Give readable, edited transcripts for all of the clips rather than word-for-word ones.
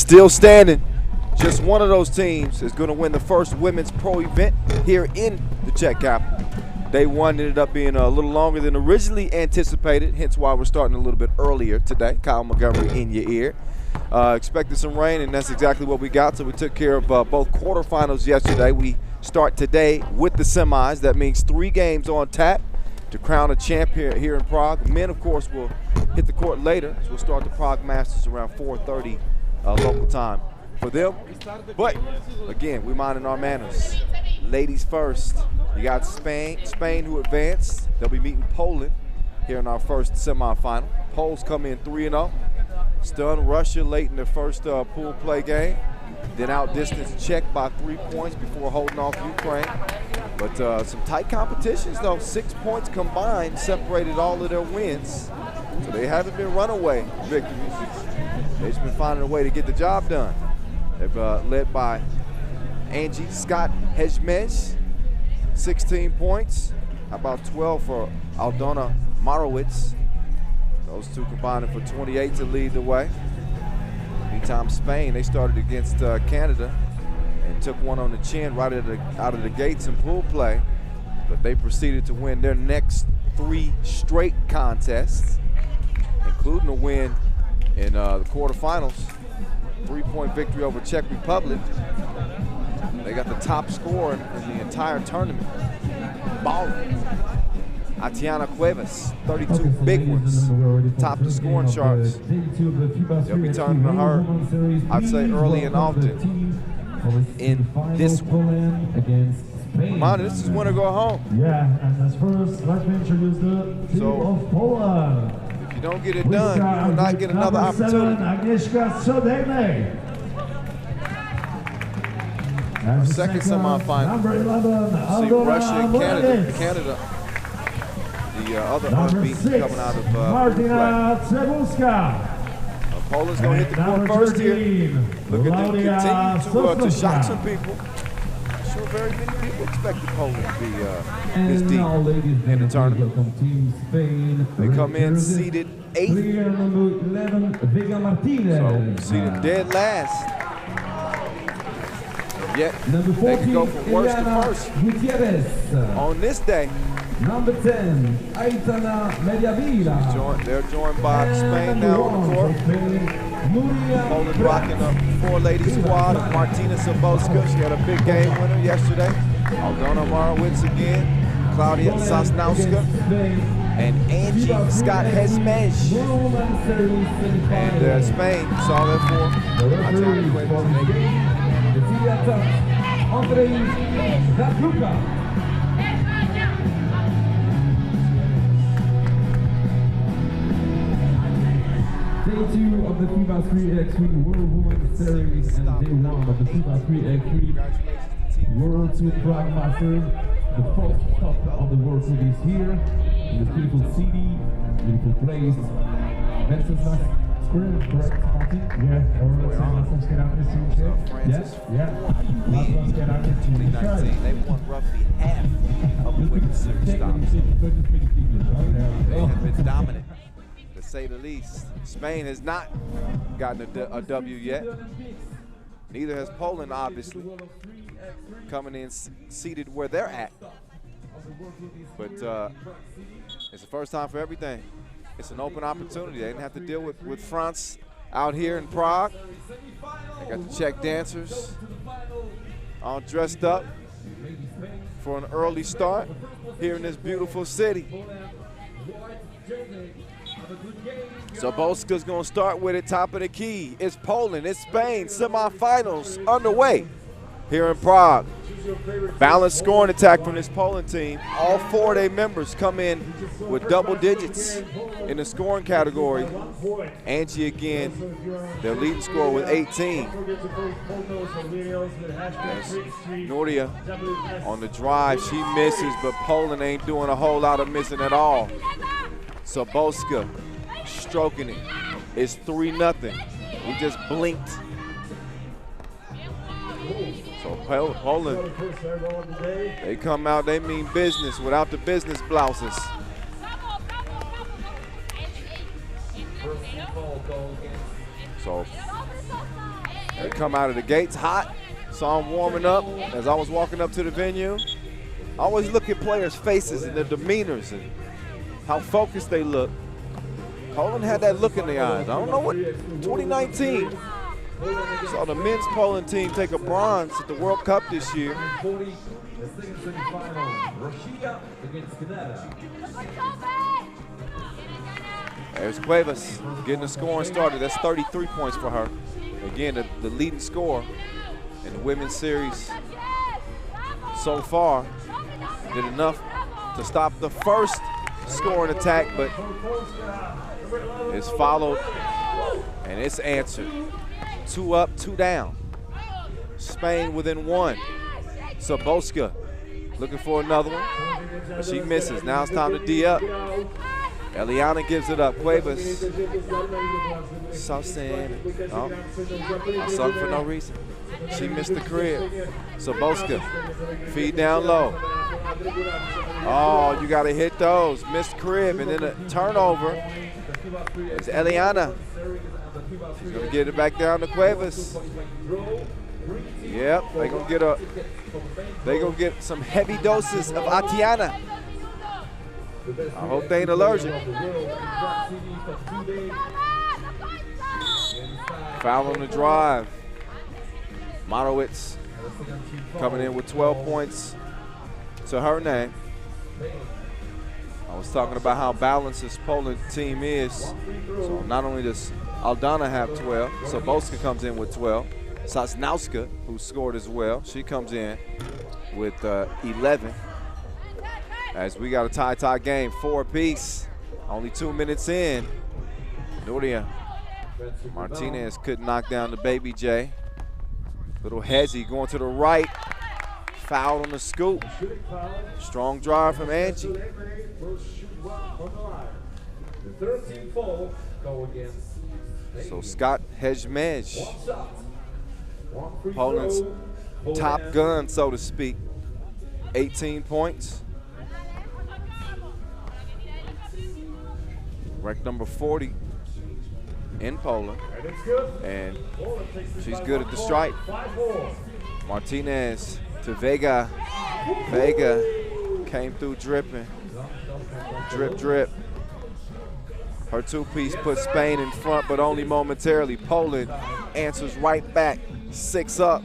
Still standing. Just one of those teams is going to win the first women's pro event here in the Czech capital. Day one ended up being a little longer than originally anticipated, hence why we're starting a little bit earlier today. Kyle Montgomery in your ear. Expected some rain, and that's exactly what we got. So we took care of both quarterfinals yesterday. We start today with the semis. That means 3 games on tap to crown a champ here in Prague. Men, of course, will hit the court later. So we'll start the Prague Masters around 4:30 local time for them. But, again, we're minding our manners. Ladies first. You got Spain who advanced. They'll be meeting Poland here in our first semifinal. Poles come in 3-0. Stun Russia late in the first pool play game. Then outdistanced Czech by 3 points before holding off Ukraine. But some tight competitions, though. 6 points combined separated all of their wins. So they haven't been runaway victories. They've just been finding a way to get the job done. They've led by Angie Scott Hejmej, 16 points. How about 12 for Aldona Marowitz? Those two combining for 28 to lead the way. Meantime, Spain, they started against Canada and took one on the chin right out of the gates in pool play. But they proceeded to win their next 3 straight contests, including a win in the quarterfinals. 3-point victory over Czech Republic. They got the top scorer in the entire tournament. Balling. Atiana Cuevas, 32 big ones, top the scoring charts. They'll be turning to her, I'd say, early and often in this one. Reminder, this is win or go home. Yeah, and as first, let me introduce the team of Poland. If you don't get it done, you will not get another opportunity. Our second semifinal. See Russia and Canada. The other unbeaten coming out of Poland's going to hit the court first here. Look at them continue to shock some people. I'm sure very many people expected Poland to be this deep in the tournament. They come in seeded 8th. So seeded dead last. Yet they can go from worst to first on this day. Number 10, Aitana Mediavilla. They're joined by Spain now on the court. Poland rocking a 4-lady squad of Martina Soboska. She had a big game winner yesterday. Aldona Marowitz again. Claudia Sosnowska. And Angie Scott Hejmej. And Spain saw that for Atiana Cuevas. Andrei Zadruka. Day 2 of the FIBA 3x3 World Women's Series and day 1 of the FIBA 3x3 World Tour Prague Masters. The first stop of the World Tour is here in this beautiful city, beautiful place. Venceslas Square, correct, Martin? Yeah, They won roughly half of the women's series stops. They have been dominant, to say the least. Spain has not gotten a W yet. Neither has Poland, obviously, coming in seated where they're at. But it's the first time for everything. It's an open opportunity. They didn't have to deal with France out here in Prague. They got the Czech dancers all dressed up for an early start here in this beautiful city. Zaboska's going to start with it, top of the key. It's Poland, it's Spain, semifinals underway here in Prague. Balanced scoring attack from this Poland team. All 4 of their members come in with double digits in the scoring category. Angie again, their leading scorer with 18. Nuria on the drive, she misses, but Poland ain't doing a whole lot of missing at all. Soboska stroking it. It's 3-0. We just blinked. So Poland, they come out, they mean business without the business blouses. So They come out of the gates hot. Saw them warming up as I was walking up to the venue. I always look at players' faces and their demeanors and how focused they look. Poland had that look in their eyes. I don't know what, 2019, saw the men's Poland team take a bronze at the World Cup this year. There's Cuevas getting the scoring started. That's 33 points for her. Again, the leading scorer in the women's series so far. Did enough to stop the first scoring attack, but it's followed and it's answered. 2 up, 2 down. Spain within 1. Saboska looking for another one, but she misses. Now it's time to D up. Eliana gives it up. Cuevas. South Stand. Oh, I sung for no reason. She missed the crib. Saboska. Feed down low. Oh, you got to hit those. Missed crib and then a turnover. It's Eliana. She's going to get it back down to Cuevas. Yep, they're going to get some heavy doses of Atiana. I hope they ain't allergic. Foul on the drive. Marowitz coming in with 12 points to her name. I was talking about how balanced this Poland team is. So not only does Aldana have 12, Saboska comes in with 12. Sosnowska, who scored as well, she comes in with 11. As we got a tie game, 4 apiece. Only 2 minutes in. Nuria Martinez couldn't knock down the Baby J. Little Hezzy going to the right. Foul on the scoop. Strong drive from Angie. So Scott Hejmej, Poland's top gun, so to speak. 18 points. Ranked number 40 in Poland, and she's good at the stripe. Martinez to Vega. Vega came through dripping. Drip, drip. Her 2-piece put Spain in front, but only momentarily. Poland answers right back, 6 up.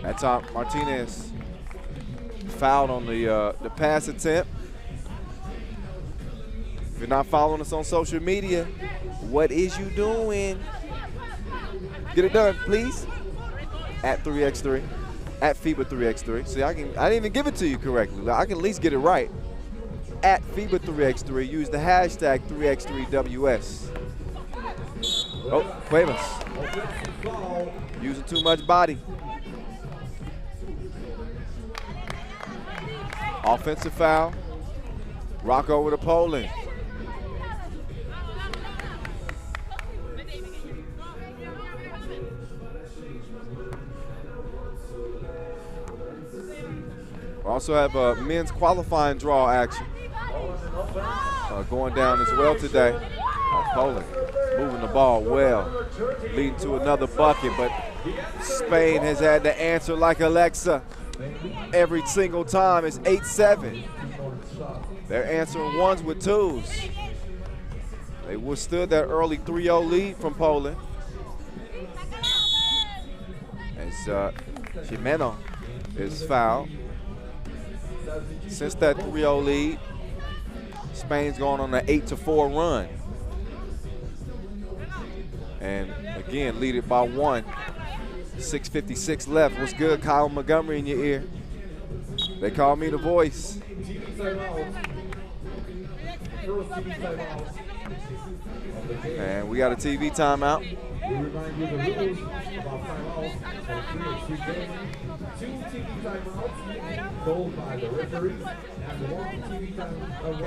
That's Martinez fouled on the pass attempt. If you're not following us on social media, what is you doing? Get it done, please. At 3x3, at FIBA 3x3. See, I didn't even give it to you correctly. I can at least get it right. At FIBA 3x3, use the hashtag 3x3WS. Oh, Cuevas. Using too much body. Offensive foul. Rock over to Poland. We also have a men's qualifying draw action going down as well today. Poland moving the ball well, leading to another bucket, but Spain has had to answer like Alexa every single time. It's 8-7. They're answering ones with twos. They withstood that early 3-0 lead from Poland. As Jimeno is fouled. Since that 3-0 lead, Spain's gone on an 8-4 run. And again, lead it by 1. 6:56 left. What's good, Kyle Montgomery in your ear? They call me the voice. And we got a TV timeout. We remind you the rules about timeouts on 3x3 game. 2 TV timeouts called by the referee, and 1 TV timeout called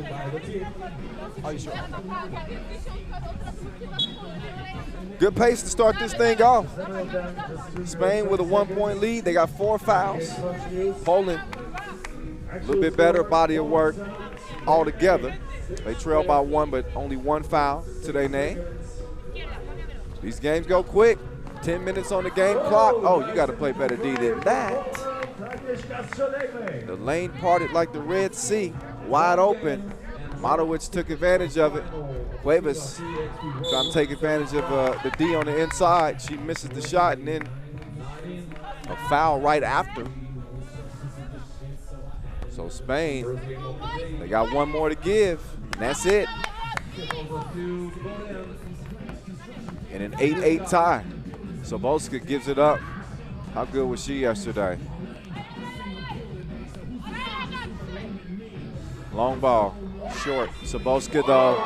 by the team. Are you sure? Good pace to start this thing off. Spain with a 1-point lead. They got 4 fouls. Poland, a little bit better body of work altogether. They trail by 1, but only 1 foul to their name. These games go quick. 10 minutes on the game clock. Oh, you got to play better D than that. The lane parted like the Red Sea, wide open. Matowicz took advantage of it. Cuevas trying to take advantage of the D on the inside. She misses the shot, and then a foul right after. So Spain, they got 1 more to give, and that's it. And an 8-8 tie. Sobolska gives it up. How good was she yesterday? Long ball, short. Sobolska though,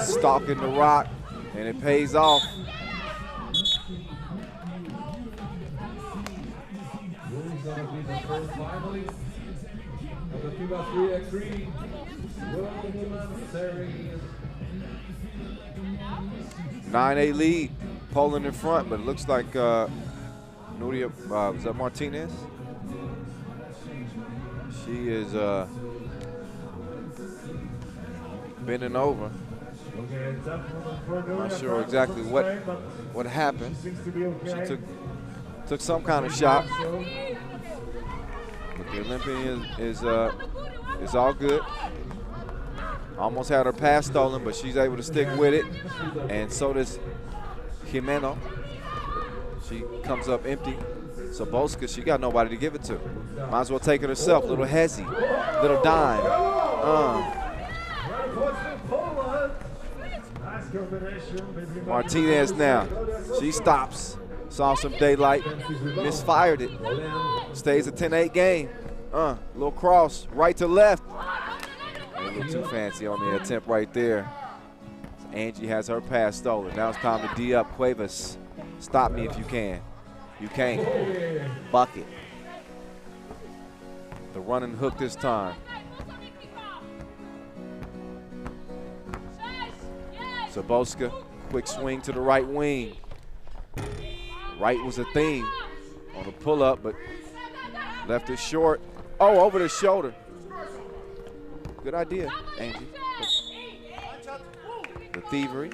stalking the rock, and it pays off. The 2x3x3 women's series. 9-8 lead. Poland in front, but it looks like Nuria, was that Martinez? She is bending over. I'm not sure exactly what happened. She took some kind of shot. But the Olympian is all good. Almost had her pass stolen, but she's able to stick with it. And so does Jimeno. She comes up empty. Sobolska, she got nobody to give it to. Might as well take it herself. Little hezzy, little dime. Martinez now. She stops. Saw some daylight. Misfired it. Stays a 10-8 game. Little cross, right to left. A little too fancy on the attempt right there. Angie has her pass stolen. Now it's time to D up. Cuevas, stop me if you can. You can't. Bucket. The running hook this time. Sobolska, quick swing to the right wing. Right was a theme on the pull-up, but left it short. Oh, over the shoulder. Good idea, Angie. The thievery.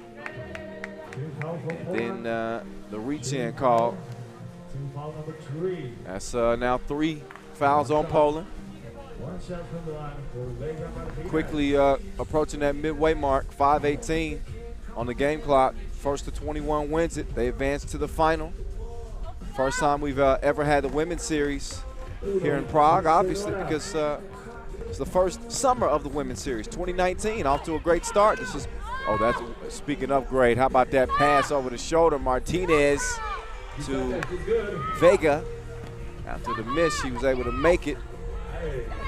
And then the reach-in call. That's now 3 fouls on Poland. Quickly approaching that midway mark, 5:18 on the game clock. First to 21 wins it. They advance to the final. First time we've ever had the women's series here in Prague, obviously, because it's the first summer of the women's series. 2019, off to a great start. This is, oh, that's, speaking of great, how about that pass over the shoulder? Martinez to Vega. After the miss, she was able to make it.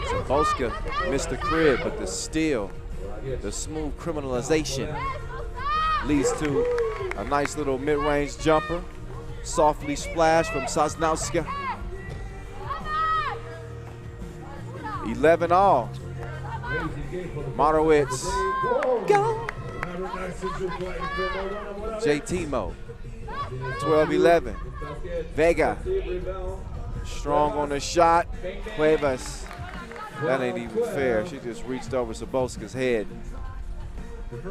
Sobolska missed the crib, but the steal, the smooth criminalization leads to a nice little mid-range jumper. Softly splashed from Sosnowska. 11 all. Matowicz. Go. JT mode. 12-11. Vega. Strong on the shot. Cuevas. That ain't even fair. She just reached over Sobolska's head.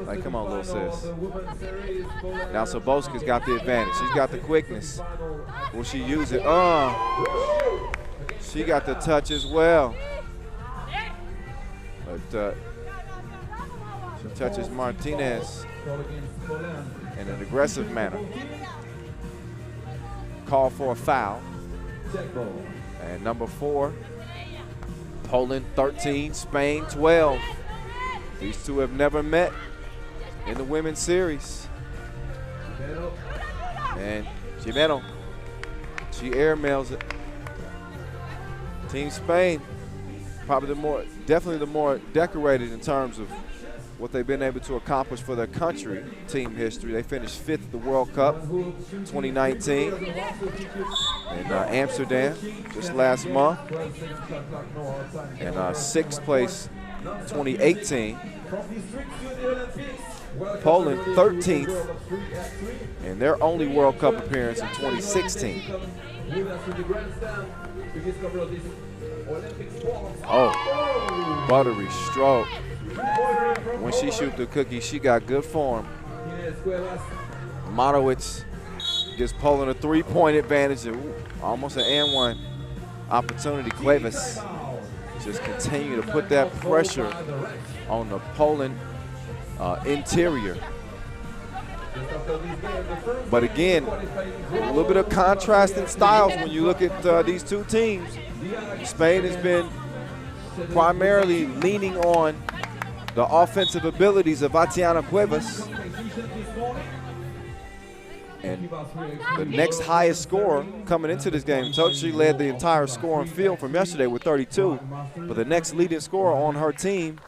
Like, come on, little sis. Now Sobolska's got the advantage. She's got the quickness. Will she use it? She got the touch as well. But she touches Martinez in an aggressive manner. Call for a foul. And number 4, Poland 13, Spain 12. These two have never met in the women's series. And Jimeno, she airmails it. Team Spain, probably definitely the more decorated in terms of what they've been able to accomplish for their country, team history. They finished 5th at the World Cup 2019 in Amsterdam just last month, and 6th place 2018. Poland 13th in their only World Cup appearance in 2016. Oh, buttery stroke. when she shoot the cookie, she got good form. Marowitz gives Poland a 3-point advantage. Ooh, almost an and one opportunity. Cuevas just continue to put that pressure on the Poland interior. But again, a little bit of contrast in styles when you look at these two teams. Spain has been primarily leaning on the offensive abilities of Tatiana Cuevas. And the next highest scorer coming into this game, she led the entire score on field from yesterday with 32. But the next leading scorer on her team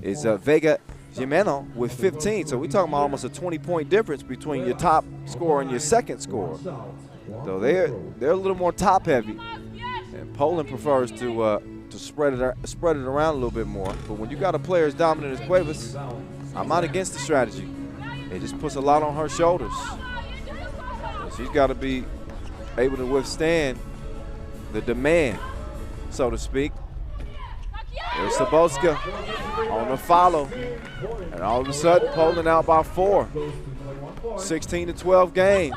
is Vega Jimeno with 15. So we're talking about almost a 20-point difference between your top scorer and your second scorer. So they're a little more top-heavy, and Poland prefers to spread it around a little bit more. But when you got a player as dominant as Cuevas, I'm not against the strategy. It just puts a lot on her shoulders. She's got to be able to withstand the demand, so to speak. There's Sabolska on the follow. And all of a sudden, Poland out by 4. 16-12 game.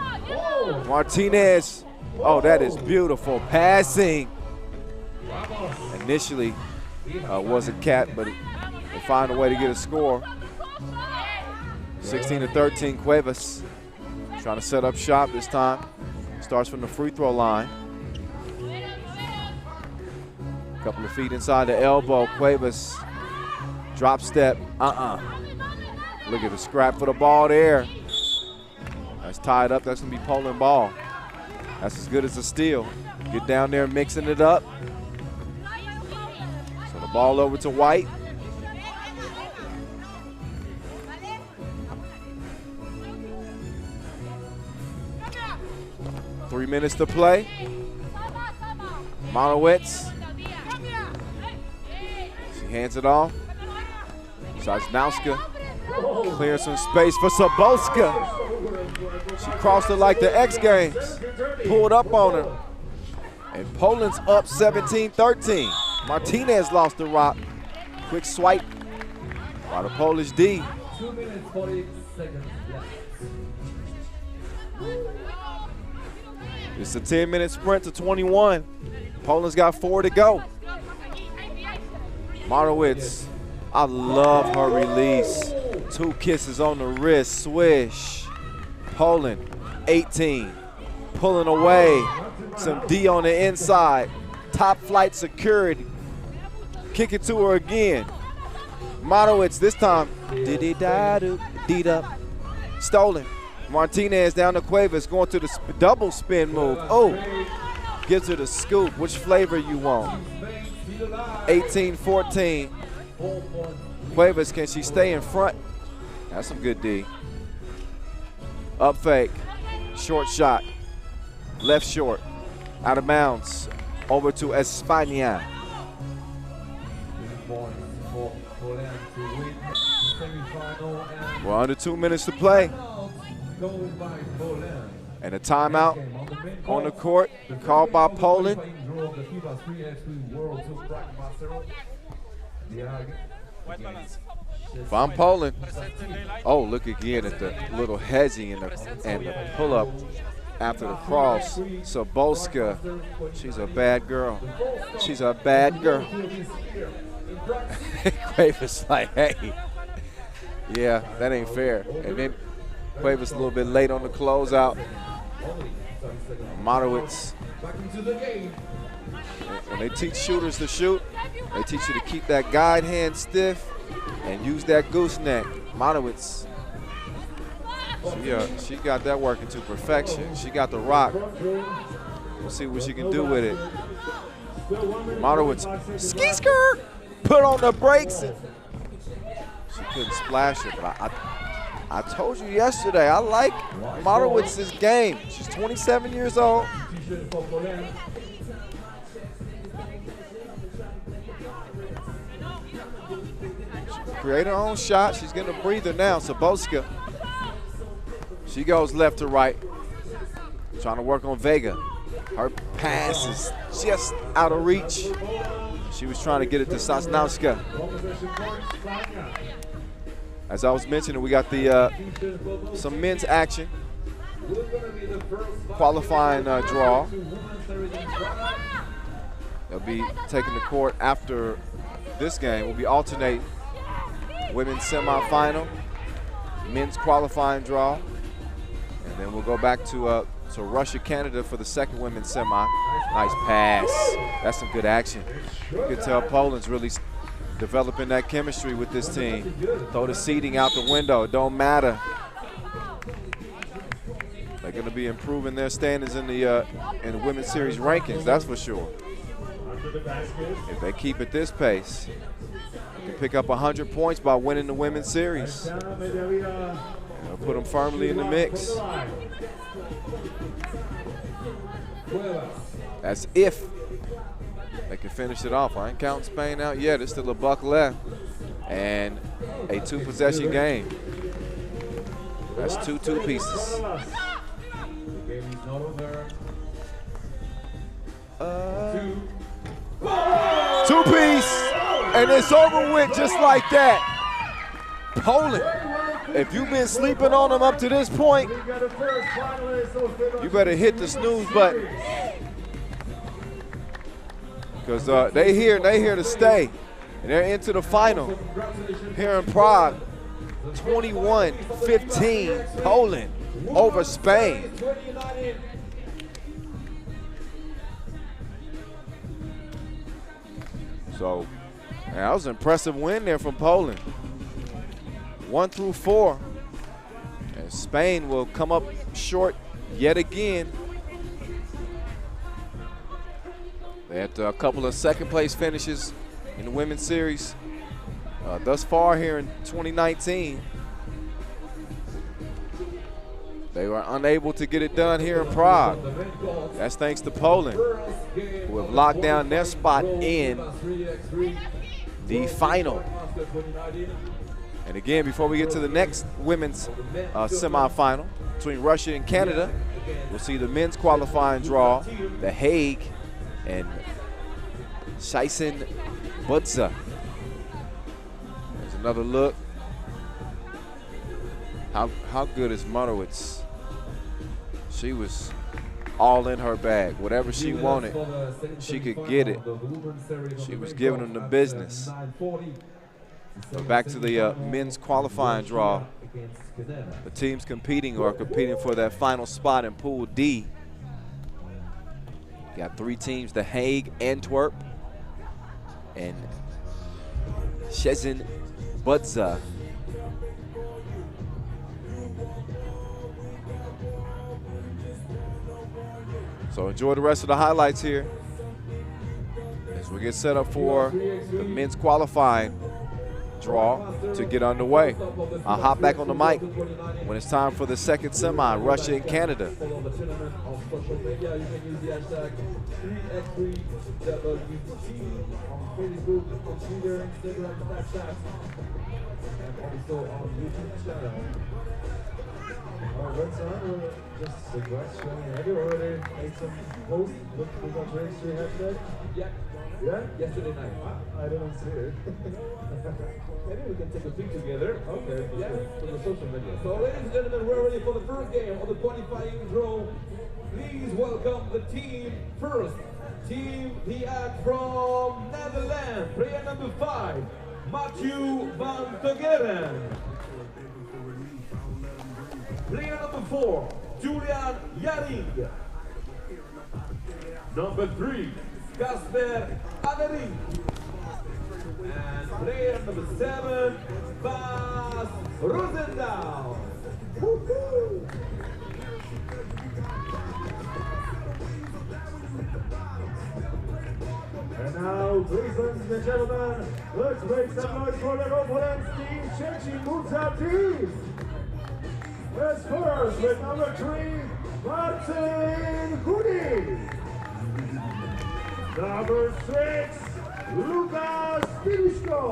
Martinez. Oh, that is beautiful passing. Initially was a cat, but they find a way to get a score. 16-13 Cuevas. Trying to set up shop this time. Starts from the free throw line. Couple of feet inside the elbow. Cuevas, drop step, Look at the scrap for the ball there. That's tied up, that's gonna be Poland ball. That's as good as a steal. Get down there mixing it up. So the ball over to White. Three minutes to play. Marowitz. She hands it off. Sosnowska clears some space for Sabolska. She crossed it like the X Games. Pulled up on her. And Poland's up 17-13. Martinez lost the rock. Quick swipe by the Polish D. 2 minutes, 40 seconds left. It's a 10-minute sprint to 21. Poland's got 4 to go. Marowitz, I love her release. 2 kisses on the wrist, swish. Poland, 18, pulling away. Some D on the inside. Top flight security. Kick it to her again. Marowitz this time. D-D-da-do-D-up. Stolen. Martinez down to Cuevas, going to the double spin move. Oh, gives her the scoop. Which flavor you want? 18-14. Cuevas, can she stay in front? That's some good D. Up fake. Short shot. Left short. Out of bounds. Over to España. We're under 2 minutes to play. And a timeout on the court called by Poland. If I'm Poland, oh, look again at the little hedging and the pull-up after the cross. Sabolska, she's a bad girl. She's a bad girl. Cuevas like, hey, yeah, that ain't fair. And then Cuevas a little bit late on the closeout. Marowitz. When they teach shooters to shoot, they teach you to keep that guide hand stiff and use that gooseneck. Marowitz, she got that working to perfection. She got the rock. We'll see what she can do with it. Marowitz, ski skirt, put on the brakes. She couldn't splash it, but I told you yesterday, I like Marowitz's game. She's 27 years old. Create her own shot. She's getting a breather now. Sabolska. She goes left to right. Trying to work on Vega. Her pass is just out of reach. She was trying to get it to Sosnowska. As I was mentioning, we got the some men's action. Qualifying draw. They'll be taking the court after this game. We'll be alternating women's semifinal, men's qualifying draw, and then we'll go back to Russia, Canada for the second women's semi. Nice pass. That's some good action. You can tell Poland's really developing that chemistry with this team. Throw the seeding out the window. It don't matter. They're going to be improving their standings in the women's series rankings, that's for sure. If they keep at this pace, they can pick up 100 points by winning the women's series. They'll put them firmly in the mix. That's if they can finish it off. I ain't counting Spain out yet. There's still a buck left and a 2-possession game. That's two pieces. Two-piece, and it's over with just like that. Poland, if you've been sleeping on them up to this point, you better hit the snooze button. Because they here to stay. And they're into the final here in Prague. 21-15, Poland over Spain. So, man, that was an impressive win there from Poland. 1 through 4. And Spain will come up short yet again. They had a couple of second-place finishes in the women's series thus far here in 2019. They were unable to get it done here in Prague. That's thanks to Poland, who have locked down their spot in the final. And again, before we get to the next women's semifinal between Russia and Canada, we'll see the men's qualifying draw, The Hague and Budza. There's another look. How good is Marowitz? She was all in her bag. Whatever she wanted, she could get it. She was giving them the business. But back to the men's qualifying draw. The teams competing for that final spot in Pool D. Got 3 teams, The Hague, Antwerp, and Budza. So enjoy the rest of the highlights here as we get set up for the men's qualifying draw to get underway. I'll hop back on the mic when it's time for the second semi, Russia and Canada. Just a question. Have you already made some posts with the registry hashtag? Yeah. Yeah? Yesterday night. I didn't see it. Maybe we can take a pic together. Okay. Yeah, for the social media. So ladies and gentlemen, we're ready for the first game of the qualifying draw. Please welcome the team first. Team Prague from Netherlands. Player number 5, Matthew van Togeren. Player number 4, Julian Jaring. Number 3, Kasper Adering. And player number 7, Bas Rosendahl. Woohoo! And now, please, ladies and gentlemen, let's make some noise for their opponents, Team Szczecin Muza team. Let's first with number 3, Marcin Hudi. Number 6, Lukas Piluszko.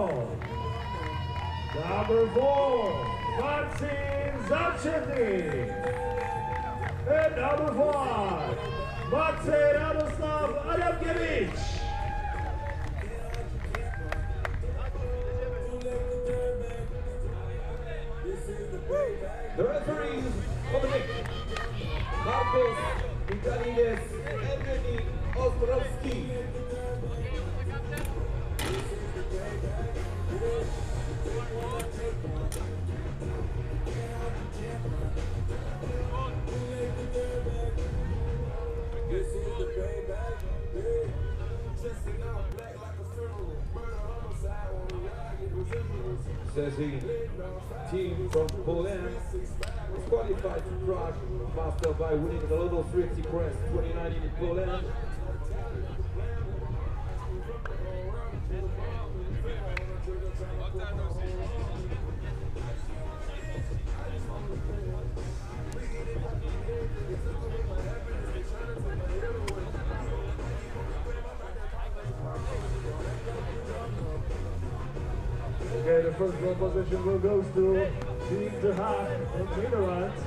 Number 4, Marcin Zarczewny. And number 5, Maciej Radoslav Adamkiewicz. Galides, Evgeny Ostrovsky. Szczecin, team from Poland, was qualified to Prague Master by winning the Lotto 3 Crest 2019 in Poland. Okay, the first row position will go to Team De Haag from the Netherlands.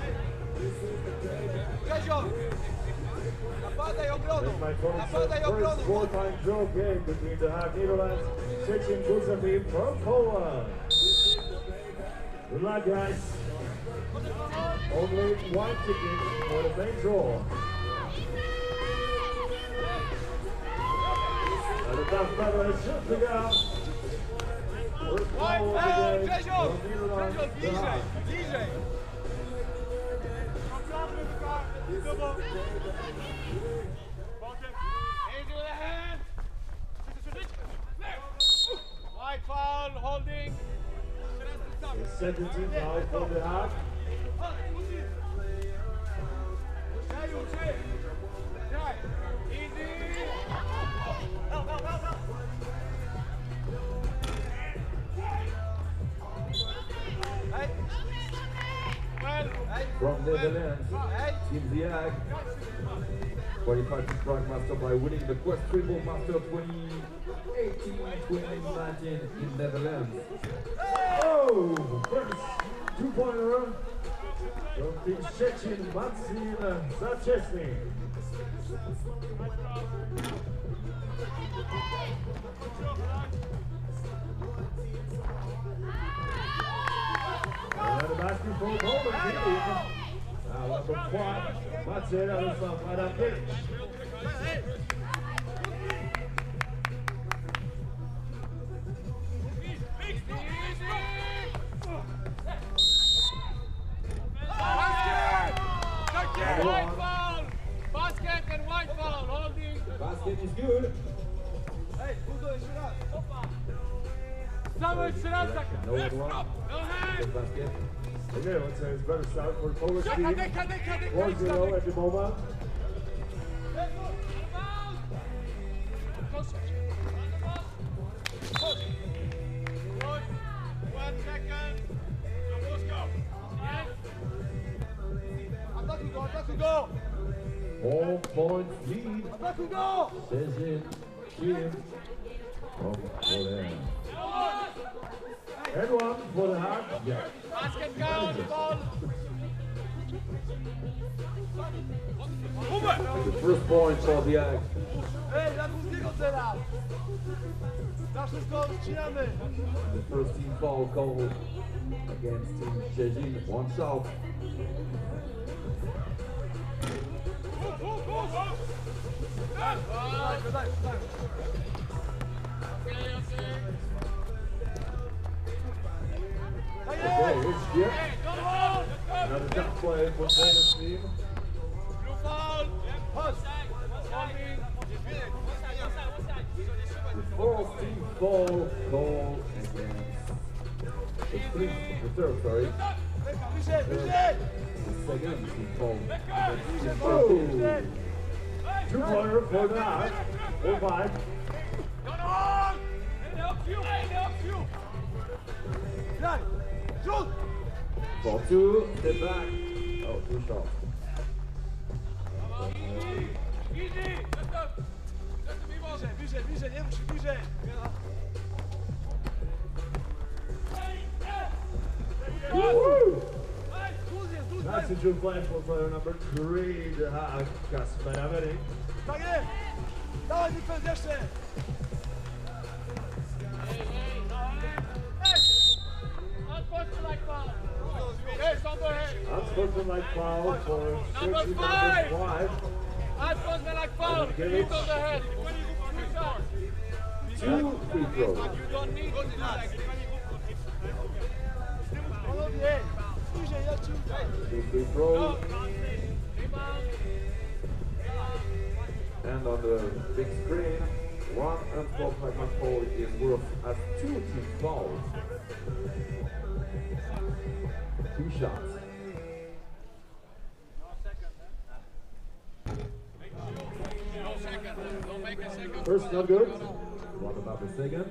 This might be the first four-time draw game between De Haag Netherlands, Szczecin Guzavi from Poland. Good luck, guys. Only one ticket for the main draw. And the top battle is just to go. Grzesio, bliżej, bliżej. White foul, holding. The second team foul for De Haag. From Netherlands, Team De Haag, qualified to Prague Master by winning the Quest Triple Master 2018-2019 in Netherlands. Oh, first two-pointer from Team Szczecin, Marcin Zaczesny. And the basketball moment team. Now number 5, Marcin Zaczesny. White foul! Basket and white foul, holding. Basket is good. Hey, Budo, jeszcze raz. Samo jeszcze raz tak. No one won. No hand. Good basket. Okay, let's say it's better start for the Polish team. Deka. 4-0 at the moment. One second. Let's go. Attack to go. 4 points lead. Attack to go. Szczecin team from Poland. And one for the Haag. Yeah. Basket down, ball. The first point for the Haag. Ej, na drugiego teraz. Na wszystko odcinamy. The first team foul called against Team Szczecin. One south. Daj. Okay, it's here. Don't hold. Another tough play for the Polish team. Blue foul. Push. Holding. The fourth team foul called against the third, Bliżej. the second team foul against Team Oh. Szczecin. Two-pointer for the Haag. 4-5. Don't hold. It helps you. Daj. Shoot. Ball to the back. Oh, too short. Easy. Let's go. Bliżej, nie rusz się, bliżej. Woo! Zduz That's a good play for player number 3, the Haag, Kasper Avery. Tak jest. Dawaj, defense jeszcze. Unsportsmanlike foul. Hey, somebody. Unsportsmanlike foul for Number Szczecin 5. number 5. foul. Feet on the head. 2 free throws. You don't need to do that. 2 free throws. And on the big screen, 1 unfortunate foul is worth as 2 team fouls. 2 shots. First not good. What about the second?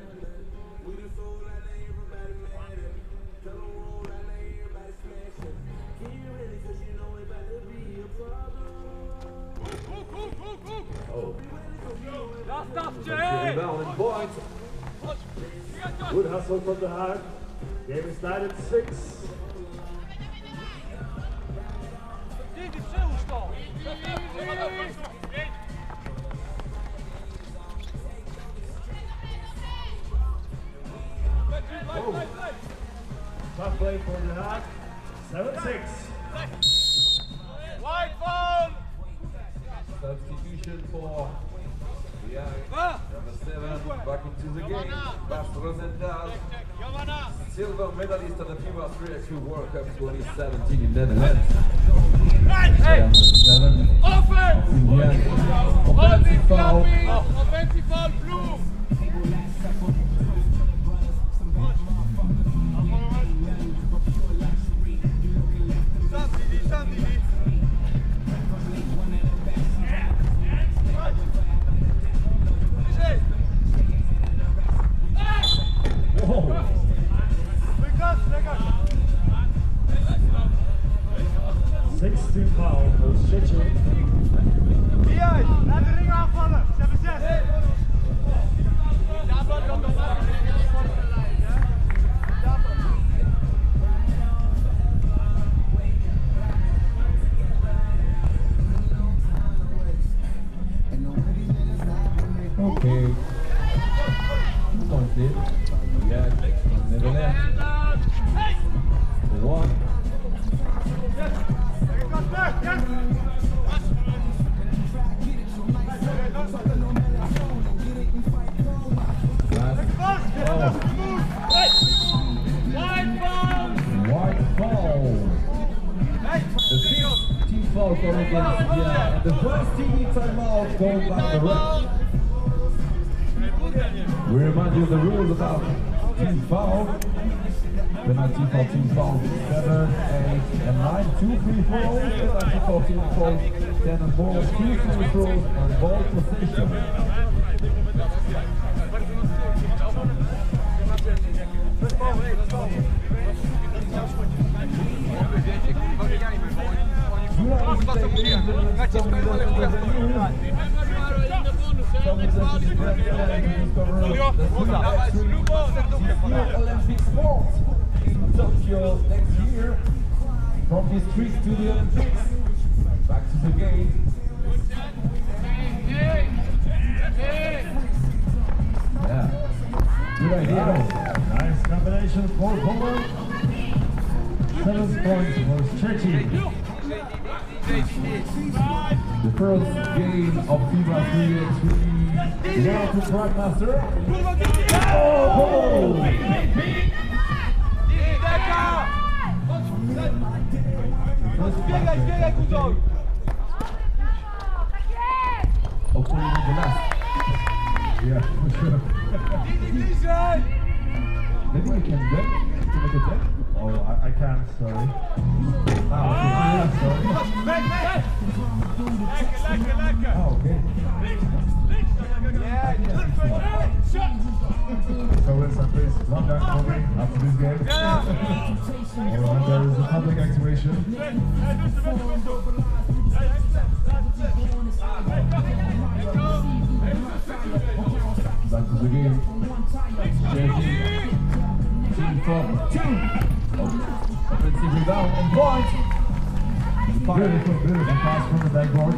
Oh. Down in points. Good hustle from the Haag. Game is tied at 6. Oh. Tough play for the Haag. 7-6. Wide ball. Substitution for the Haag. Number 7 back into the game. Bas Rosendahl, silver medalist at the FIBA 3x3 World Cup 2017 in Netherlands. Number 7. Offensive foul. Offensive foul, blue. Whoa. 16 foul for Szczecin. Laat de ring aanvallen. 7-6. Okay. Pointed. Yeah, Netherlands. For 1. White ball. The 5th team foul goal against India, and the first team timeout goal by the ref. We remind you of the rules about team foul. Penalty for team foul 7, 8, and 9. 2 free throws. Penalty for team foul 10 and more. 2 free throws and ball possession. Olympic sport in Tokyo next year. From the streets to the Olympics. Back to the game. Yeah. Good idea. Nice combination for Poland. 7 points for Szczecin. The first game of FIBA 3x3 WT Prague Master. Oh! Hopefully not the last. Yeah, for sure. Maybe we can bet to make a bet. Oh, I can't, sorry. Ah, okay. Sorry. Oh, okay. So Wilson, please, one down for me after this game. Or when there is a public actuation. Back to the game. Team from 2. Offensive rebound and point. Beautiful pass from the backboard.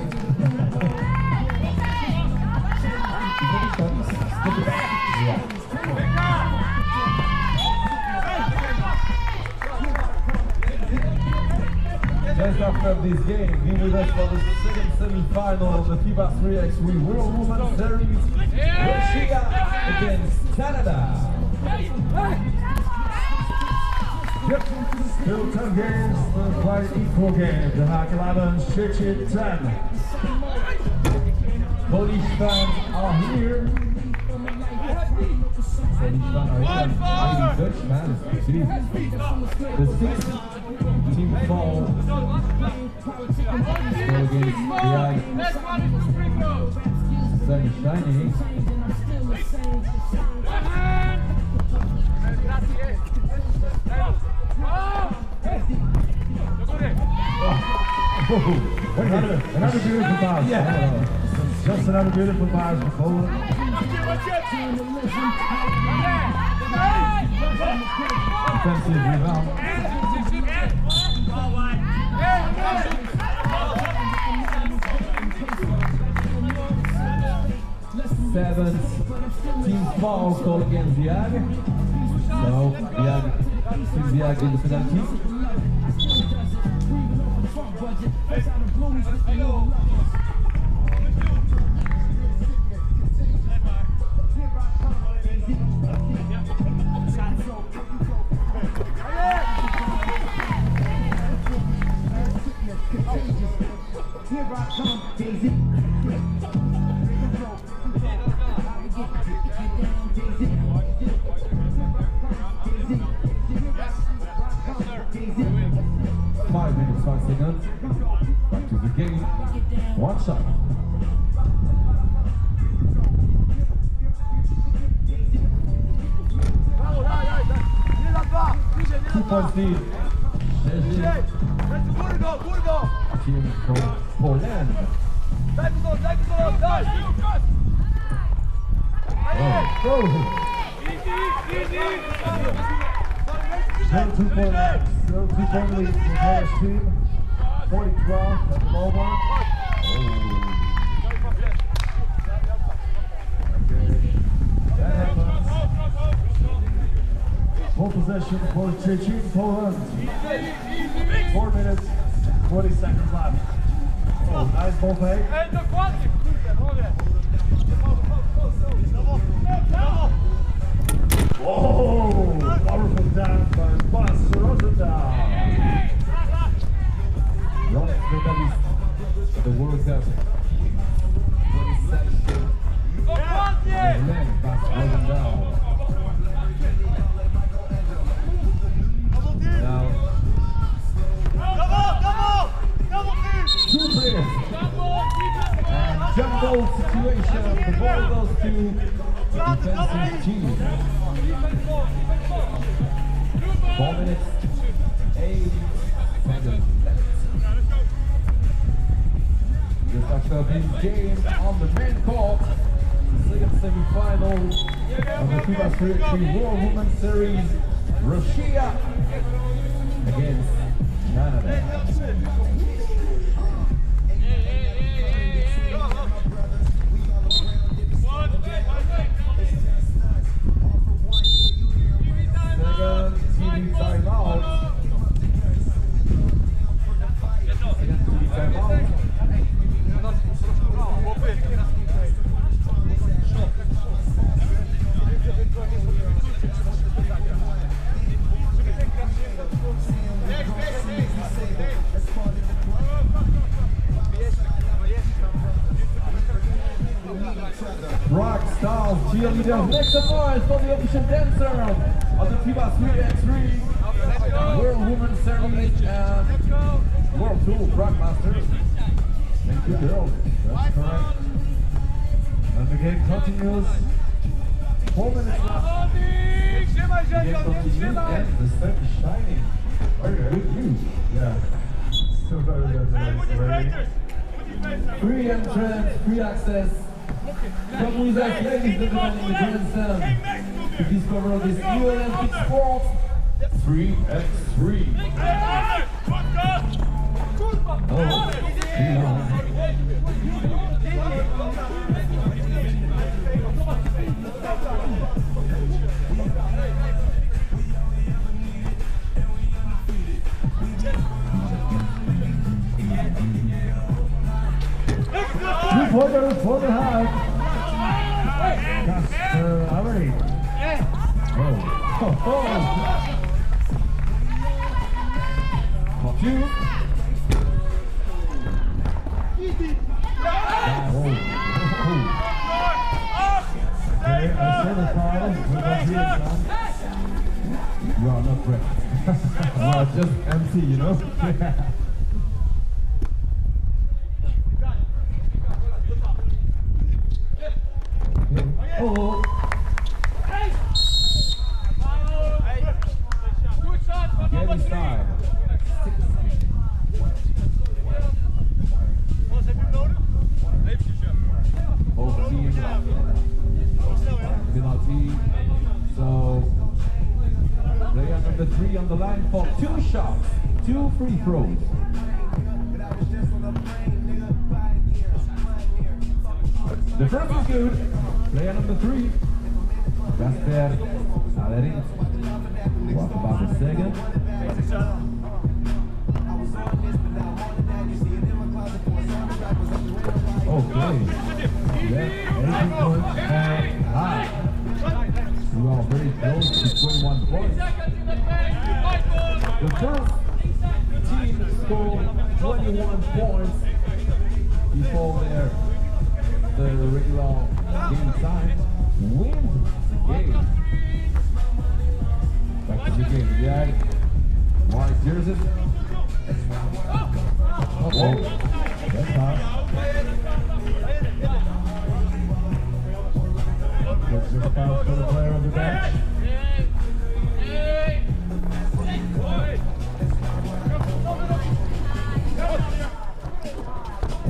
Yeah. Just after winner of this game, be with us for the second semi-final of the FIBA 3x3 World Women's Series, Russia against Canada. Yep, still 10 games, but quite equal game. The Hakelada 10. Polish fans are here. Polish fans are here. Dutch fans. The sixth team fall. Go against the sun is shining. Another beautiful pass. Yeah. Just another beautiful pass for Poland. Defensive rebound. 7th team foul call against Diag. So Diag in the penalty. Back to the game. One shot. Two-point lead. Team from Poland. Still 2-point lead for the Polish team. 40-12 at the moment. That happens. Full possession for Czech Poland. 4 minutes, 40 seconds left. Oh, nice ball fake. Oh, powerful dunk by Bas Rosendahl. Bronze medalist of the World Cup 2017. Bas Rosendahl. Now, two players. And jump ball situation. The ball goes to the defensive team. 4 minutes, 8 seconds left. Just after this game on the main court, the second semi-final of the FIBA 3x3 World Women's Series, Russia against Canada. Second TV timeout. Second TV timeout. Prague style cheerleader. Next up noise for the official dancer of the FIBA 3x3 World Women's Series and World Tour Prague Masters. Thank you, girls. That's correct. And the game continues. 4 minutes left. The game continues and the sun is shining. Very good news. Yeah. Still very good. Free entrance, free access. Come with us, ladies and gentlemen, in the grandstand to discover this new Olympic sport, 3x3. Oh, For two. Okay, I said the foul. You are not ready. You are just empty, you know? Oh. Gary Stein. 16. Both teams. Penalty. So player number 3 on the line for 2 shots, 2 free throws. The first is good. Player number 3, Gasper Allerin. What about the second? Okay. Yeah, 18 points and high. You are very close to 21 points. The first team scored 21 points before the regular game time. Wins the game. Back to the game. Yeah. White jersey. Uh-oh. That's hot. Let's just foul for the player on the bench.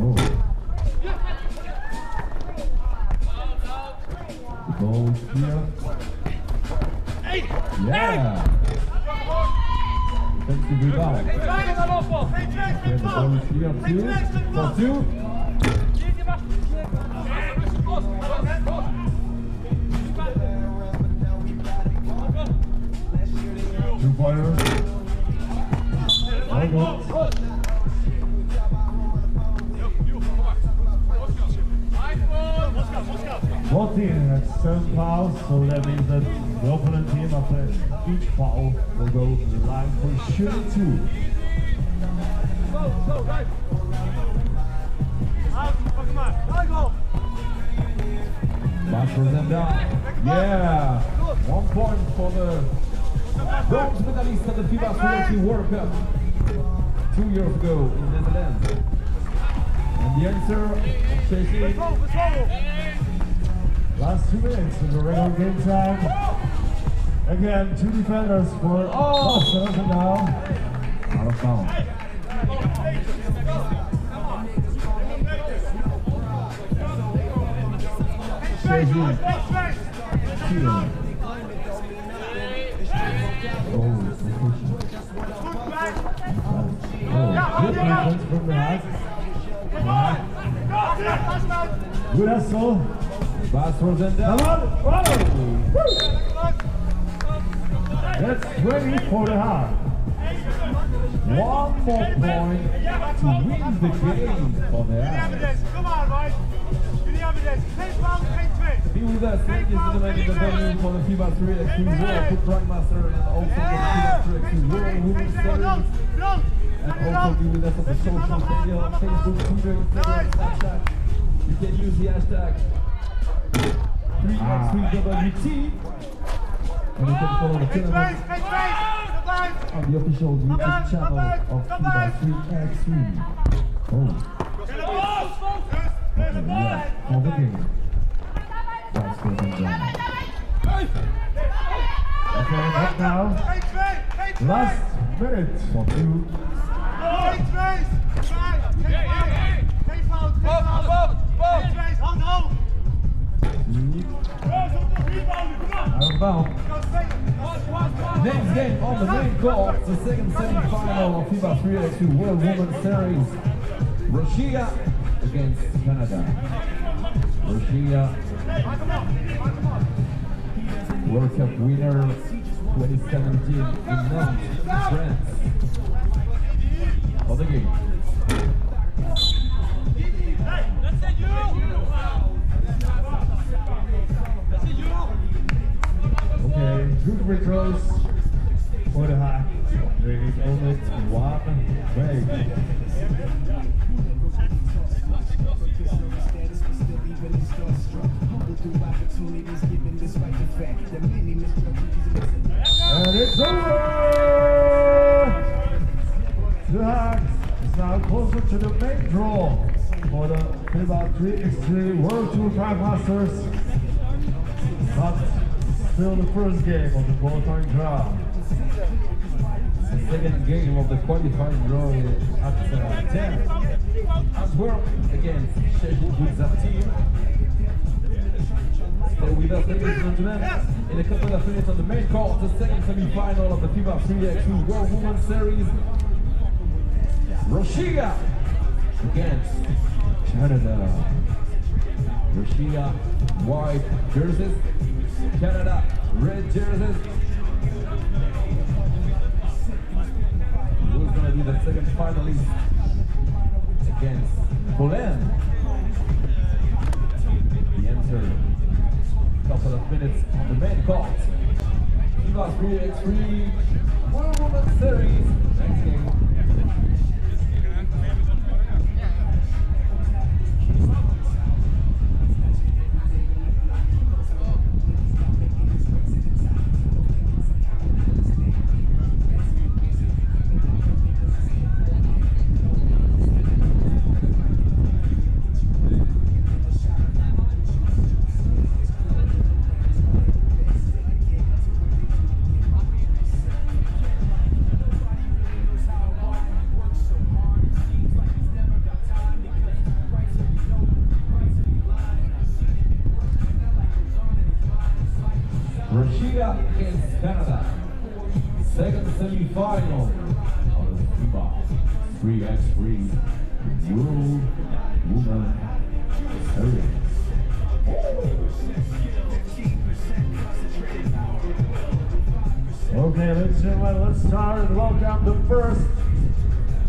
Oh. The ball is here. Yeah. Defensive rebound. Okay, the ball is here. 2 for 2. Two-pointers. Both teams have 7 fouls, so that means that the opponent team after each foul will go to the line for shooting 2. Masters them down. Yeah. 1 point for the bronze medalist at the FIBA 3 World Cup 2 years ago in Netherlands. And the answer of Chelsea. Last 2 minutes of the regular game time. Again, 2 defenders for Masters and now Out of bounds. Chelsea. Good defense from the half. Good hustle. Masters them down. Come on! That's ready for the half. 1 more point to win the game for the half. Be with us, ladies and gentlemen, in the venue for the FIBA 3x3 World Foot Prague Master and also the FIBA 3x3 World Women's Series. And also be with us on the social media, Facebook, Twitter, Instagram, Snapchat. You can use the hashtag 3x3WT. And you can follow the tournament on the official YouTube channel of FIBA 3x3. Oh. Yeah, for the game. That's good and done. Okay, up now. Last minute For 2. Out of bounds. Next game on the main court, the second semi-final of FIBA 3x3 World Women's Series. Russia against Canada. Russia, World Cup winner 2017 in Nantes, France. For the game. Okay, Good free throws for the hack. There is only one break. And it's over! The Hawks is now closer to the main draw for the FIBA 3x3 World Tour Prague Masters. But still the first game of the qualifying draw. The second game of the qualifying draw at 10. Antwerp against Sheffield Wizard team. Stay with us, ladies and gentlemen. In a couple of minutes on the main court, the second semi-final of the FIBA 3x3 World Women's Series. Russia against Canada. Russia white jerseys, Canada red jerseys. Who's going to be the second finalist against Poland? The answer, couple of minutes on the main court. FIBA 3x3 World Women's Series. Next game. Russia against Canada. Second semi-final of the FIBA 3x3 World Women's Series. Okay, ladies and gentlemen, let's start and welcome the first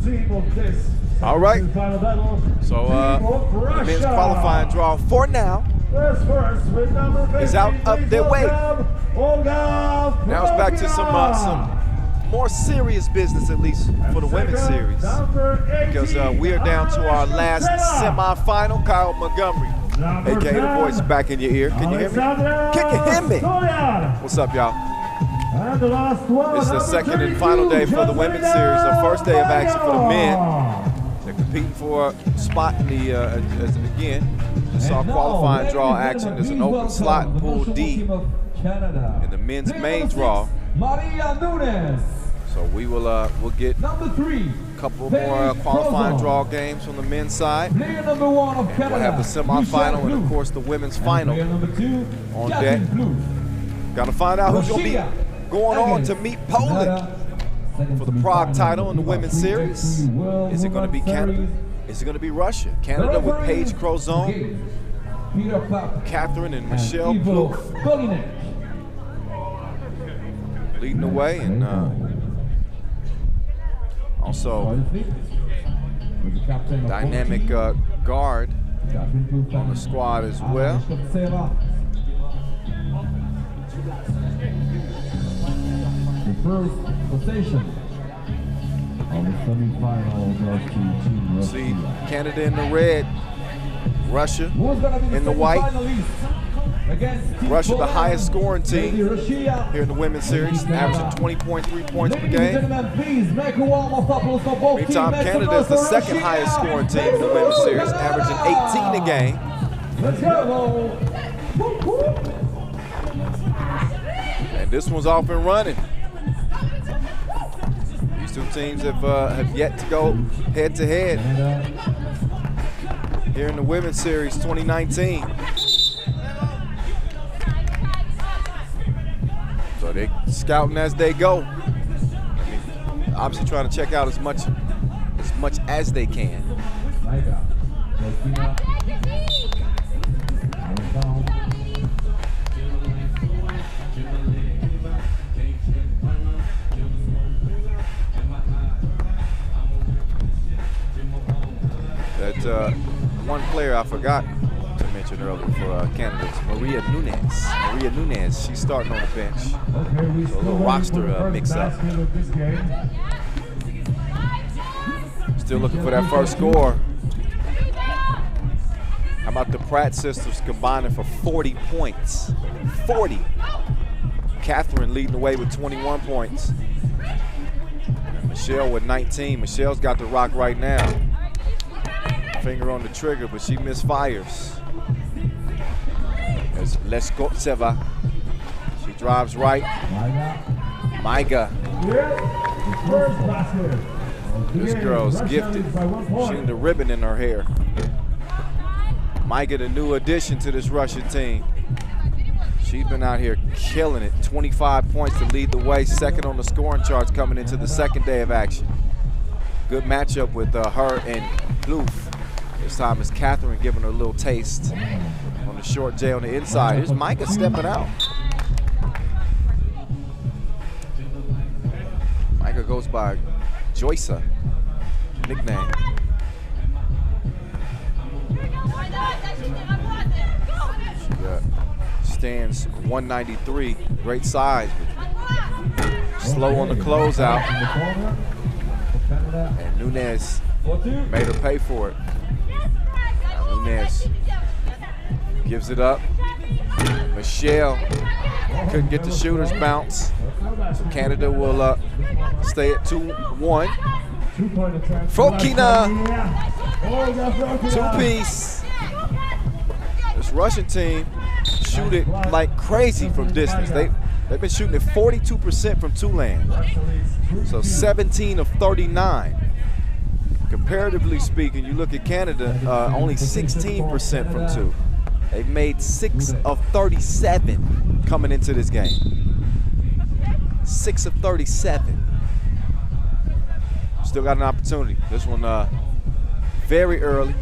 team of this All right. final battle. So the men's qualifying draw for now Let's first with number 50, is out of their way. Olga. Now it's back to some more serious business, at least for the women's series, because we are down to our last semifinal. Kyle Montgomery, aka the voice back in your ear. Can you hear me? Can you hear me? What's up, y'all? And the last one, This is the second and final day for the women's series. The first day of action for the men. They're competing for a spot in the, again, just saw qualifying draw action. There's an open slot in Pool D in the men's main draw. Maria Nunes. So we will we'll get Number 3. a couple more qualifying draw games from the men's side. Player number 1 of Canada. We'll have the semifinal and, of course, the women's final Player number 2, on Jasmine deck. Blue. Got to find out who's going to be going on to meet Poland for the Prague title in the women's series. Is it going to be Canada? Is it going to be Russia? Canada with Paige Crozon, Catherine and Michelle Plouffe leading the way, and also dynamic guard on the squad as well. The first possession of the semi-final goes to Team Russia. See Canada in the red, Russia Who's gonna be the in the white. semi-finalist against Team Russia, the Poland? highest scoring team Lady Russia. here in the women's series, averaging 20.3 points per Ladies and game. gentlemen, please make a warm of applause for both teams. Meantime, Make some Canada noise is the for second Russia. highest scoring team in the women's series, averaging 18 a game. Let's go. And this one's off and running. These two teams have yet to go head to head here in the women's series 2019. So they scouting as they go. Obviously trying to check out as much as they can. That one player I forgot to mention. mentioned earlier for Canada's Maria Nunes. Maria Nunes, she's starting on the bench. Okay, we So a little roster mix-up. Still looking for that first score. How about the Pratt sisters combining for 40 points? 40. Catherine leading the way with 21 points. And Michelle with 19. Michelle's got the rock right now. Finger on the trigger, but she misfires. As Leskovtseva. She drives right. Maiga. This girl's gifted. She had the ribbon in her hair. Maiga, the new addition to this Russian team. She's been out here killing it. 25 points to lead the way, second on the scoring charts coming into the second day of action. Good matchup with her and Plouffe. This time is Catherine giving her a little taste on the short J on the inside. Here's Maiga stepping out. Maiga goes by Joysa, nickname. She stands 193, great size. Slow on the closeout. And Nunes made her pay for it. Now Nunes gives it up. Michelle couldn't get the shooter's bounce. So Canada will stay at 2-1. Frokina, two-piece. This Russian team shoot it like crazy from distance. They've been shooting at 42% from two land. So 17 of 39. Comparatively speaking, you look at Canada, only 16% from two. They've made 6 of 37 coming into this game. 6 of 37. Still got an opportunity. This one very early.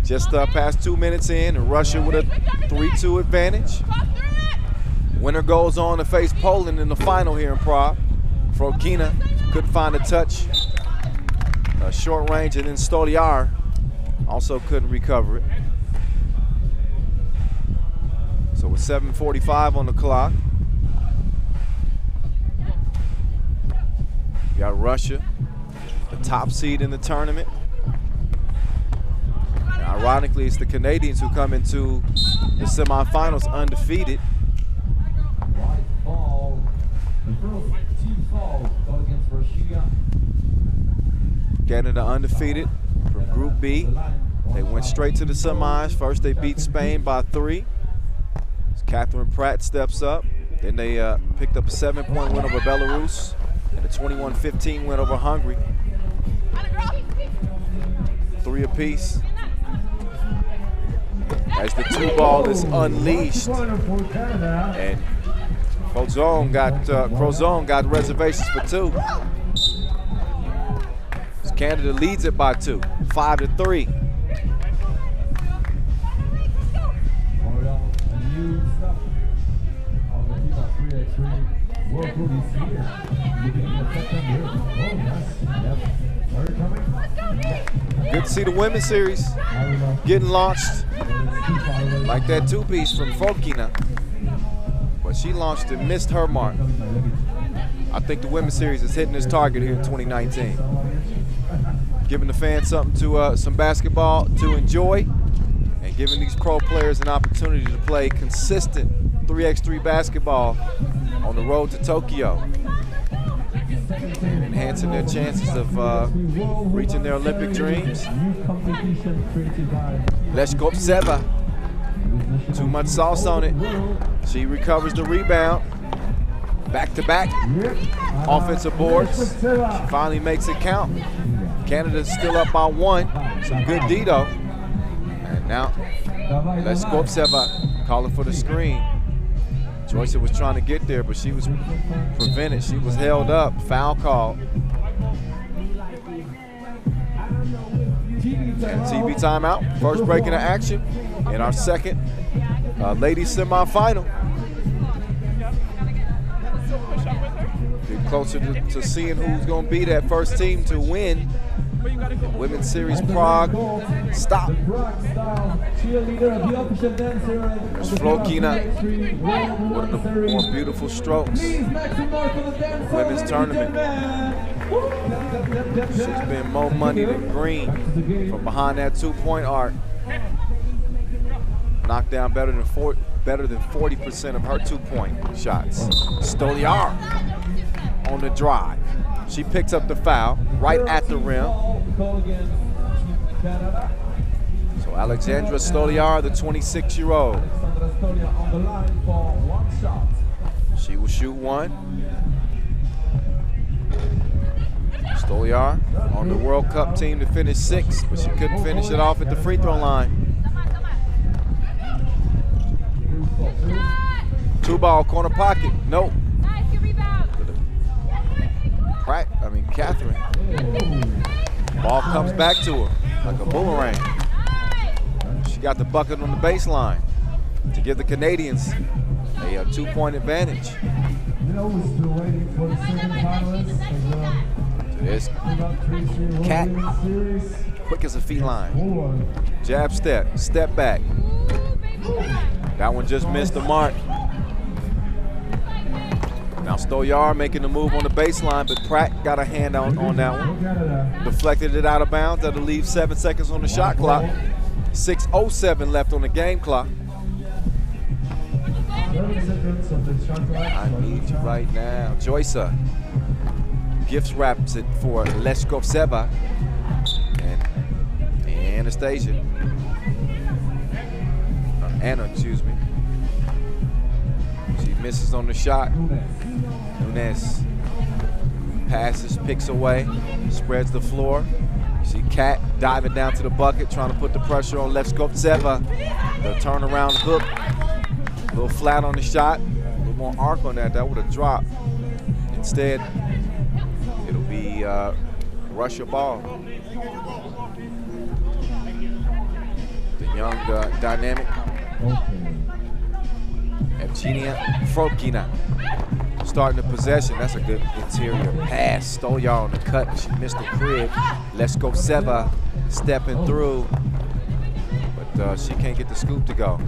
Just past 2 minutes in, and Russia with a 3-2 advantage. Winner goes on to face Poland in the final here in Prague. Frokina couldn't find a touch. Short range, and then Stoliar also couldn't recover it. So with 7:45 on the clock, you got Russia, the top seed in the tournament. And ironically, it's the Canadians who come into the semifinals undefeated. Canada undefeated from Group B. They went straight to the semis. First, they beat Spain by 3. As Catherine Pratt steps up. Then they picked up a 7-point win over Belarus and a 21-15 win over Hungary. 3 apiece. As the 2-ball is unleashed, and Crozon got reservations for 2. Canada leads it by 2, 5-3. Good to see the women's series getting launched. Like that 2-piece from Frokina. But she launched and missed her mark. I think the women's series is hitting its target here in 2019. Giving the fans something to some basketball to enjoy, and giving these pro players an opportunity to play consistent 3x3 basketball on the road to Tokyo, and enhancing their chances of reaching their Olympic dreams. Leskovtseva, too much sauce on it. She recovers the rebound. Back-to-back offensive boards. She finally makes it count. Canada's still up by 1. Some good D though. And now Leskovtseva calling for the screen. Joyce was trying to get there, but she was prevented. She was held up. Foul call. And TV timeout. First break into action in our second ladies semifinal. Get closer to seeing who's going to be that first team to win Women's Series Prague. Stop. There's Flokina. One of the more beautiful strokes. Women's tournament. She's been more money than green from behind that 2-point arc. Knocked down better than 40% of her 2-point shots. Stoliar on the drive. She picks up the foul right at the rim. So Alexandra Stoliar, the 26-year-old. She will shoot one. Stoliar on the World Cup team to finish 6th, but she couldn't finish it off at the free throw line. 2-ball corner pocket. Nope. Catherine. Ball comes back to her like a boomerang. She got the bucket on the baseline to give the Canadians a 2-point advantage. So there's Cat, quick as a feet line. Jab step, step back. That one just missed the mark. Now Stoliar making the move on the baseline, but Pratt got a hand on that one. Deflected it out of bounds. That'll leave 7 seconds on the shot clock. 6:07 left on the game clock. I need you right now. Joysa gifts wraps it for Leshkovtseva and Anastasia. Anna, excuse me. She misses on the shot. Nunes passes, picks away, spreads the floor. You see Kat diving down to the bucket, trying to put the pressure on Leshkovtseva. The turnaround hook, a little flat on the shot, a little more arc on that. That would have dropped. Instead, it'll be Russia ball. The young dynamic Evgenia Frokina starting the possession. That's a good interior pass. Stoliar on the cut. She missed the crib. Leshkovtseva stepping through, but she can't get the scoop to go.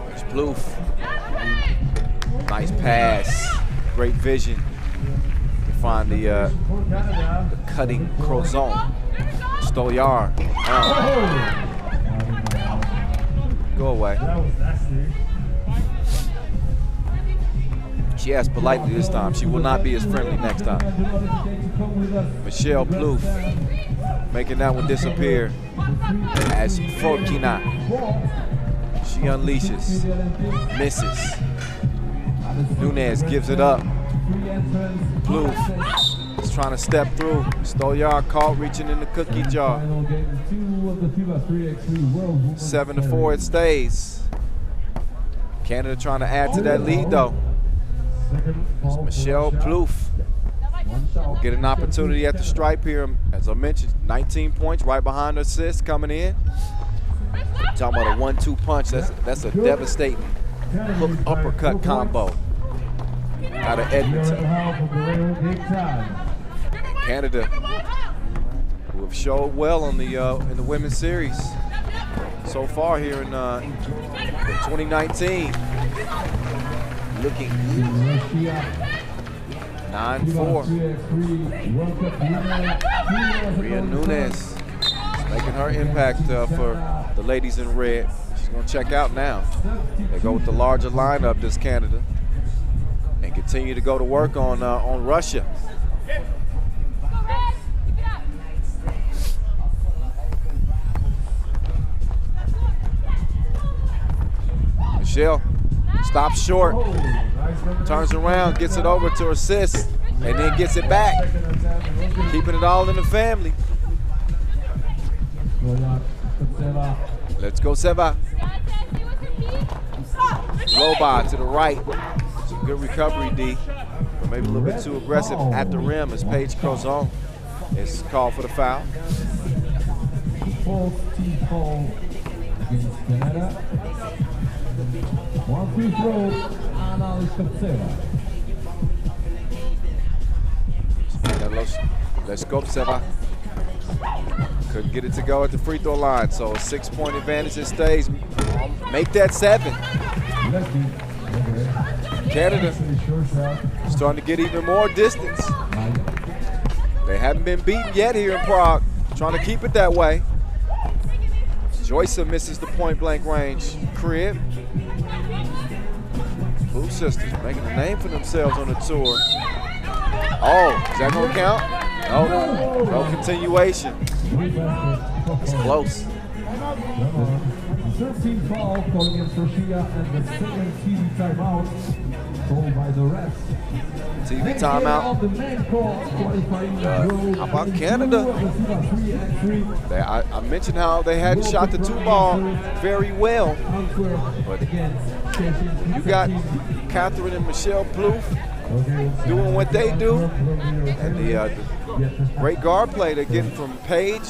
There's Plouffe. Nice pass. Great vision to find the cutting Crozon. Stoliar. Go away. That was nasty. She asked politely this time. She will not be as friendly next time. Michelle Plouffe making that one disappear as Frokina. She unleashes, misses. Nunes gives it up. Plouffe is trying to step through. Stoliar caught reaching in the cookie jar. 7-4 it stays. Canada trying to add to that lead though. It's Michelle Plouffe will get an opportunity at the stripe here. As I mentioned, 19 points right behind her assist coming in. Talking about a 1-2 punch. That's a devastating hook uppercut combo out of Edmonton. Canada, who have showed well in the women's series so far here in 2019. Looking 9-4. Ria Nunes making her impact for the ladies in red. She's gonna check out now. They go with the larger lineup, this Canada, and continue to go to work on Russia. Michelle stops short, turns around, gets it over to assist, and then gets it back. Keeping it all in the family. Let's go, Seva. Low to the right. Some good recovery, D. But maybe a little bit too aggressive at the rim as Paige Crozon is called for the foul. One free throw, Anna Leshkovtseva. goes. Leskoptseva. Couldn't get it to go at the free throw line, so a 6-point advantage. It stays. Make that 7. Canada starting to get even more distance. They haven't been beaten yet here in Prague. Trying to keep it that way. Joyce misses the point-blank range. Crib. Blue Sisters making a name for themselves on the tour. Oh, is that going to count? No continuation. It's close. 13 foul calling against Russia and the second TV timeout called by the refs. TV timeout. How about Canada? I mentioned how they hadn't shot the 2-ball very well. But you got Catherine and Michelle Plouffe doing what they do. And the great guard play they're getting from Paige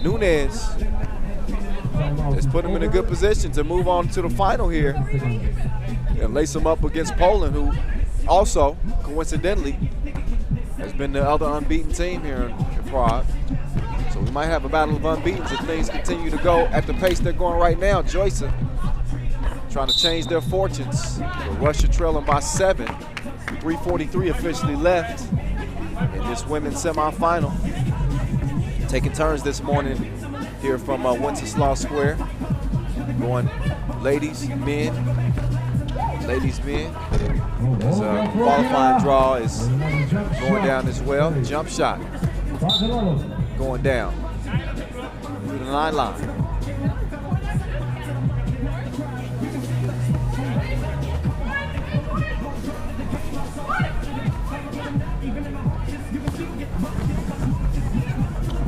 Nunez. Let's put them in a good position to move on to the final here and lace them up against Poland, who also, coincidentally, has been the other unbeaten team here in Prague. So we might have a battle of unbeatens if things continue to go at the pace they're going right now. Joyce trying to change their fortunes. With Russia trailing by 7. 3:43 officially left in this women's semifinal. Taking turns this morning here from Wenceslaw Square. Going ladies, men. Ladies, men. As a qualifying draw is going down as well. Jump shot going down to the 9 line.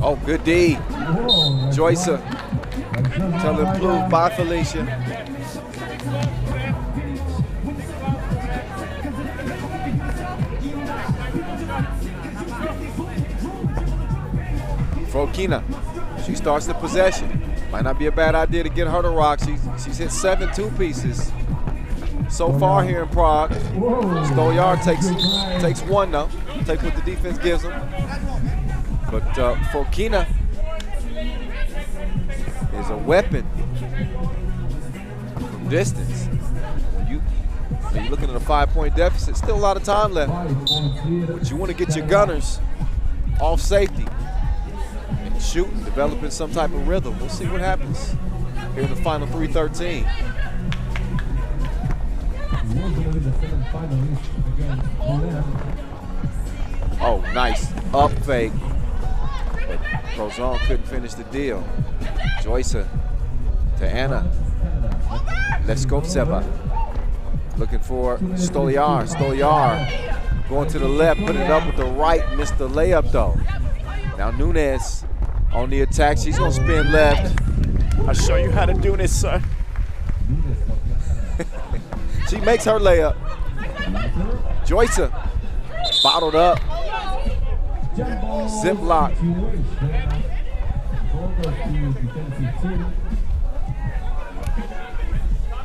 Oh, good D. Joyce telling Plouffe, bye, Felicia. Frokina, she starts the possession. Might not be a bad idea to get her to rock. She's hit 7 two-pieces so far here in Prague. Stolyar takes 1 though. Take what the defense gives them. But Frokina is a weapon from distance. When you're looking at a 5-point deficit, still a lot of time left. But you want to get your gunners off safety and shooting, developing some type of rhythm. We'll see what happens here in the final 3:13. Oh, nice up fake. But Crozon couldn't finish the deal. Joyce to Anna. Leskoptseva looking for Stolyar. Stolyar going to the left, put it up with the right, missed the layup though. Now Nunez on the attack. She's going to spin left. I'll show you how to do this, son. She makes her layup. Joyce bottled up. Zip lock.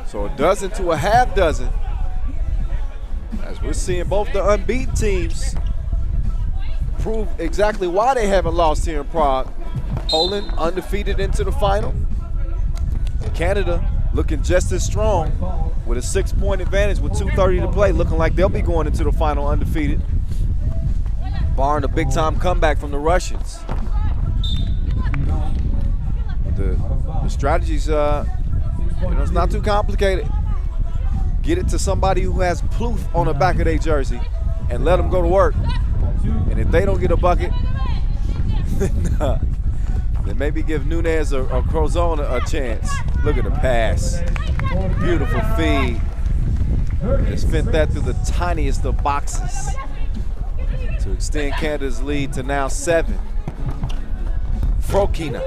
So a dozen to a half dozen. As we're seeing both the unbeaten teams prove exactly why they haven't lost here in Prague. Poland undefeated into the final. Canada looking just as strong with a 6-point advantage with 2:30 to play, looking like they'll be going into the final undefeated, barring a big-time comeback from the Russians. The strategy's, it's not too complicated. Get it to somebody who has Plouffe on the back of their jersey and let them go to work. And if they don't get a bucket, then maybe give Nunez or Crozon a chance. Look at the pass. Beautiful feed. Just fit that through the tiniest of boxes to extend Canada's lead to now 7. Frokina.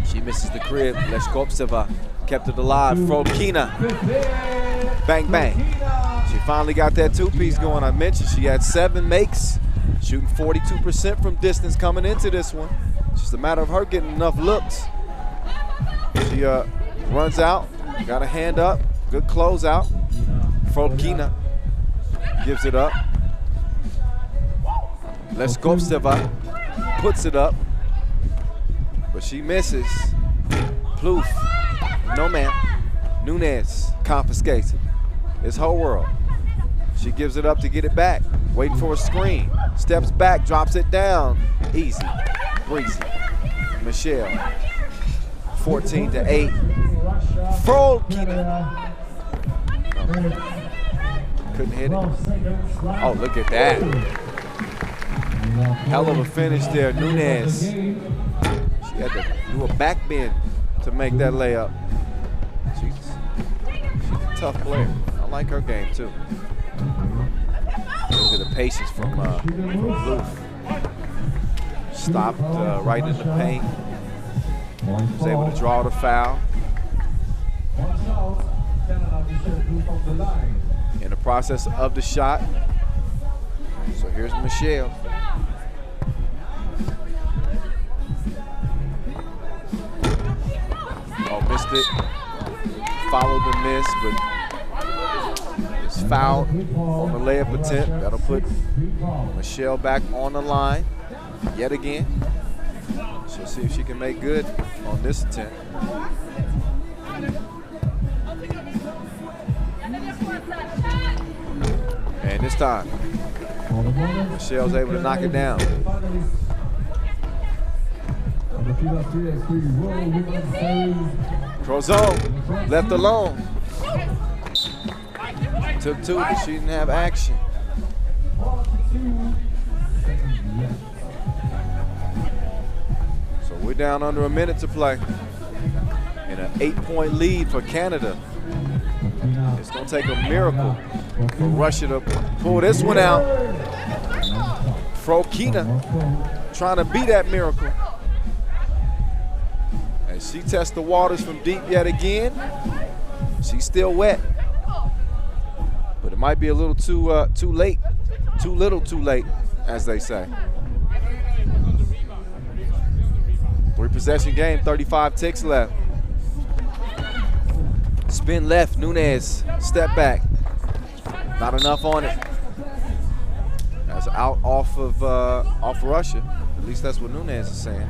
She misses the crib. Leskoptseva kept it alive. Frokina. Bang, bang. She finally got that 2-piece going. I mentioned she had 7 makes, shooting 42% from distance coming into this one. It's just a matter of her getting enough looks. She runs out, got a hand up, good closeout. Frokina gives it up. Leskoptseva puts it up, but she misses. Plouffe, no ma'am. Nunes confiscates it. It's her world. She gives it up to get it back, waiting for a screen. Steps back, drops it down. Easy, breezy. Michelle, 14-8. Frolkina. Couldn't hit it. Oh, look at that. Hell of a finish there, Nunes. She had to do a back bend to make that layup. She's a tough player. I like her game too. Look at the patience from Plouffe. Stopped right in the paint. Was able to draw the foul. In the process of the shot. So here's Michelle. Oh, missed it. Followed the miss, but it's fouled on the layup attempt. That'll put Michelle back on the line yet again. She'll see if she can make good on this attempt. And this time, Michelle's able to knock it down. Crozon left alone. Took two, but she didn't have action. So we're down under a minute to play. In an 8-point lead for Canada. It's going to take a miracle for Russia to pull this one out. Frolkina trying to be that miracle. As she tests the waters from deep yet again. She's still wet. But it might be a little too late. Too little too late, as they say. 3-possession game, 35 ticks left. Spin left, Nunes, step back. Not enough on it. That's out off Russia. At least that's what Nunes is saying.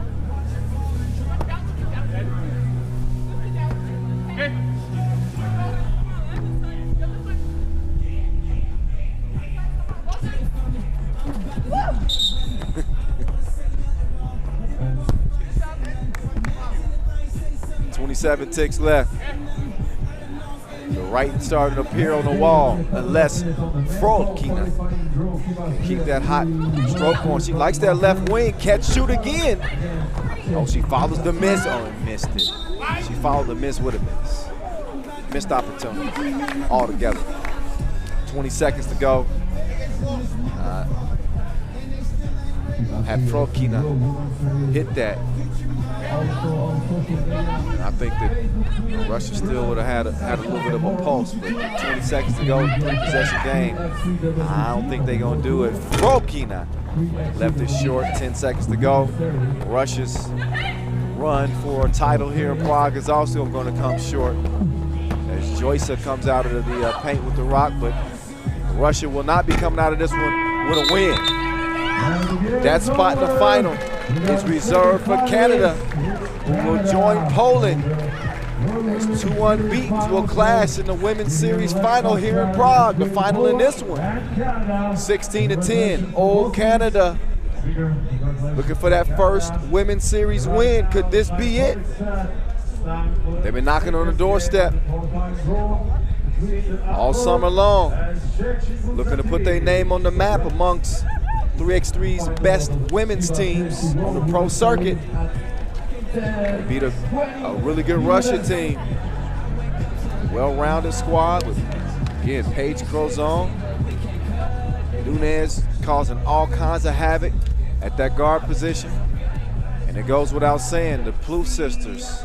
Seven ticks left. The right starting to appear on the wall, unless Frolkina keep that hot stroke on. She likes that left wing. Catch, shoot again. Oh, she follows the miss. Oh, and missed it. She followed the miss with a miss. Missed opportunity altogether. 20 seconds to go. Had Frolkina hit that, I think that Russia still would have had a little bit of a pulse, but 20 seconds to go, 3-possession game. I don't think they're going to do it. Frolkina left it short, 10 seconds to go. Russia's run for a title here in Prague is also going to come short as Joyce comes out of the paint with the rock, but Russia will not be coming out of this one with a win. That spot in the final is reserved for Canada, who will join Poland as 2 unbeatens will clash in the women's series final here in Prague. The final in this one, 16-10. Old Canada looking for that first women's series win. Could this be it? They've been knocking on the doorstep all summer long, looking to put their name on the map amongst 3x3's best women's teams on the pro circuit. They beat a really good Russia team. Well-rounded squad with, again, Paige Crozon. Nunes causing all kinds of havoc at that guard position. And it goes without saying, the Plouffe sisters,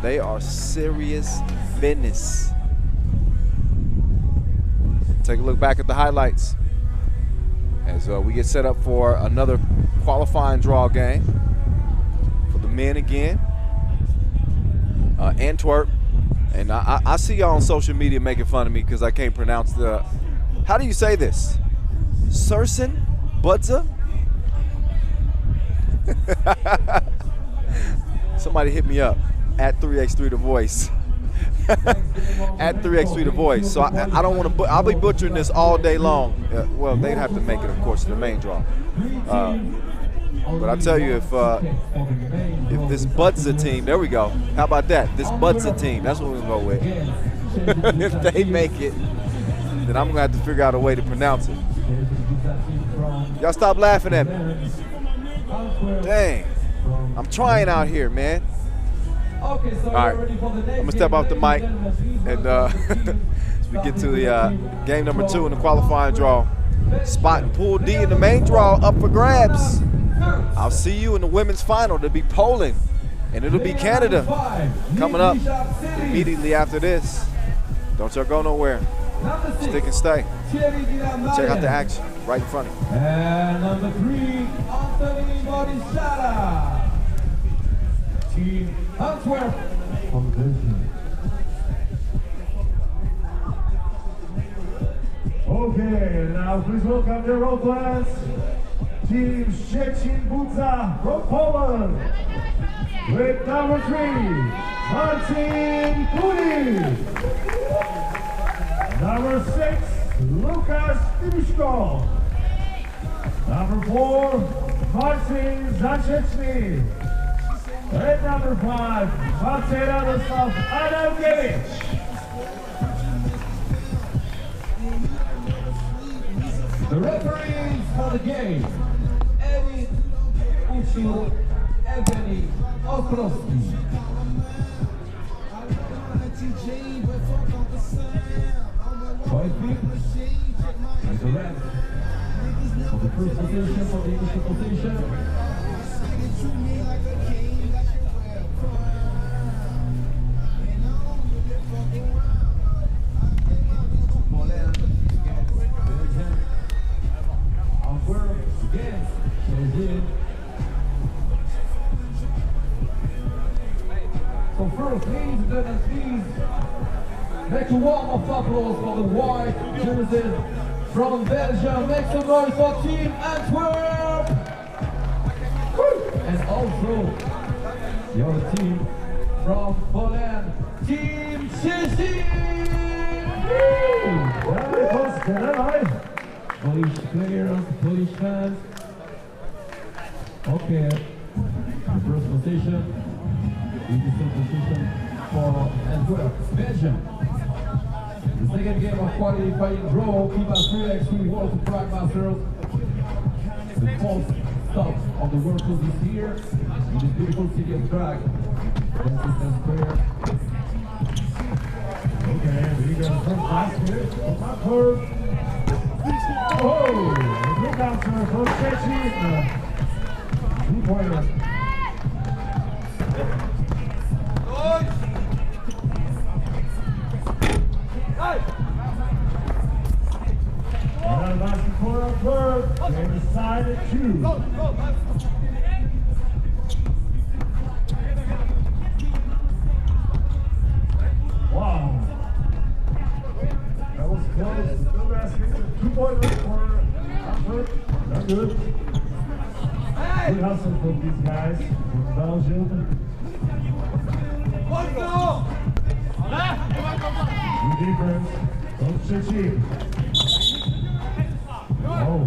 they are serious business. Take a look back at the highlights as we get set up for another qualifying draw game for the men again. Antwerp, and I see y'all on social media making fun of me because I can't pronounce the, how do you say this? Sursen? Butza? Somebody hit me up at 3x3 The Voice. At 3x3 The Voice. So I don't want to. I'll be butchering this all day long. Well, they'd have to make it, of course, to the main draw. But I tell you, if this Butza team, there we go. How about that? This Butza team. That's what we're gonna go with. If they make it, then I'm gonna have to figure out a way to pronounce it. Y'all stop laughing at me. Dang. I'm trying out here, man. All right, I'm gonna step off the mic and as we get to the game number 2 in the qualifying draw. Spot in Pool D in the main draw up for grabs. I'll see you in the women's final. It'll be Poland and it'll be Canada coming up immediately after this. Don't y'all go nowhere. Stick and stay. Check out the action right in front of you. And number 3, Anthony Borisara. Team Antwerp. Okay, now please welcome the road class. Team Szczecin Buca from Poland. With number 3, Marcin Puli. Number 6, Lukas Tybuszko. Number 4, Marcin Zaczeczny. And number 5, Maciej Radosław Adamkiewicz. The referees for the game, Eddie Uciu, Evgeny Ostrowski. Is the ref for the first position, for the initial position. Poland against Belgium. Antwerp against Brazil. So first, ladies and gentlemen, please make a warm of applause for the white jerseys from Belgium. Make some noise for Team Antwerp! And also the other team from Poland, Team Szczecin! Polish players, Polish fans. Okay, the first position. In the second position for Antwerp, Belgium. The second game of qualifying draw, FIBA 3x3 WT Prague Masters. The fourth stop of the World Tour this year in the beautiful city of Prague. Consistent Square. Okay, we got the first pass here from Antwerp. Oh, the good answer from Szczecin. 2-pointer. And last corner of Antwerp, they decided to. Wow. That was close. Good basket. 2-pointer for Antwerp. Not good. Good hustle from these guys from Belgium. Good defense from Szczecin. Oh,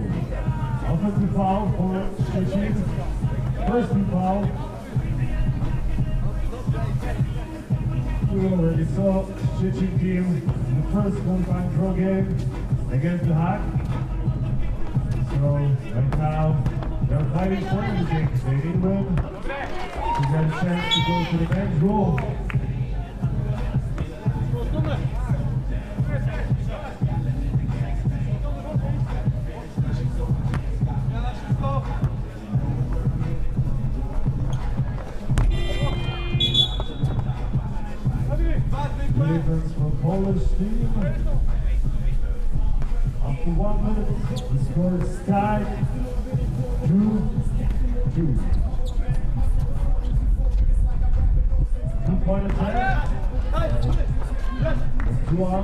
offensive foul for Szczecin. First team foul. We already saw Szczecin team in the first qualifying draw game against the Hack. So right now they're fighting for everything. They need to win to get a chance to go to the next draw. Defense for Polish team. After 1 minute, the score is tied 2-2. 2-point attack. 2-1.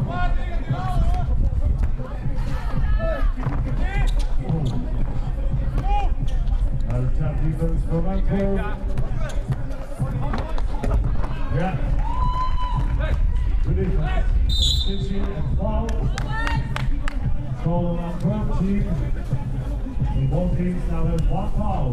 Another tap defense from Antwerp. Yeah. Good defense. Pitching and foul. Goal on Antwerp team. And both teams now have one foul.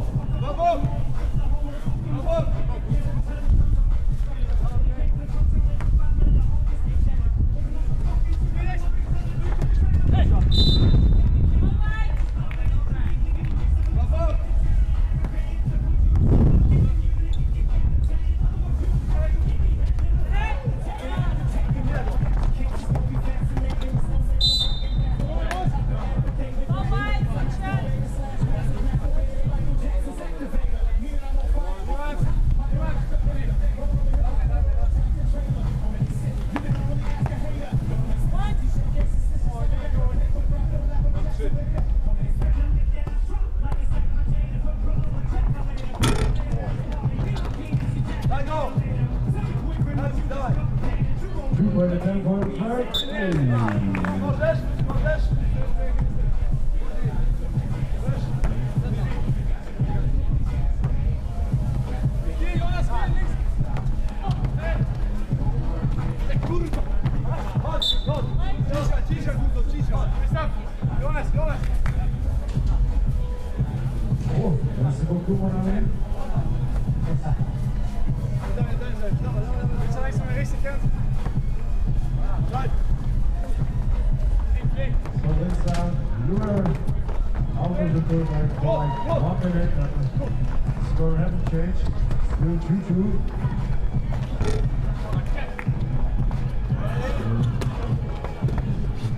Score hasn't changed. Still 2-2.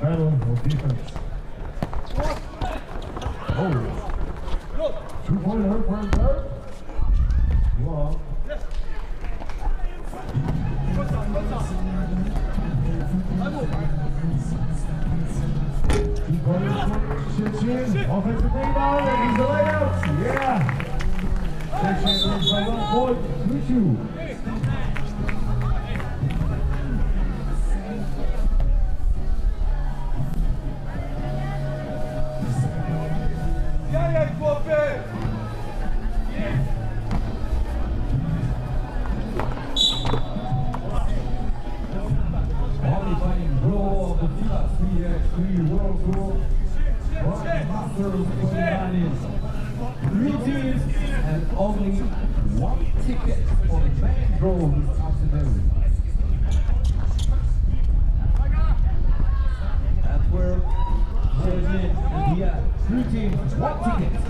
Battle of defense. Oh. 2-pointer for Antwerp. Long. Offensive rebound, and he's the layup. Yeah. Section wins by 1 point, 3-2. Qualifying draw of the FIBA 3x3 World Tour. Masters 3 teams and only 1 ticket for the main draw this afternoon. Antwerp, Jersey, and here 3 teams, 1 ticket.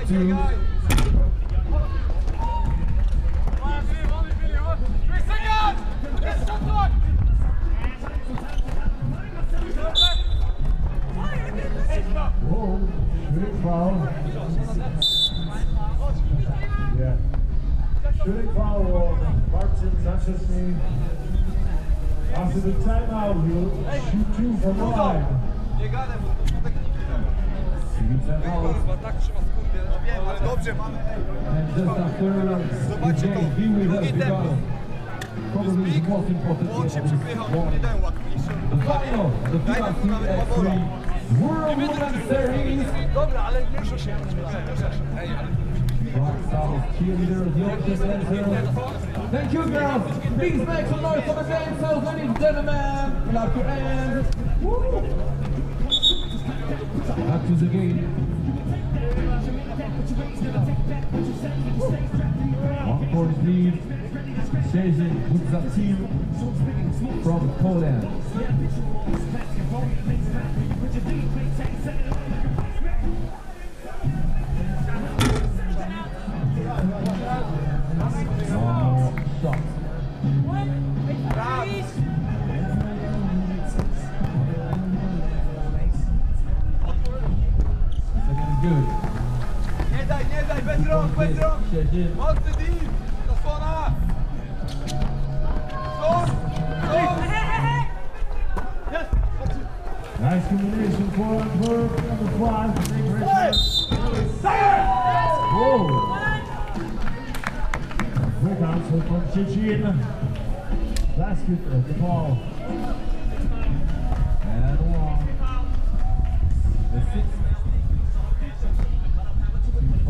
Two. Whoa, shooting foul. Yeah. Shooting foul on Martin Sanchez-me. After the timeout, he'll shoot 2 from line. Nie gadaj, bo tak nie Kurwa, tak trzyma skórkę. No wiem, ale dobrze mamy. Zobaczcie to, drugi tempo. Zbik, on się przepychał, nie dają łatwiejsze. Daj nam tu nawet Pawora. Dobra, ale mniejszo się. Ej, ale... Thank you, girls. Please make some noise for the dancers, ladies and gentlemen. Clap your hands. Woo. Back to the game. 1 point lead. Szczęsny puts up team from Poland. Shot. Good. Nie daj, bez rąk! Mocny deal! Zasłona! Nice combination for Antwerp on the fly. Whoa! Quick answer from Chichin. Basket of the ball. And 1. The 6th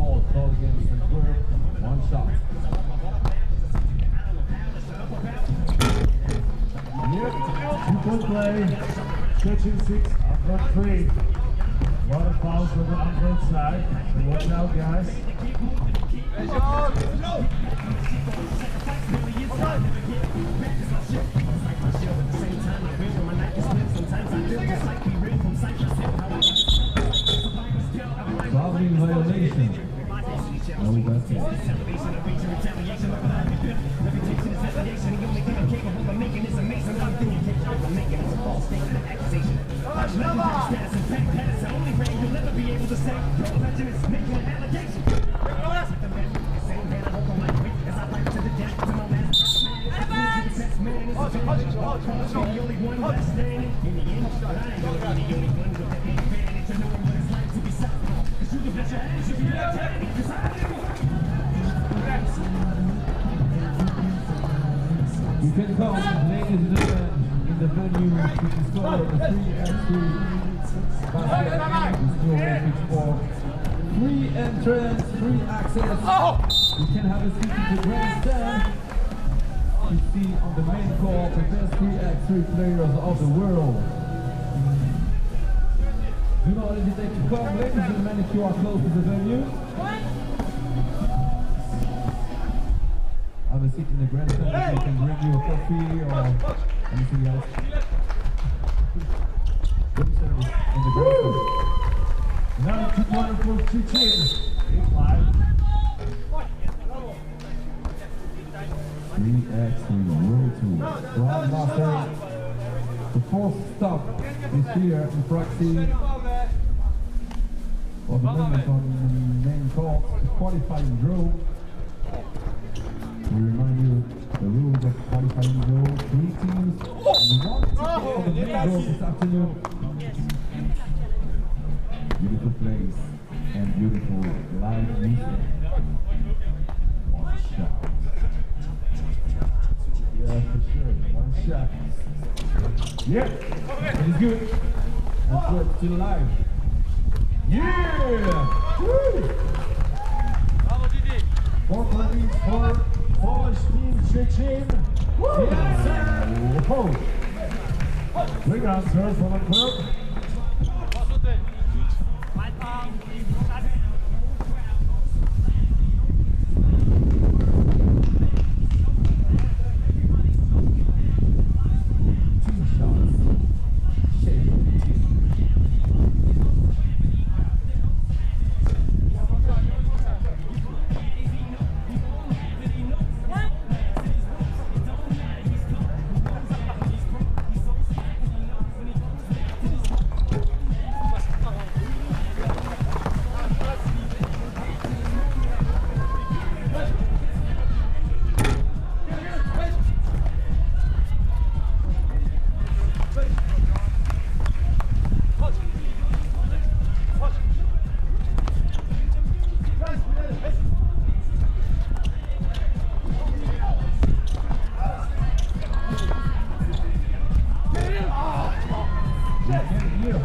fault against Antwerp. 1 shot. Yep, 2-point play. Switching 6, Antwerp 3. A lot of fouls on the Antwerp side. So watch out, guys. Traveling violation. No basket. You can come, ladies and gentlemen, in the venue to discover the 3x3 basketball sport. Free entrance, free access. You can have a seat in the grandstand to see on the main court the best 3x3 players of the world. Do not hesitate to come, ladies and gentlemen, if you are close to the venue. Have a seat in the grandstand, so you can bring you a coffee or anything else. Good service in the grandstand. Now 2 points for Chichin. 8-5. 3x3 World Tour. Grandmaster. The 4th stop is here in Prague. For the moment on the main court, the qualifying draw. We remind you the rules of qualifying draw: 3 teams and 1 ticket for the main draw this afternoon. Beautiful place and beautiful live music. 1 shot. Yeah, for sure. 1 shot. Yep, it is good. Let's work still alive. Yeah! Woo! 4 points for Polish team Chichin. Yes, sir. Whoa. Big answer from Antwerp.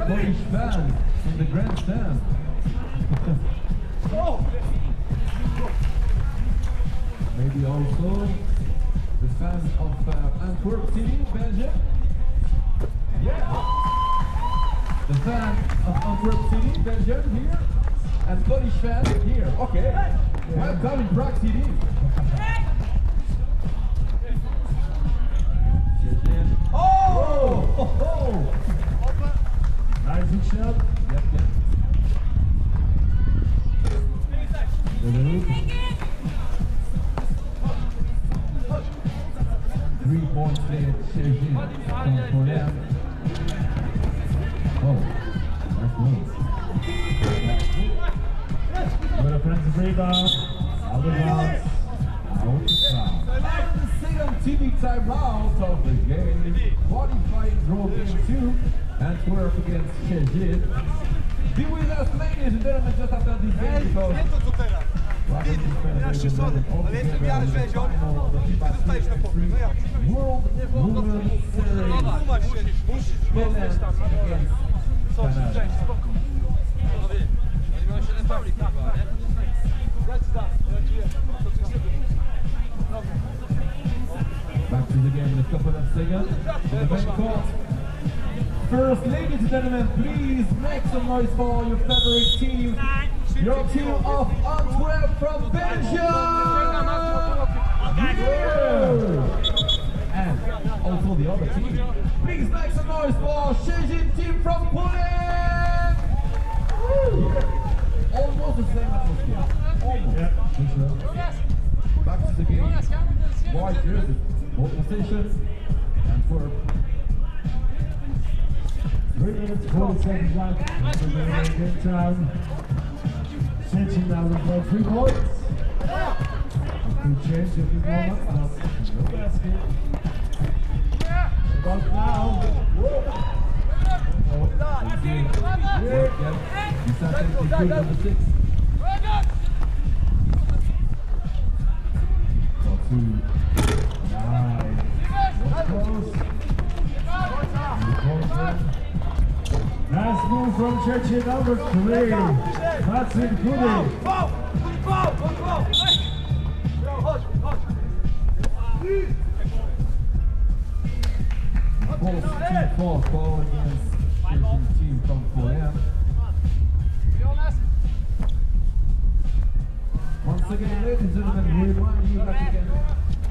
Polish fans in the grandstand. Maybe also the fans of Antwerp City, Belgium. Yeah. The fans of Antwerp City, Belgium here, and Polish fans here. Okay. Welcome in Prague City. Oh! Nice big shot. Yep. The loop. 3 points played, Sergin for them. Oh, that's nice. Good offensive rebound. Out of bounds. Out of bounds. The second TV timeout of the game. Qualifying draw game 2. Antwerp against Sergin. Be with us, ladies and gentlemen, just after this game because Ale jestem w miarę rzezią, ty dostajesz na pokój. No jak? World Women's Series. Musisz Poland tam. against Co, Canada. cześć, spoko. Panowie, oni mają 7 fauli chyba, nie? couple of seconds. The main court. First, ladies and gentlemen, please make some noise for your favorite team. Your team of Antwerp from Belgium! Yeah. And also the other team. Please make some noise for Szczecin team from Poland! Yeah. Almost the same atmosphere. Almost. Yeah, for sure. Back to the game. White jersey. Ball position. Antwerp. 3 minutes, 40 seconds left. Game time. Szczecin now with 3 points. Could change at this moment, but no basket. About now. Whoa. Oh, You start taking good number 6. Got 2. Nice. What's close? Nice move from Szczecin, number 3. That's it, Kudi. Ball 16-4 ball against Szczecin team from Poland. Once again, ladies and gentlemen, we remind you that you can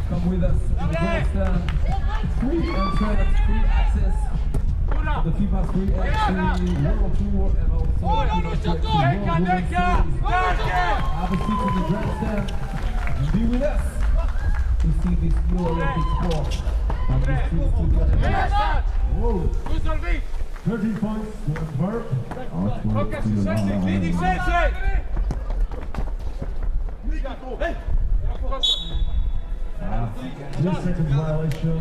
come with us in the grandstand. Free entrance, free access to the FIBA 3x3 World Tour and also the FIBA 3x3 World Women's Series. Have a seat in the grandstand and be with us to see this new Olympic sport. And this trip to the Olympics. Whoa! 13 points to Antwerp. Two seconds violation.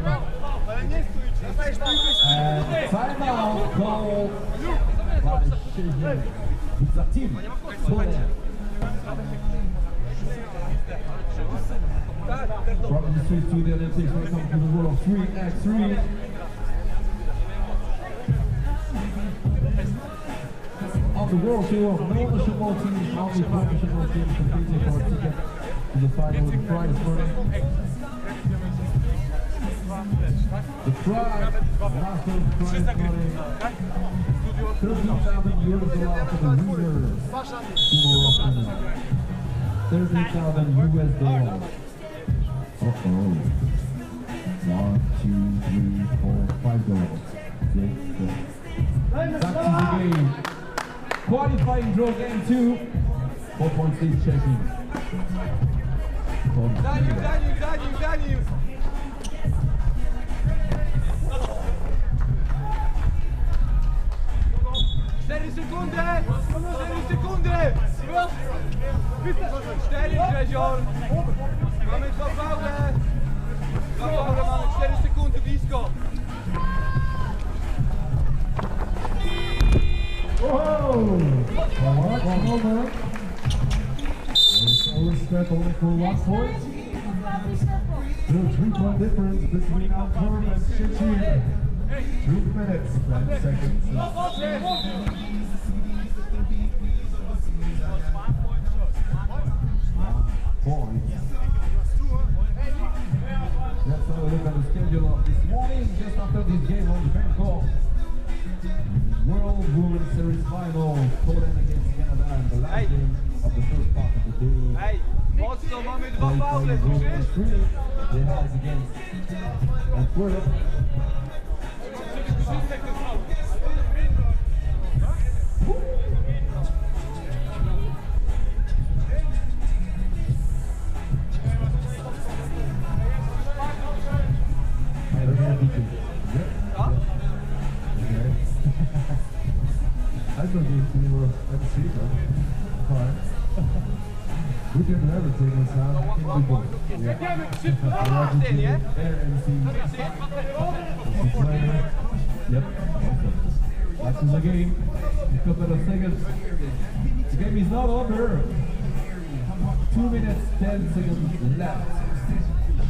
And timeout call by Szczecin. It's a team. Poland. From the street to the Olympics, welcome to the world of 3x3. On the world tour, no national teams, only professional teams competing for a ticket to the final with prize money. The prize, master prize money, $13,000 for the winners tomorrow afternoon. $13,000. Uh-oh. 1, 2, 3, 4, $5. 6, 7. Back to the game. Qualifying draw game 2. 4 points each Szczecin. Daniel! 4 sekundy! 4 sekundy! 4 Grzesior! Mamy 2 faule! 2 faule mamy, 4 sekundy blisko! Whoa! Watch moment. Always step only for 1 point. Still 3-point difference between Antwerp and Szczecin. 2 minutes, 10 seconds. Point. Let's have a look at the schedule of this morning. Just after this game on the Bangkok World Women's Series final, Poland against Canada, and the last game of the first part of the day. Hej, mocno, mamy 2 faule, słyszysz? They had against Antwerp. I thought we were MC, but fine. We can do everything in sound. Jedziemy szybko na ty, nie? Air MC. Player. Yep. Back to the game. A couple of seconds. The game is not over. 2 minutes, 10 seconds left.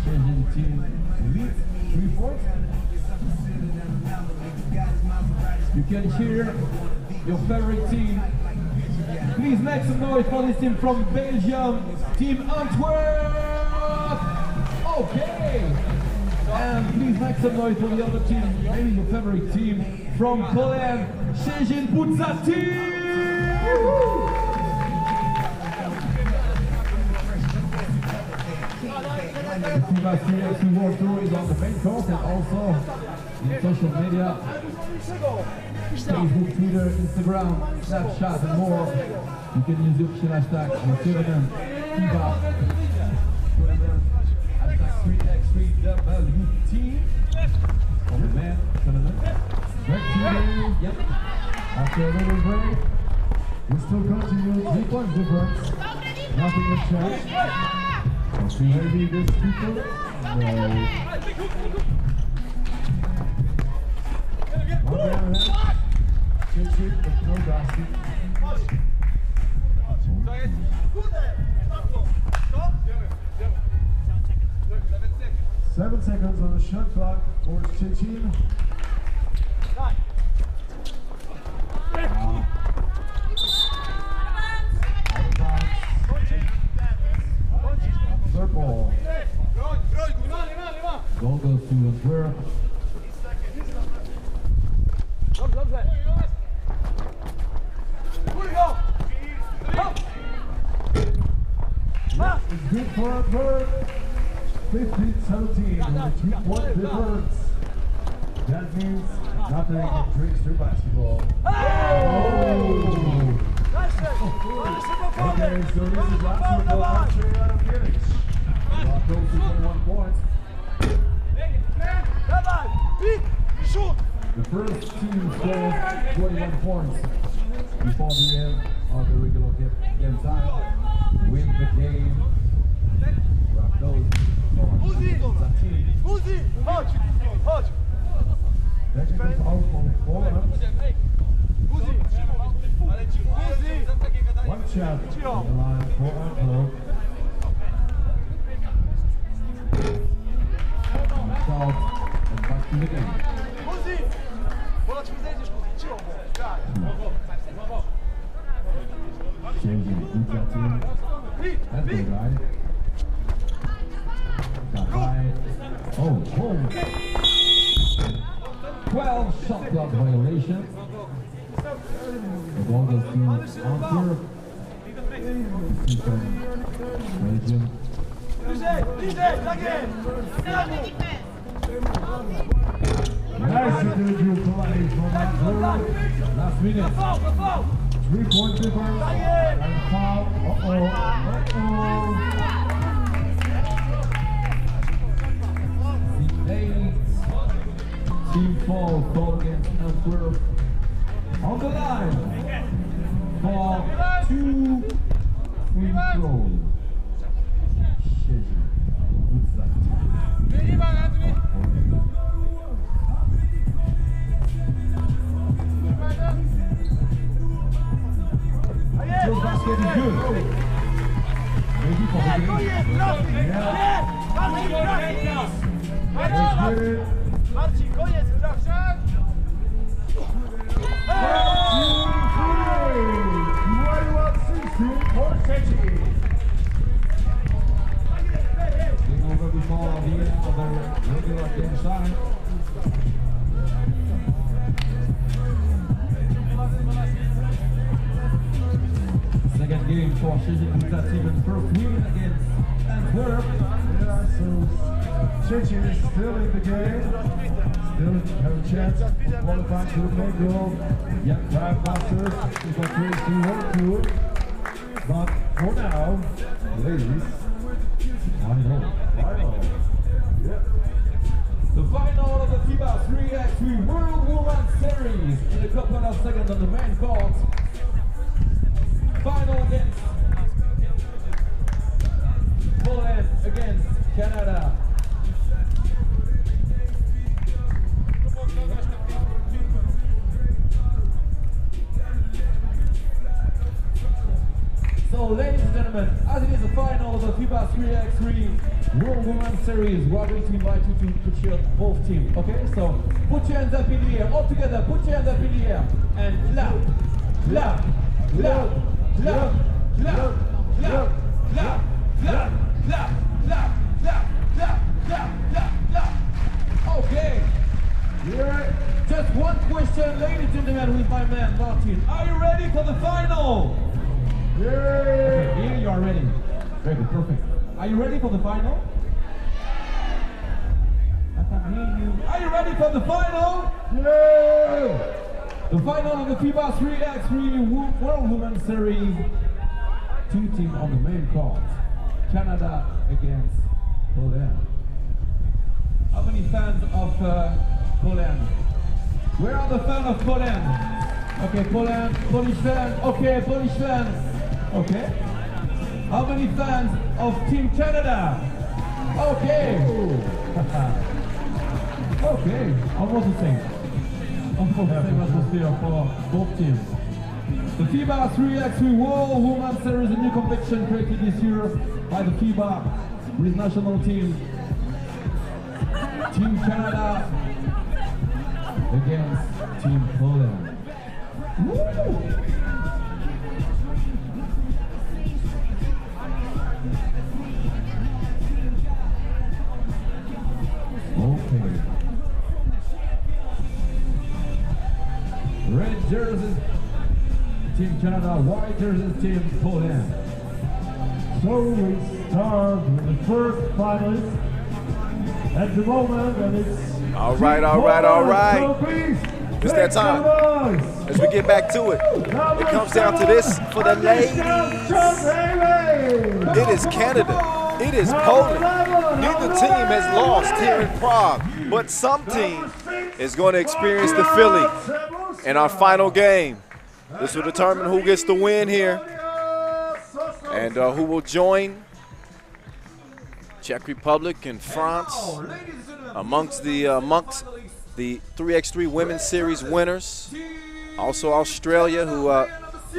Szczecin team leads 3 points. You can cheer your favorite team. Please make some noise for this team from Belgium, Team Antwerp. Okay. And please make some noise for the other team, maybe your favorite team from Poland, Szczecin Futsal Team! The FIBA 3x3 World Tour is on the main course and also in social media, Facebook, Twitter, Instagram, Snapchat and more. You can use the option hashtag on tournament, FIBA tournament, hashtag 3x3WT on the man tournament. Back to you. Yep. After a little break, we still continue 3 points difference. Nothing has changed. So maybe this people? No. One down, Chip, but no basket. 7 seconds on the shot clock for Szczecin. Third ball. Ball goes to Antwerp. It's good for Antwerp. 15-17 on the 3-point difference. That means nothing in Trickster basketball. Oh! Okay, so this is last one out of Kimmich. Rock goes to 21 points. The first team scores 21 points before the end of the regular game time. Win the game. Rock goes for 17. Technical foul from Poland. One shot on the line for Antwerp. Foul and back to the game. Changing Futsal team. That's the guy. Got high. Oh, home. 12 shot clock violation. The ball goes to Antwerp. Belgium. Nice individual play from Antwerp. Last minute. 3-point difference and foul. The 8th team foul against Antwerp. On the line for 2 free throws. This basket is good. Maybe for the game. Marcin, koniec, sprawdź! 21-16 for Szczecin. Game over before the end of the regular game time. Second game for Szczecin Futsal team and first win against Antwerp. Yeah, so Szczecin is still in the game. Still have a chance of qualifying to the main draw. Young Prague Masters is on trace to World Tour. But for now, ladies, I know. Yeah. The final of the FIBA 3x3 World Women's Series in a couple of seconds on the main court. Final against Poland against Canada. So ladies and gentlemen, as it is the final of the FIBA 3x3 World Women's Series, we are going to invite you to cheer both teams, okay? So put your hands up in the air, all together, put your hands up in the air, and clap, clap, clap, clap, clap, clap, clap, clap, clap, clap, clap, clap, clap, clap, clap, clap. Okay. Just one question, ladies and gentlemen, with my man Martin. Are you ready for the final? Yeah. Okay, here you are ready. Very good, perfect. Are you ready for the final? I can hear you. Are you ready for the final? Yeah. The final of the FIBA 3x3 World Women's Series. Two teams on the main court. Canada against Poland. How many fans of Poland? Where are the fans of Poland? Okay, Poland, Polish fans. Okay, Polish fans. Okay. How many fans of Team Canada? Okay. Okay, almost the same. Almost the same atmosphere for both teams. The FIBA 3x3 World Women's Series, a new competition created this year by the FIBA with national team. Team Canada against Team Poland. Woo! Okay. Red jerseys, Team Canada, white jerseys, Team Poland. So we start with the first finalist at the moment, and it's All right. It's that time. As we get back to it, it comes down to this for the ladies. It is Canada. It is Poland. Neither team has lost here in Prague, but some team is going to experience the feeling in our final game. This will determine who gets the win here and who will join Czech Republic and France amongst the 3x3 Women's Series winners. Also Australia, who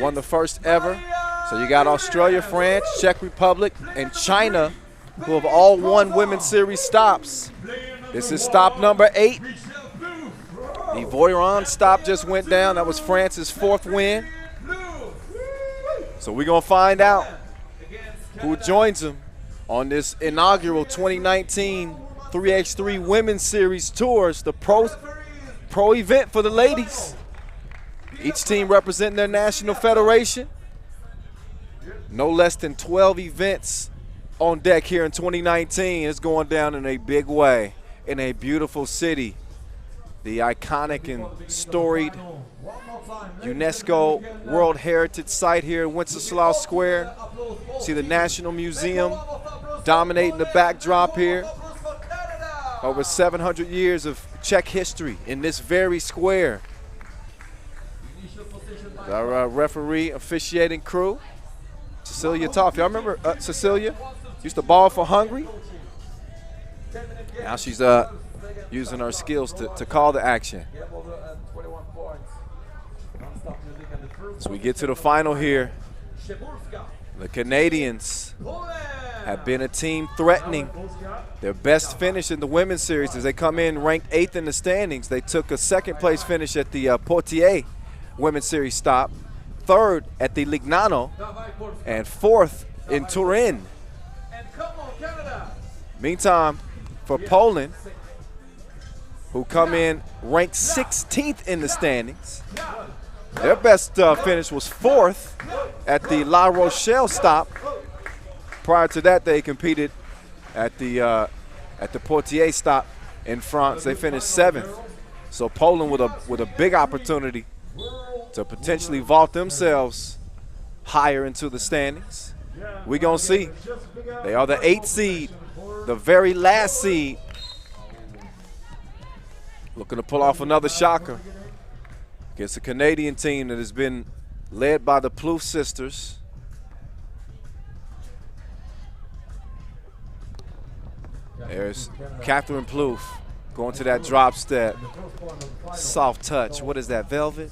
won the first ever. So you got Australia, France, Czech Republic, and China, who have all won Women's Series stops. This is stop number 8. The Voiron stop just went down. That was France's 4th win. So we're going to find out who joins them on this inaugural 2019 3x3 Women's Series Tours, the pro event for the ladies. Each team representing their national federation. No less than 12 events on deck here in 2019. It's going down in a big way in a beautiful city. The iconic and storied UNESCO World Heritage Site here in Wenceslas Square. See the National Museum dominating the backdrop here. Over 700 years of Czech history in this very square. Our referee, officiating crew, Cecilia Toff. Y'all remember Cecilia? Used to ball for Hungary. Now she's using her skills to call the action. So we get to the final here. The Canadians have been a team threatening their best finish in the women's series as they come in ranked 8th in the standings. They took a 2nd place finish at the Poitiers Women's Series stop, 3rd at the Lignano, and 4th in Turin. Meantime, for Poland, who come in ranked 16th in the standings, their best finish was 4th at the La Rochelle stop. Prior to that, they competed at the Poitiers stop in France. They finished 7th. So Poland with a big opportunity to potentially vault themselves higher into the standings. We're going to see. They are the 8th seed, the very last seed. Looking to pull off another shocker against a Canadian team that has been led by the Plouffe sisters. There's Catherine Plouffe going to that drop step. Soft touch. What is that, velvet?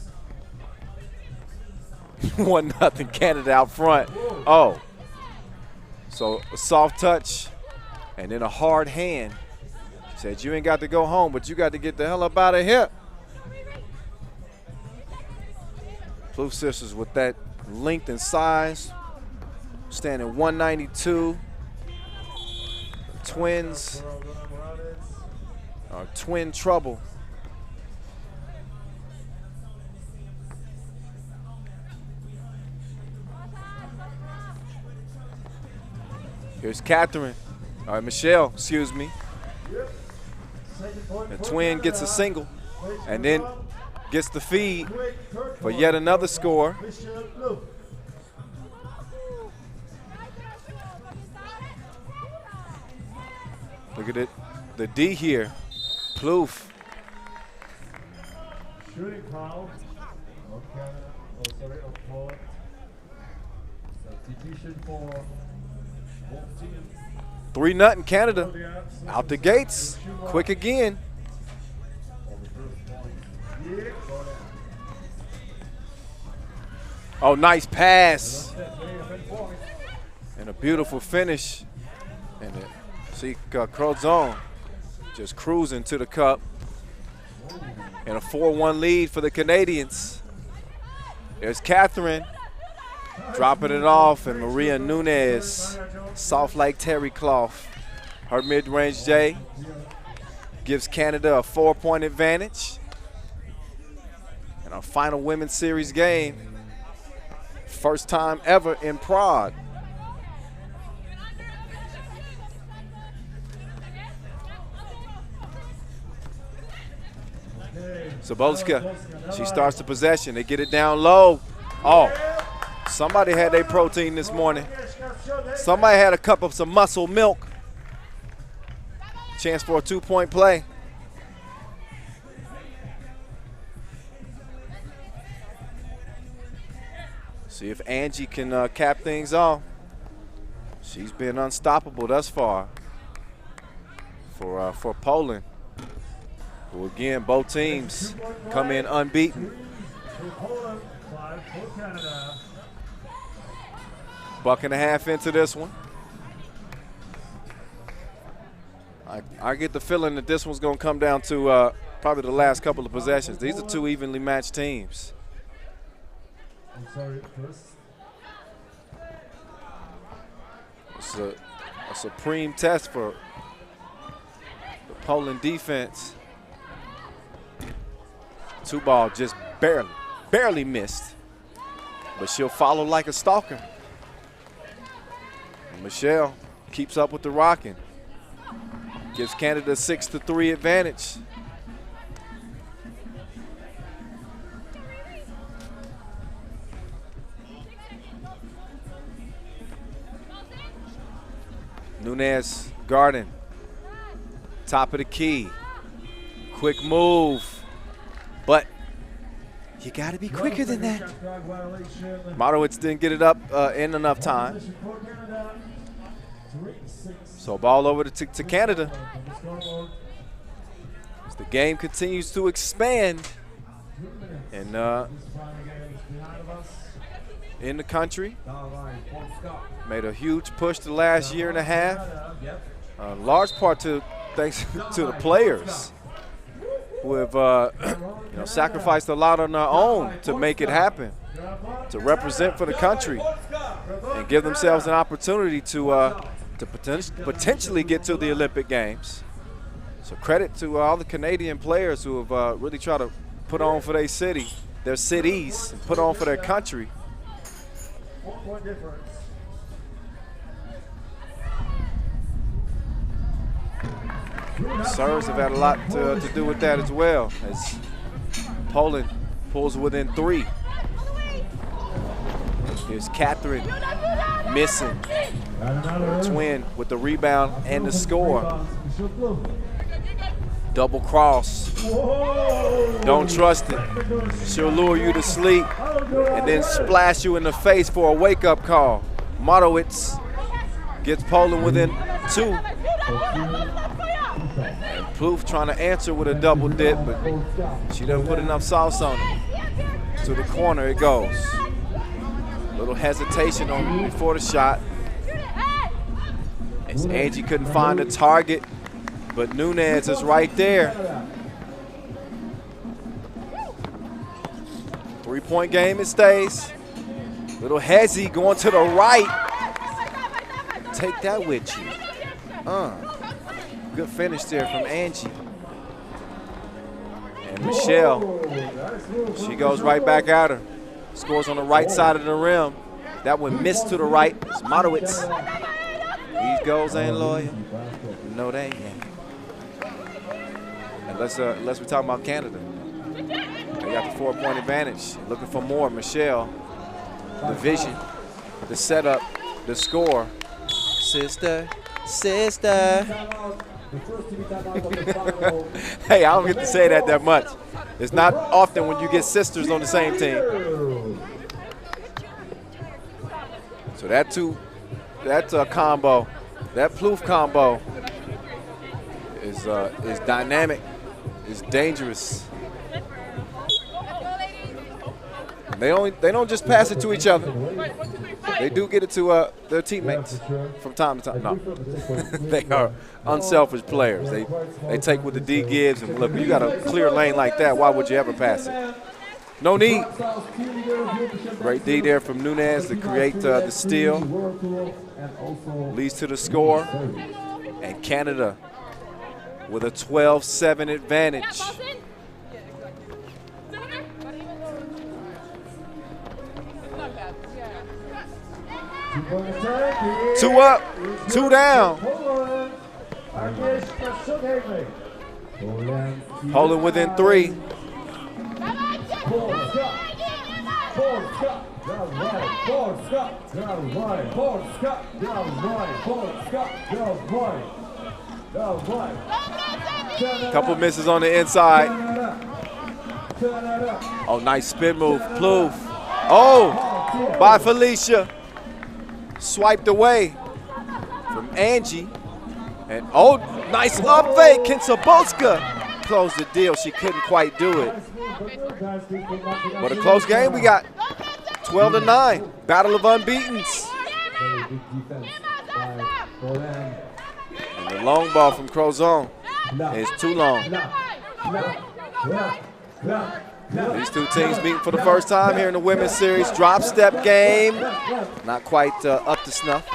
1-0 Canada out front. Oh. So a soft touch and then a hard hand. She said, you ain't got to go home, but you got to get the hell up out of here. Plouffe sisters with that length and size, standing 192. Twins twin trouble. Here's Catherine. All right, Michelle, excuse me. The twin gets a single and then gets the feed for yet another score. Look at it, the D here, Plouffe. Shooting foul. Okay. Oh, sorry, of course. Substitution for both teams. 3-0 Canada. Out the gates, quick again. Oh, nice pass. And a beautiful finish. And it, see Crozon just cruising to the cup. And a 4-1 lead for the Canadians. There's Catherine dropping it off, and Maria Nunez, soft like terry cloth. Her mid-range J gives Canada a 4-point advantage. And our final women's series game, first time ever in Prague. Zabolska, she starts the possession. They get it down low. Oh, somebody had their protein this morning. Somebody had a cup of some muscle milk. Chance for a 2-point play. See if Angie can cap things off. She's been unstoppable thus far for Poland. Who again, both teams come in unbeaten. Buck and a half into this one. I get the feeling that this one's going to come down to probably the last couple of possessions. These are two evenly matched teams. I'm sorry, first. It's a supreme test for the Poland defense. Two ball just barely missed, but she'll follow like a stalker. And Michelle keeps up with the rocking. Gives Canada a 6-3 advantage. Nunez Garden, top of the key. Quick move, but you got to be quicker than that. Marowitz didn't get it up in enough time. So ball over to Canada. As the game continues to expand and in the country. Made a huge push the last year and a half. Large part thanks to the players who have sacrificed a lot on their own to make it happen, to represent for the country and give themselves an opportunity to potentially get to the Olympic Games. So credit to all the Canadian players who have really tried to put on for their city, their cities, and put on for their country. 1 point difference. Serves have had a lot to do with that as well, as Poland pulls within 3. Here's Catherine missing. Twin with the rebound and the score. Double cross. Don't trust it. She'll lure you to sleep and then splash you in the face for a wake-up call. Marowitz gets Poland within 2. And Plouffe trying to answer with a double dip, but she doesn't put enough sauce on it. To the corner it goes. Little hesitation before the shot. As Angie couldn't find a target, but Nunez is right there. 3-point game, it stays. Little hezzy going to the right. Take that with you. Good finish there from Angie. Michelle, she goes right back at her. Scores on the right side of the rim. That one missed to the right. It's Modowitz. These goals ain't loyal. No, they ain't. Unless we're talking about Canada. They got the 4-point advantage. Looking for more. Michelle, the vision, the setup, the score. Sister, sister. Hey, I don't get to say that much. It's not often when you get sisters on the same team. So that combo, that Plouffe combo is dynamic, is dangerous. And they don't just pass it to each other. They do get it to their teammates from time to time. No, they are unselfish players. They take what the D gives, and look, you got a clear lane like that. Why would you ever pass it? No need. Great D there from Nunez to create the steal. Leads to the score. And Canada with a 12-7 advantage. Two up, two down. Poland within 3. Couple misses on the inside. Oh, nice spin move, Plouffe. Oh, by Felicia. Swiped away from Angie. And oh, nice up fake. Can Sobolska close the deal? She couldn't quite do it. But a close game we got. 12-9. Battle of unbeatens. And the long ball from Crozon is too long. These two teams meeting for the first time here in the women's series. Drop step game. Not quite up to snuff.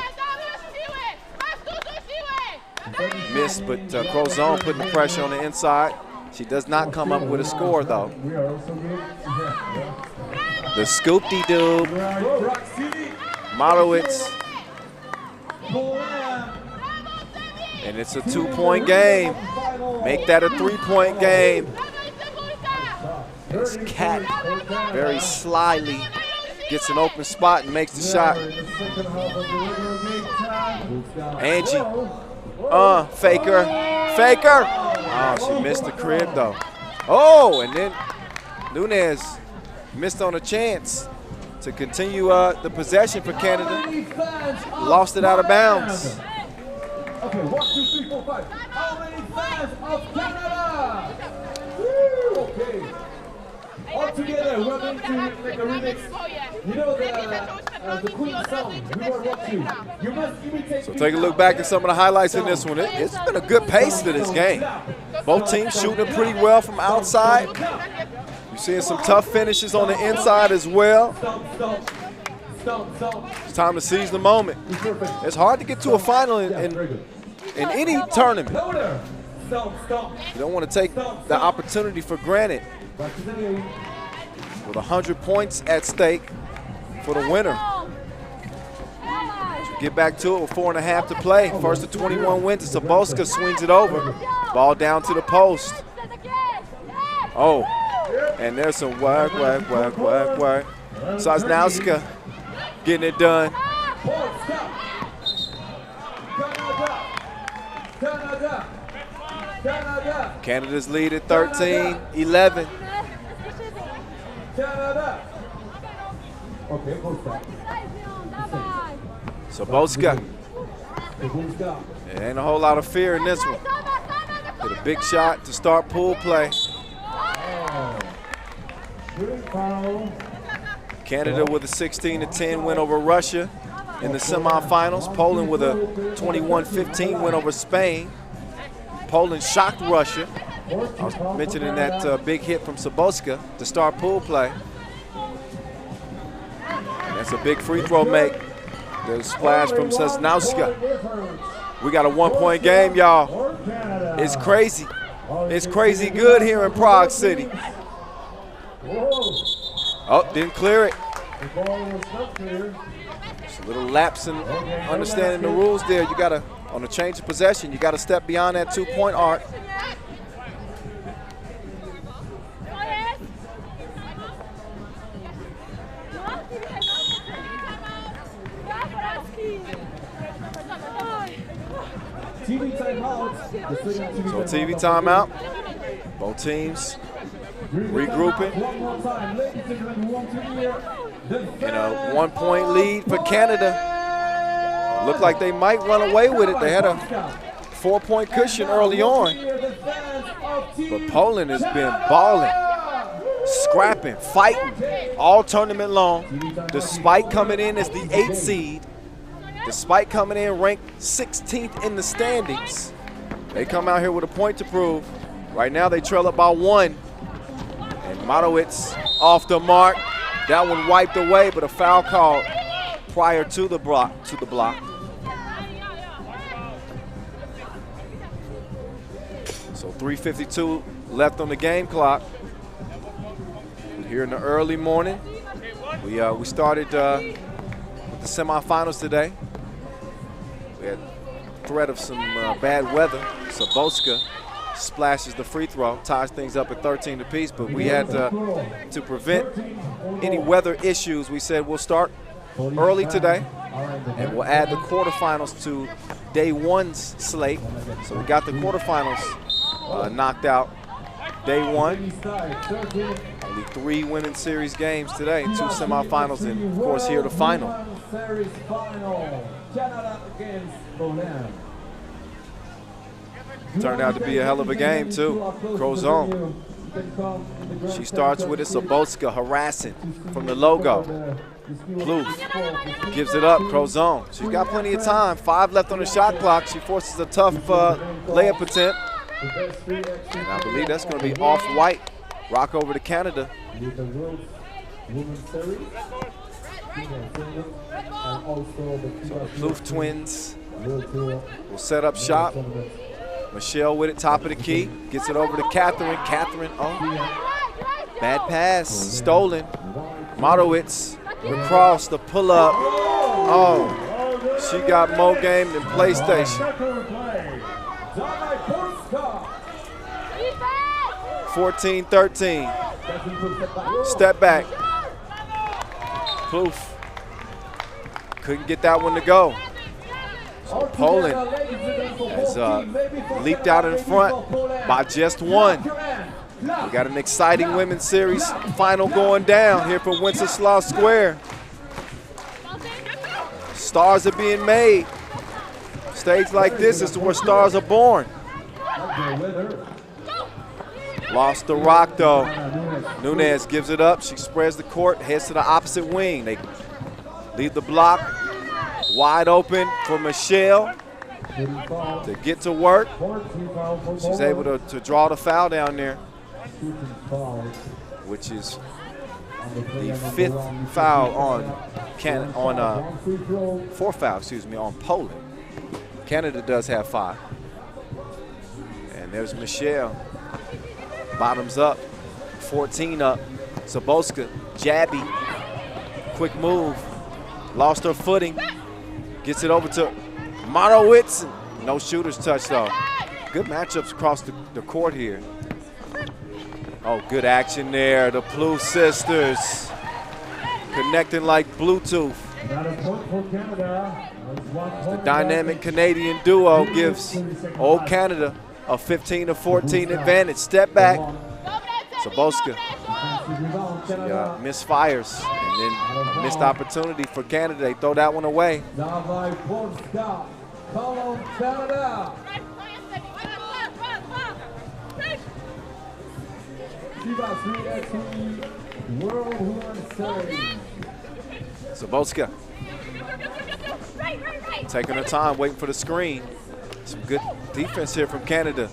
Missed, but Crozon putting the pressure on the inside. She does not come up with a score, though. The scoop-de-doob. Modowitz. And it's a 2-point game. Make that a 3-point game. This Cat very slyly gets an open spot and makes the shot. Angie. Faker. Oh, she missed the crib, though. Oh, and then Nunez missed on a chance to continue the possession for Canada. Lost it out of bounds. Okay, 1, 2, 3, 4, 5. How many fans of Canada? Woo! Okay. All together, we're going to make a remix. You know the Queen song, We Won't Rock You. You must imitate. So take a look back at some of the highlights in this one. It's been a good pace to this game. Both teams shooting pretty well from outside. You're seeing some tough finishes on the inside as well. It's time to seize the moment. It's hard to get to a final in any tournament. You don't want to take the opportunity for granted. With 100 points at stake for the winner. Get back to it with 4.5 to play. First to 21 wins. Sobolska swings it over. Ball down to the post. Oh, and there's some work. Sosnowska getting it done. Canada's lead at 13-11. Sobolska. There ain't a whole lot of fear in this one. Hit a big shot to start pool play. Canada with a 16-10 win over Russia in the semifinals. Poland with a 21-15 win over Spain. Poland shocked Russia. I was mentioning that big hit from Sobolska to start pool play. That's a big free throw make. There's a splash from Sosnowska. We got a 1-point game, y'all. It's crazy. It's crazy good here in Prague City. Oh, didn't clear it. The ball was not clear. Just a little lapse in understanding the rules there. You got to, on a change of possession, you got to step beyond that 2-point arc. TV timeout. So TV timeout. Both teams regrouping. One more time, ladies and gentlemen, we want to hear the In a 1-point lead for Canada. Looked like they might run away with it. They had a 4-point cushion early on. But Poland has been balling, scrapping, fighting all tournament long, despite coming in as the 8th seed, despite coming in ranked 16th in the standings. They come out here with a point to prove. Right now they trail up by 1. And Matowicz off the mark. That one wiped away, but a foul call prior to the block. So 3:52 left on the game clock. Here in the early morning, we started with the semifinals today. We had threat of some bad weather. Saboska splashes the free throw, ties things up at 13 apiece, but we had to prevent any weather issues. We said we'll start early today, and we'll add the quarterfinals to day 1's slate. So we got the quarterfinals knocked out day 1. Only 3 women's series games today, 2 semifinals, and of course here the final. Turned out to be a hell of a game too. Crozon. She starts with it. Saboska harassing from the logo. Plouffe gives it up. Crozon. She's got plenty of time. 5 left on the shot clock. She forces a tough layup attempt. And I believe that's going to be off-white. Rock over to Canada. So the Plouffe twins will set up shop. Michelle with it, top of the key. Gets it over to Catherine. Catherine, oh. Bad pass, stolen. Matowicz, across the pull-up. Oh, she got more game than PlayStation. 14-13. Step back. Plouffe couldn't get that one to go. So Poland has leaped out in front by just 1. We got an exciting women's series final going down here from Wenceslaw Square. Stars are being made. Stage like this is where stars are born. Lost the rock though. Nunez gives it up. She spreads the court, heads to the opposite wing. They leave the block wide open for Michelle to get to work. She's able to draw the foul down there, which is the 5th foul on Canada, 4th foul, excuse me, on Poland. Canada does have 5. And there's Michelle. Bottoms up, 14 up. Saboska, jabby, quick move. Lost her footing. Gets it over to Matowicz. No shooter's touch though. Good matchups across the court here. Oh, good action there. The Plouffe sisters connecting like Bluetooth. The dynamic Canadian duo gives Old Canada a 15-14 advantage. Step back. Saboska. She misfires, and then a missed opportunity for Canada. They throw that one away. Saboska taking her time, waiting for the screen. Some good defense here from Canada.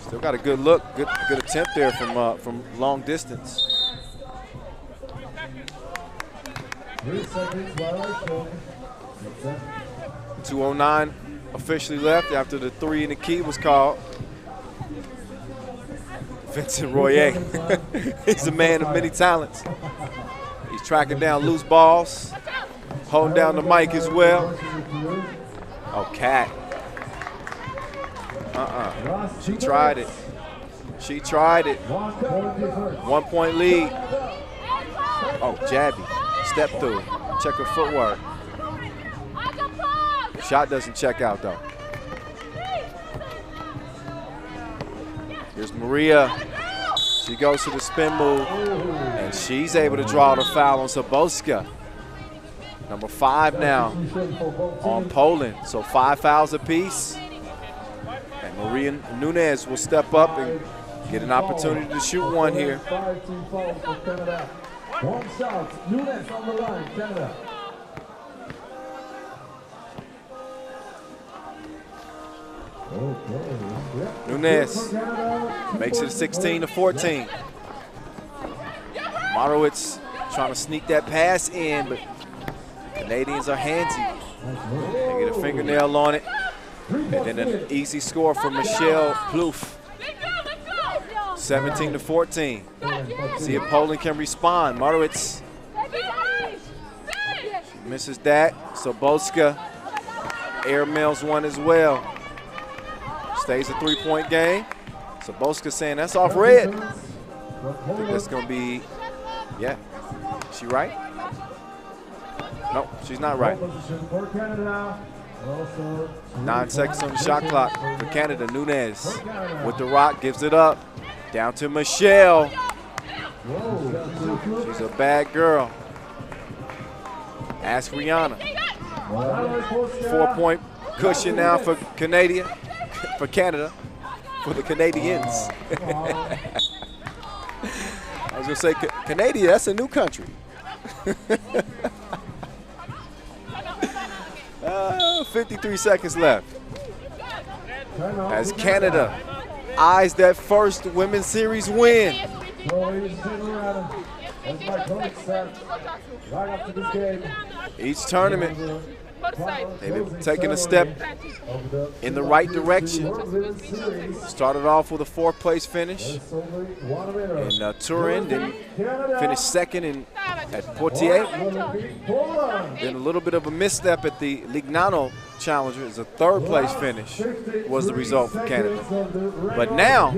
Still got a good look, good attempt there from long distance. 2:09 officially left after the 3 in the key was called. Vincent Royer. He's a man of many talents. He's tracking down loose balls, holding down the mic as well. Oh, Cat. She tried it. She tried it. 1 point lead. Oh, jabby. Step through. Check her footwork. Shot doesn't check out, though. Here's Maria. She goes to the spin move, and she's able to draw the foul on Saboska. Number 5 now on Poland. So 5 fouls apiece. And Maria Nunes will step up and get an opportunity to shoot one here. 5 team fouls for Canada. 1 shot. Nunes on the line, Canada. Nunes makes it 16-14. Marowitz trying to sneak that pass in, but Canadians are handsy. They get a fingernail on it. And then an easy score from Michelle Plouffe. 17-14. See if Poland can respond. Marowitz misses that. Sobotka airmails one as well. Stays a 3-point game. Sobotka saying that's off red. I think that's going to be, yeah. Is she right? No, she's not right. 9 seconds on the shot clock for Canada. Nunes with the rock, gives it up. Down to Michelle. She's a bad girl. Ask Rihanna. 4-point cushion now for Canada. For Canada. For the Canadians. I was going to say, Canada, that's a new country. 53 seconds left. As Canada eyes that first Women's Series win. Each tournament, they've been taking a step in the right direction. Started off with a 4th place finish in Turin, then finished second at Poitiers. Then a little bit of a misstep at the Lignano Challenger as a 3rd place finish was the result for Canada. But now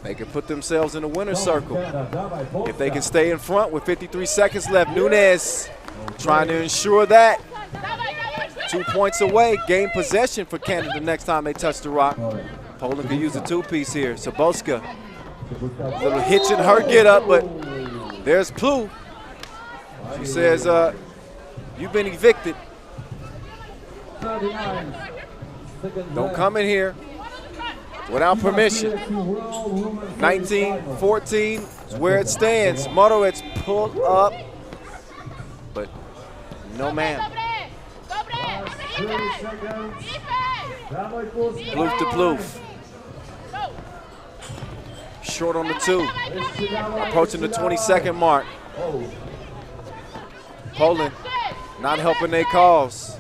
they can put themselves in the winner's circle. If they can stay in front with 53 seconds left, Nunes trying to ensure that. 2 points away, gain possession for Canada next time they touch the rock. Poland can use a 2-piece here. Saboska, a little hitch in her get up, but there's Plouffe. She says, you've been evicted. Don't come in here without permission. 19-14 is where it stands. Marowitz pulled up, but no ma'am. Plouffe to Plouffe. Short on the 2. Approaching the 22nd mark. Poland not helping their cause.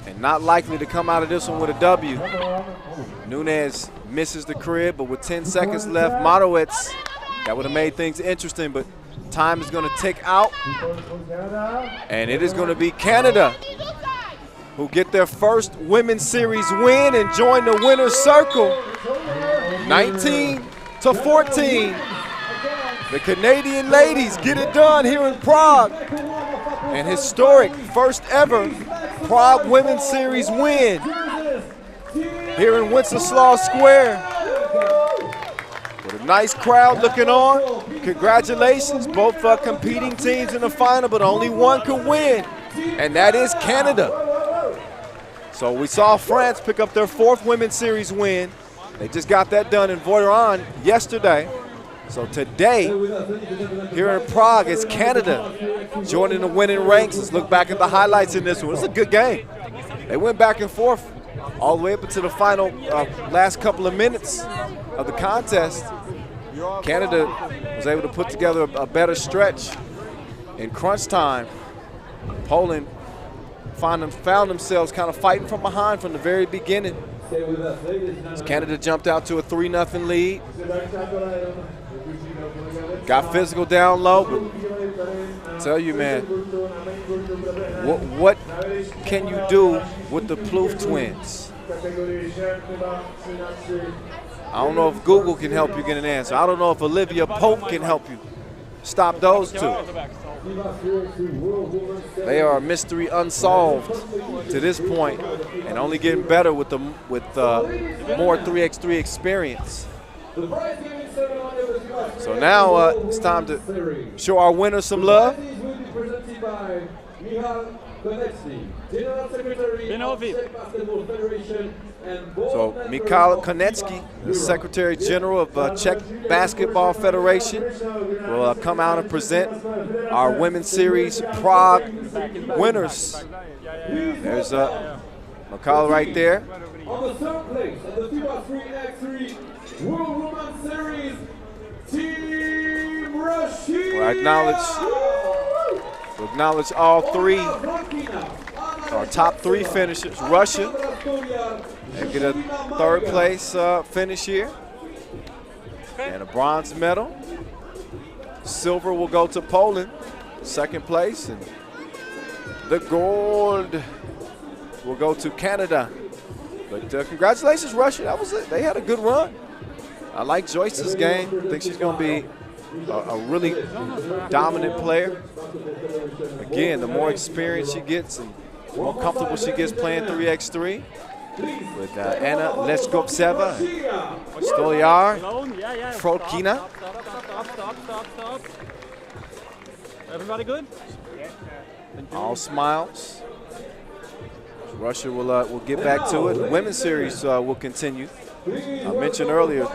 And not likely to come out of this one with a W. Nunes misses the crib, but with 10 seconds left, Marowitz, that would have made things interesting, but time is going to tick out. And it is going to be Canada who get their first Women's Series win and join the winner's circle. 19-14. The Canadian ladies get it done here in Prague. An historic first ever Prague Women's Series win here in Wenceslaw Square. With a nice crowd looking on. Congratulations, both competing teams in the final, but only one could win, and that is Canada. So we saw France pick up their 4th Women's Series win. They just got that done in Voiron yesterday. So today, here in Prague, it's Canada joining the winning ranks. Let's look back at the highlights in this one. It was a good game. They went back and forth all the way up into the final last couple of minutes of the contest. Canada was able to put together a better stretch in crunch time. Poland found themselves kind of fighting from behind from the very beginning. Stay with us, ladies and gentlemen. Canada jumped out to a 3-0 lead. Got physical down low, but I tell you, man, what can you do with the Plouffe twins? I don't know if Google can help you get an answer. I don't know if Olivia Pope can help you stop those two. They are a mystery unsolved to this point, and only getting better with more 3x3 experience. So now it's time to show our winners some love. So Michal Konecki, the Secretary General of Czech Basketball Federation, will come out and present our Women's Series Prague winners. There's Michal right there. On the third place of the FIBA 3x3 World Women's Series, Team Russia. We'll acknowledge all three, our top three finishers. Russia, they get a third place finish here, and a bronze medal. Silver will go to Poland, second place, and the gold will go to Canada. But congratulations, Russia. That was it. They had a good run. I like Joyce's game. I think she's going to be a really dominant player. Again, the more experience she gets and the more comfortable she gets playing 3x3 with Anna Leskopseva, Stolyar, Frodkina. Stop. Everybody good? All smiles. Russia will get back to it. The Women's Series will continue. I mentioned earlier,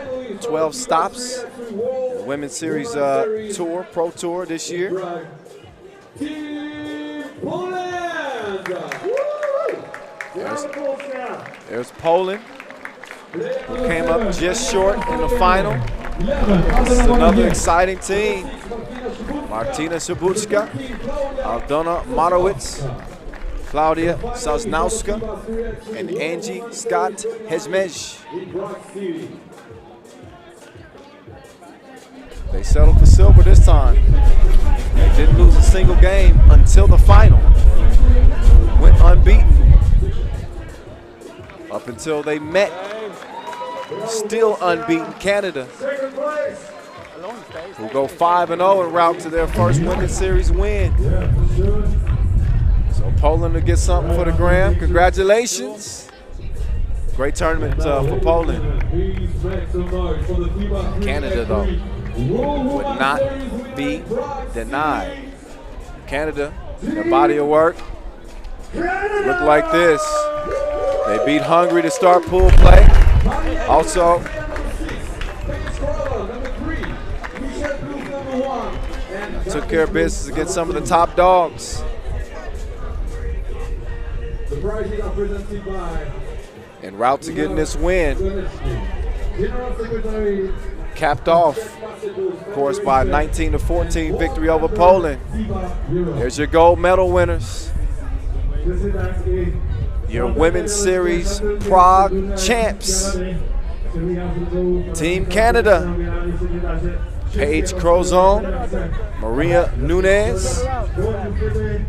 12 stops. The Women's Series Tour, Pro Tour this year. There's Poland, who came up just short in the final. This is another exciting team. Martina Subuchka, Aldona Marowitz, Klaudia Sosnowska, and Angie Scott Hezmej. They settled for silver this time. They didn't lose a single game until the final. Went unbeaten up until they met still unbeaten Canada, who go 5-0 en route to their first Women's Series win. So Poland will get something for the gram. Congratulations. Great tournament for Poland. Canada, though, would not be denied. Canada, their body of work look like this. They beat Hungary to start pool play. Also, took care of business against some of the top dogs. En route to getting this win, capped off, of course, by a 19-14 victory over Poland. There's your gold medal winners. Your Women's Series Prague champs. Team Canada, Paige Crozon, Maria Nunes,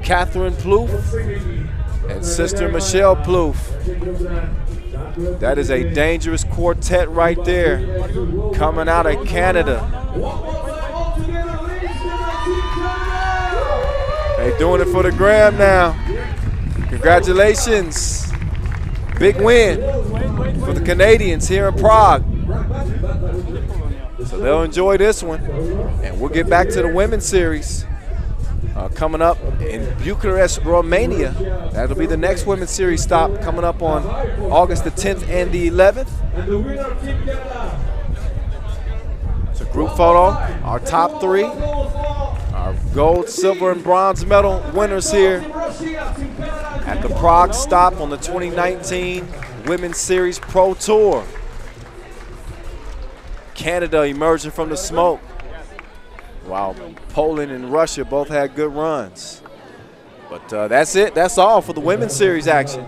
Catherine Plouffe, and sister Michelle Plouffe. That is a dangerous quartet right there coming out of Canada. They're doing it for the gram now. Congratulations. Big win for the Canadians here in Prague. So they'll enjoy this one. And we'll get back to the Women's Series coming up in Bucharest, Romania. That'll be the next Women's Series stop coming up on August the 10th and the 11th. It's a group photo. Our top three, our gold, silver, and bronze medal winners here at the Prague stop on the 2019 Women's Series Pro Tour. Canada emerging from the smoke, while Poland and Russia both had good runs. But that's it. That's all for the Women's Series action.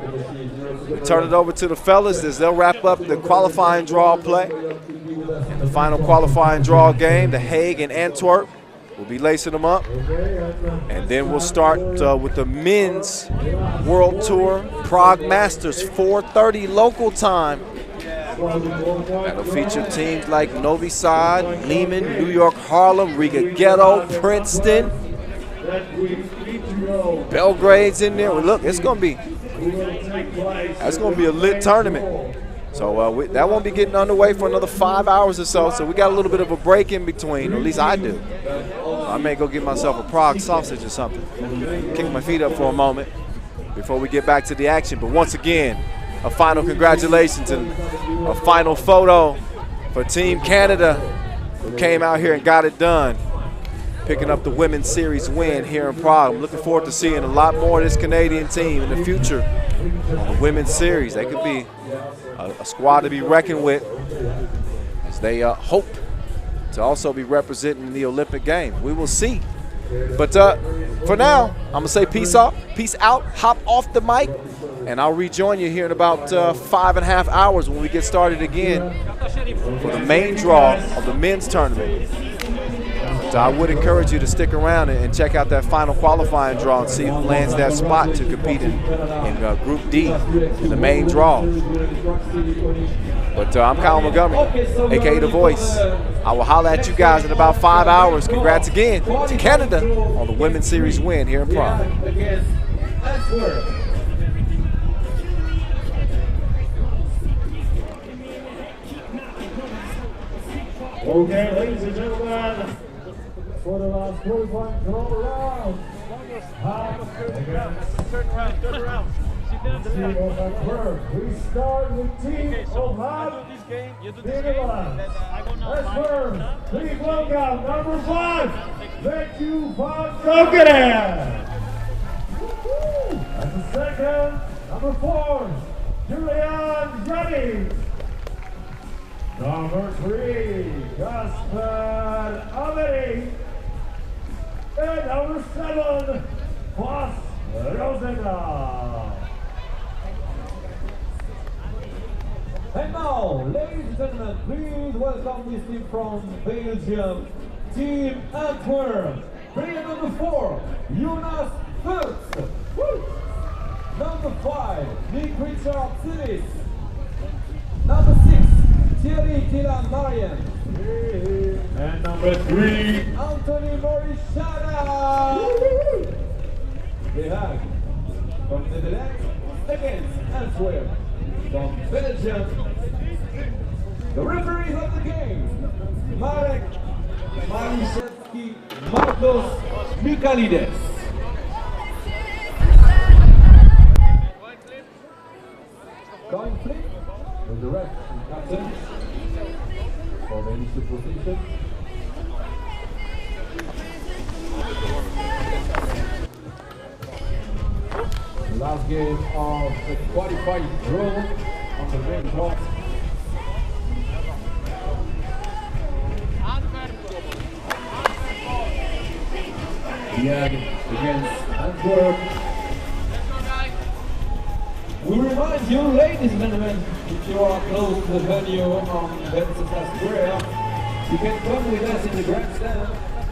We turn it over to the fellas as they'll wrap up the qualifying draw play. In the final qualifying draw game, The Hague and Antwerp will be lacing them up. And then we'll start with the men's World Tour Prague Masters, 4:30 local time. That'll feature teams like Novi Sad, Lehman, New York Harlem, Riga Ghetto, Princeton. Belgrade's in there. Well, look, it's gonna be a lit tournament. So that won't be getting underway for another 5 hours or so. So we got a little bit of a break in between, or at least I do. I may go get myself a Prague sausage or something. Kick my feet up for a moment before we get back to the action. But once again, a final congratulations and a final photo for Team Canada, who came out here and got it done, picking up the Women's Series win here in Prague. I'm looking forward to seeing a lot more of this Canadian team in the future on the Women's Series. They could be a squad to be reckoned with as they hope to also be representing the Olympic Games. We will see. But for now, I'm going to say peace out, hop off the mic, and I'll rejoin you here in about 5.5 hours when we get started again for the main draw of the men's tournament. So I would encourage you to stick around and check out that final qualifying draw and see who lands that spot to compete in Group D in the main draw. But I'm Kyle Montgomery, a.k.a. The Voice. I will holler at you guys in about 5 hours. Congrats again to Canada on the Women's Series win here in Prague. Okay, ladies and gentlemen, for the last qualifying draw round, Turn around. team of Antwerp. We start with team of Nederland. Antwerp, please welcome number 5, WT Prague. As the second, number 4, Julian Jennings. Number 3, Kasper Ameri. And number 7, Bas Rosendaal. And now, ladies and gentlemen, please welcome this team from Belgium, Team Antwerp. Player number 4, Jonas Furst. Number 5, Nick Richard Silis. Number 6, Thierry Dylan Marian. And number 3, Anthony Morishada. The Hague from the Netherlands against Antwerp from Belgium. The referees of the game, Marek Mariszewski, Marcos Michalides. Going flip with the ref and captain for the initial position. The last game of the qualifying draw on the main draw. Against Antwerp. We remind you, ladies and gentlemen, if you are close to the venue on Venceslas Square, you can come with us in the grandstand.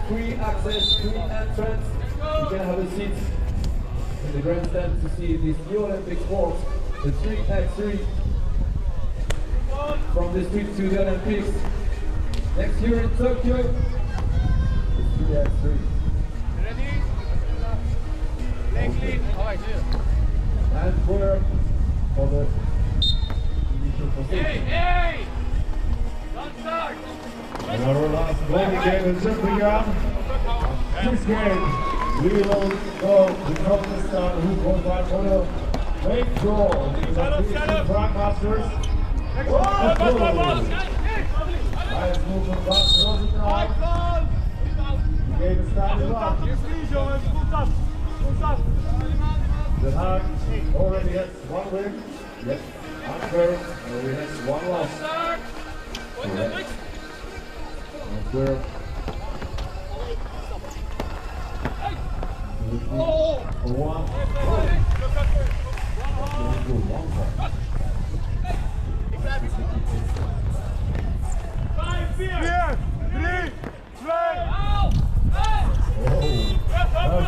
Free access, free entrance. You can have a seat in the grandstand to see this new Olympic sport, the 3x3, from the streets to the Olympics. Next year in Tokyo, the 3x3. Ready? Leg lead. All right, here. Antwerp for the initial position. Hey! Don't start! and our last bowling game is just begun. This game, we will go to Protestant who qualified for the main draw of the WT Prague Masters. Nice move from Bas Rosendaal. The game is started up. The Hague already has 1 win. Yes. Antwerp already has 1 loss. Correct. Antwerp. For 1.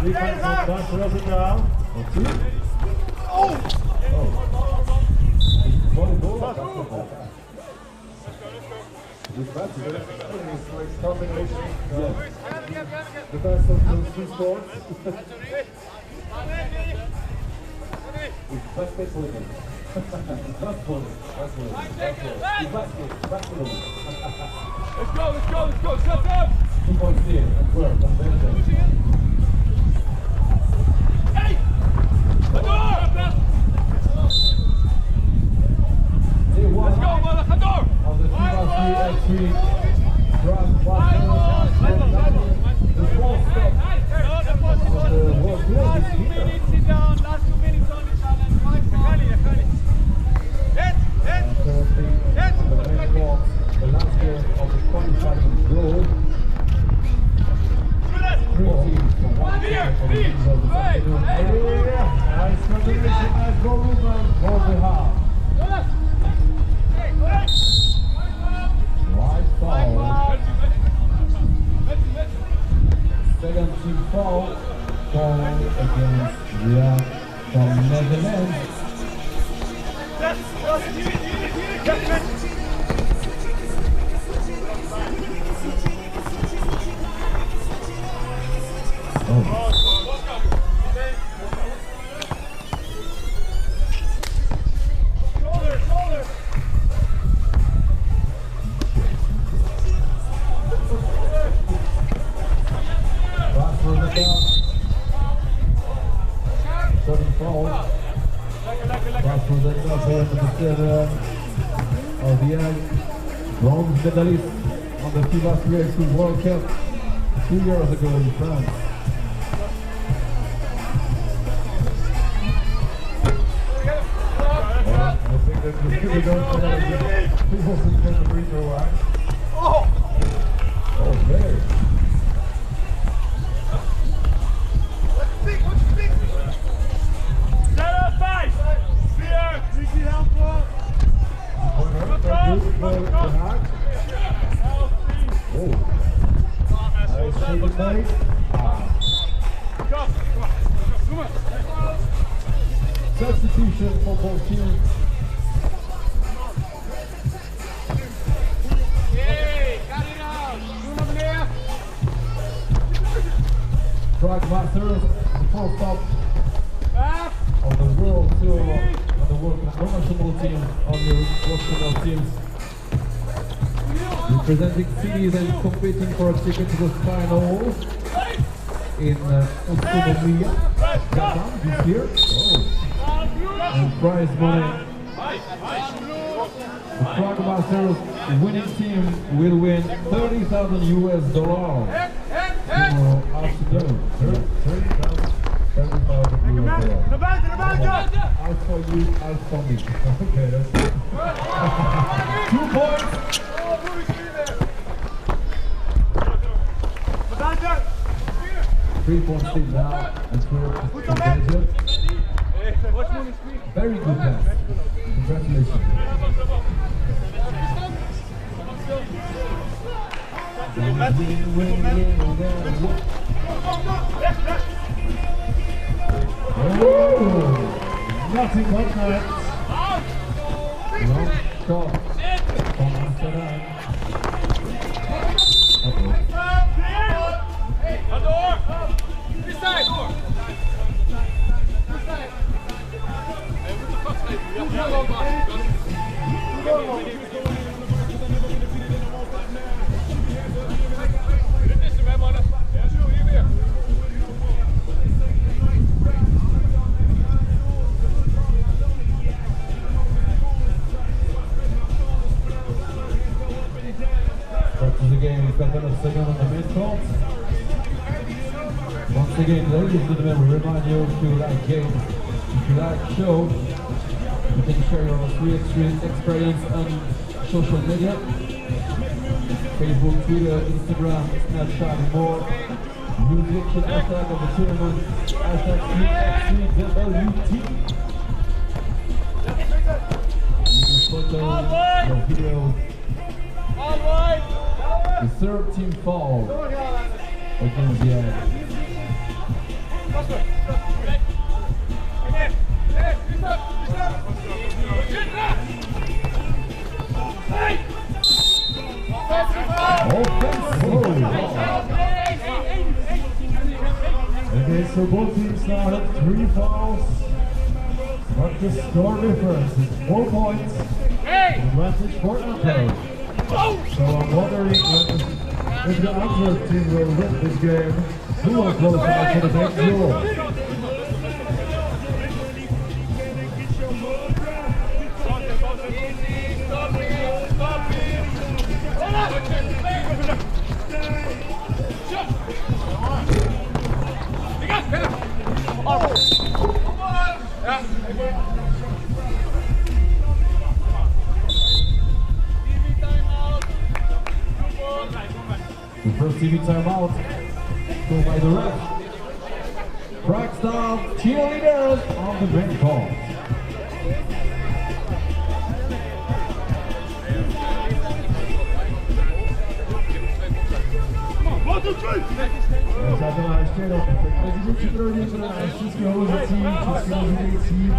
Defense from Dutch Rosen now. Volleyball. This combination. The best of those two sports. It's basket bowling. That's bowling. Let's go. Shut up. 2 points here and work on Belgium. Let's go, man, ga door! Of the FIBA 3x3 Prague Masters, the fourth step of the World Tour this year. Sit down, last 2 minutes on the challenge. Currently. On the main court, the last year of the qualifying draw. 3 teams from one team for the teams of the afternoon. Nice combination, nice goal movement for the half. Wide foul. Second team foul against Ria from Netherlands. Bronze medalist on the FIBA 3x3 World Cup 2 years ago in France. I think that the people don't know that people think that the free throw line. Okay. Substitution for both teams. Prague Masters, the first stop of the World Tour, of the World National Team, on your national teams. Representing cities and competing for a ticket to the final in Ostimia, Japan this year. And prize money. The Prague Masters winning team will win $30,000 US tomorrow afternoon. $30,000 US. Out for you, out for me. Okay, that's it. 2 points. 3 points still now, and 4 Belgium. Very good pass. Congratulations. Oh, nothing but net. Long shot from Amsterdam. Second on the mid-court. Once again, ladies and gentlemen, we remind you, if you like games, if you like show, you can share your 3x3 experience on social media. Facebook, Twitter, Instagram, Snapchat, and more. Use the actual hashtag of the tournament, hashtag 3x3WT. the video. The third team foul against the end. Okay, so both teams now have 3 fouls, but the score difference is 4 points. Advantage for Antwerp. So I'm wondering if the Antwerp team will win this game. Who will close out for the next goal? The first TV timeout, called by the ref. Prague style cheerleaders on the red court. Přátelé, ještě jednou. Mezi připravením na českého ložecí, českého ložecí.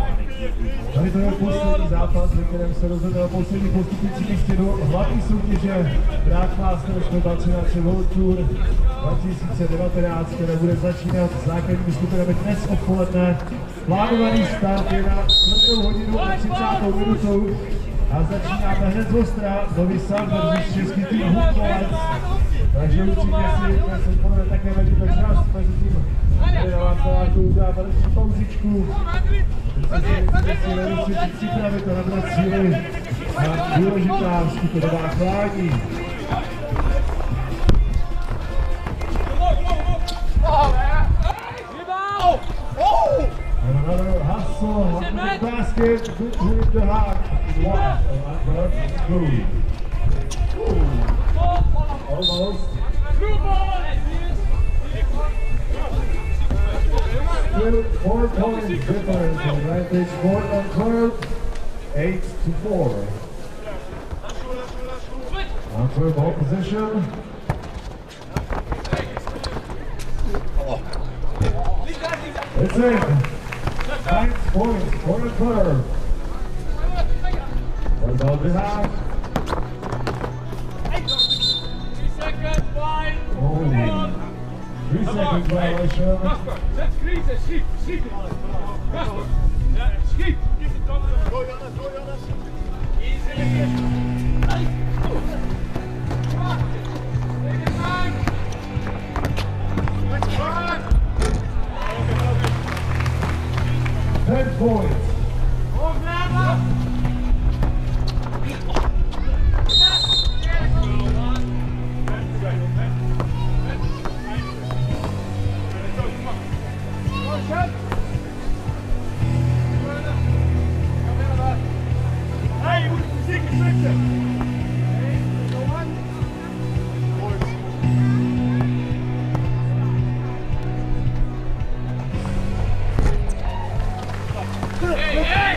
Tady to je poslední zápas, ve kterém se rozhodl poslední postupující místě do hlavní soutěže Prague Masters 2013 World Tour 2019, která bude začínat základními skupinami dnes odpoledne. Plánovaný start je na 4. hodinu a 30. minutou a začínáme hned z ostra. Nový sám versus český tým Hoopballers. Takže určitě si podle také vedíte čas mezi tím, který na vás to udělá další pauzičku. Musíte si nemusíte připravit a nabrat síly na důležitá skupinová klání. And another hustle, the basket, with the heart, almost. Still 4 points difference, advantage for Antwerp, 8-4. Antwerp ball position. It's in. 9 points for Antwerp. What about the half? Oh, 3 seconds violation. Ten points.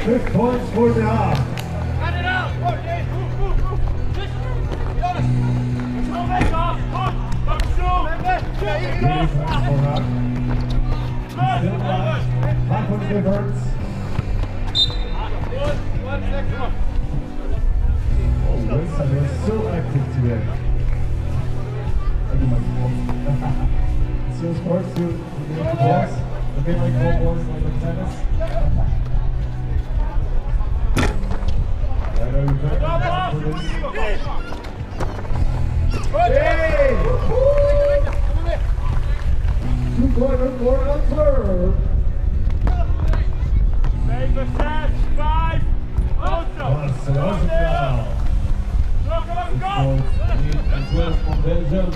Six points for the half. Half of the difference. Oh, Wilson is so active today. It's your sports to the boss. A bit like football, like the tennis. Hey! 2-pointer for Antwerp. 5. That's a foul. Antwerp from Belgium.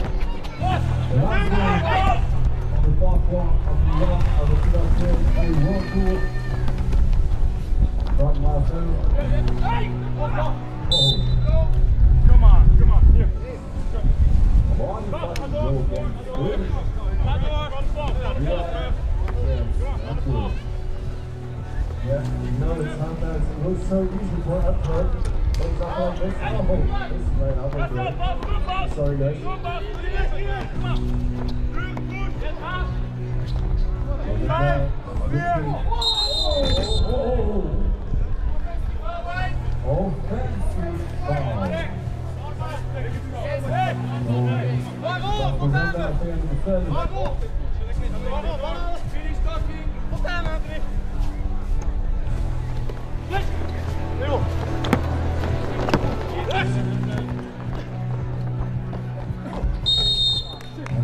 The last game on the fourth one of the 2023 World Tour. Prague Masters. Come on. Here. Yeah, you know, it's sometimes it was so easy for Antwerp. Sorry guys. Offensive foul.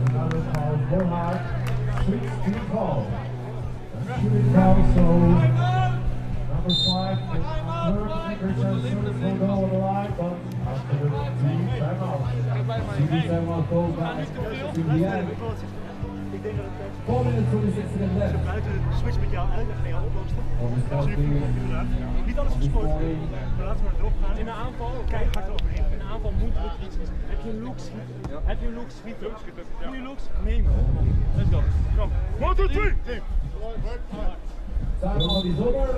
Another foul for Hart. 16 call. Shooting foul, so number 5, Intermission will go on the line, but after the timeout. Timeout goes back to the end. 4 minutes 26 seconds left. Switch met jou eigenlijk ga je oplossen. Niet alles gescoord. Maar laten we erop gaan. In de aanval, kijk hard overheen. In de aanval moet er iets. Heb je een look schieten? Heb je een look schieten? Goeie looks? Neem hem. Let's go. Kom. 1, 2, 3. Timeout is over.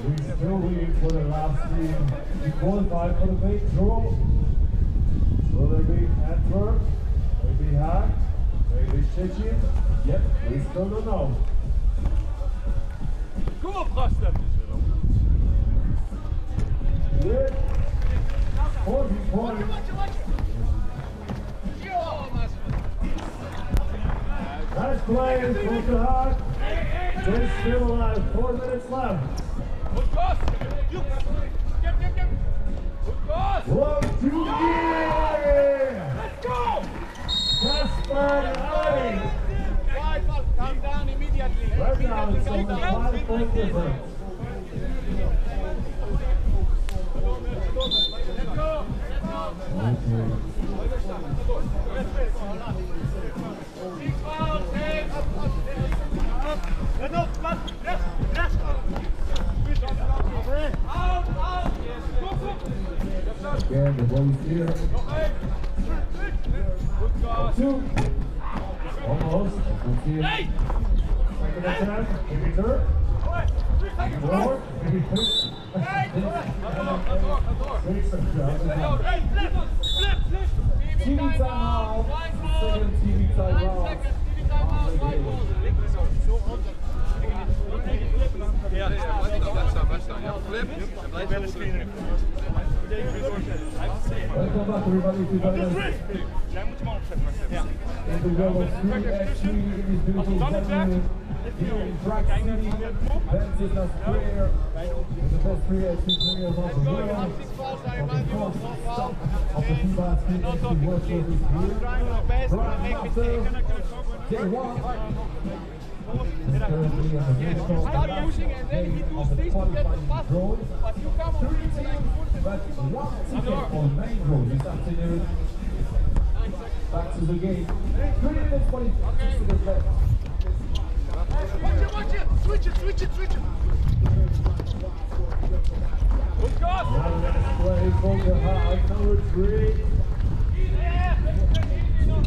We're still waiting for the last team to qualify for the main draw. Will there be Antwerp? Maybe Haag? Maybe Szczecin? Yep, we still don't know. Kom op, gasten! Good. 40 points. Nice play from the Haag. They're still alive. 4 minutes left. Goed gas! Goed gas! 1, 2, 3! Let's go! Casper Ali! Calm down immediately. Right now it's on the 5-point difference. Let's go! Let op, pas, rechts, rechts. Out, out. Again, the ball is here. Nog één. Goed gas. 2. Almost. Let's see it. Second attempt. Maybe third. Forward. Maybe fifth. TV timeout. Second TV timeout. Ja, blijf staan. Ja, flip. En blijf wel screen. Welcome back everybody to the jij moet hem opzetten. Ja. in the level 3x3 in this beautiful venue here in Prague City. Venceslas Square, the best 3x3 players of the world. On the first stop of the FIBA 3x3 World Tour is here. Prague Masters, day 1. Is currently on the main show of the qualifying draw. 3 teams, but 1 ticket on main draw this afternoon. Back to the game. 3 minutes 26 seconds left. Watch it! Switch it! Goed gas! Now let's play from the high, number 3.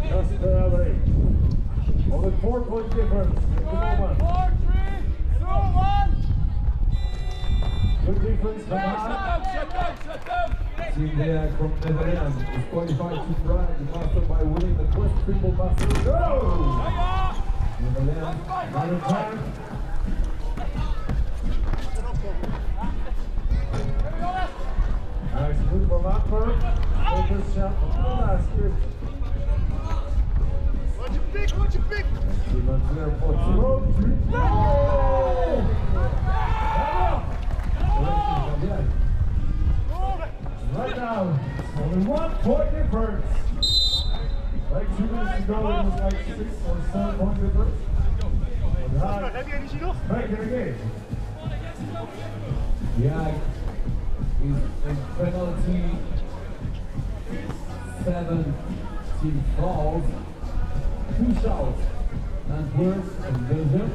Casper Ali. On the 4-point difference at the moment. 4, 3, 2, 1. Good defense from high. Shut down. Team there from Netherlands is qualified to Prague, mastered by winning the Quest Triple Master. Go! Netherlands, another time. Nice move from Antwerp. Focus shot from the basket. Watch your pick. Steven there for 2. Right now, only 1 point difference. Like 2 minutes ago, it was like 6 or 7 point difference. Heb je energie nog? Back in the game. Yeah, is in penalty 17 fouls, 2 shots, and worse and Belgium.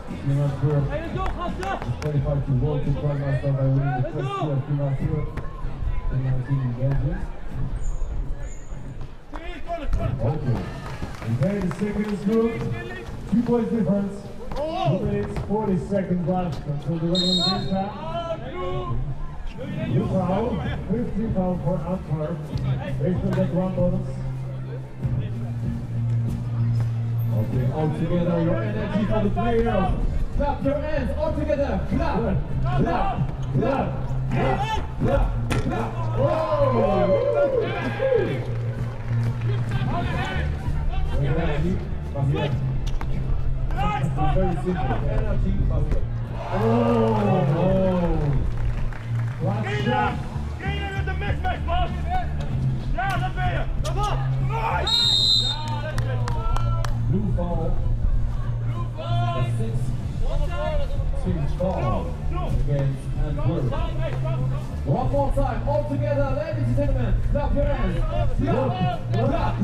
Team Antwerp is qualified to World to Prague Master by winning the first 2 of Team Antwerp. Team in Belgium. Okay, the second is good. 2 points difference. 2 minutes 40 seconds left until the regular game time. Blue foul, 50 foul for Antwerp. They still get 1 bonus. Okay, all together, your energy for the players. Clap your hands, all together. Clap, clap, clap, clap, clap, clap. Oh! Energy, basket. Very simple. Energy, basket. Oh! Last shot. Ken je met de mismatch, Bas? Ja, dat ben je. Kom op. Nice. Ja, dat is het. Blue ball. The 6-2 ball against Antwerp. One more time, all together, ladies and gentlemen. Clap your hands. Clap, clap, clap,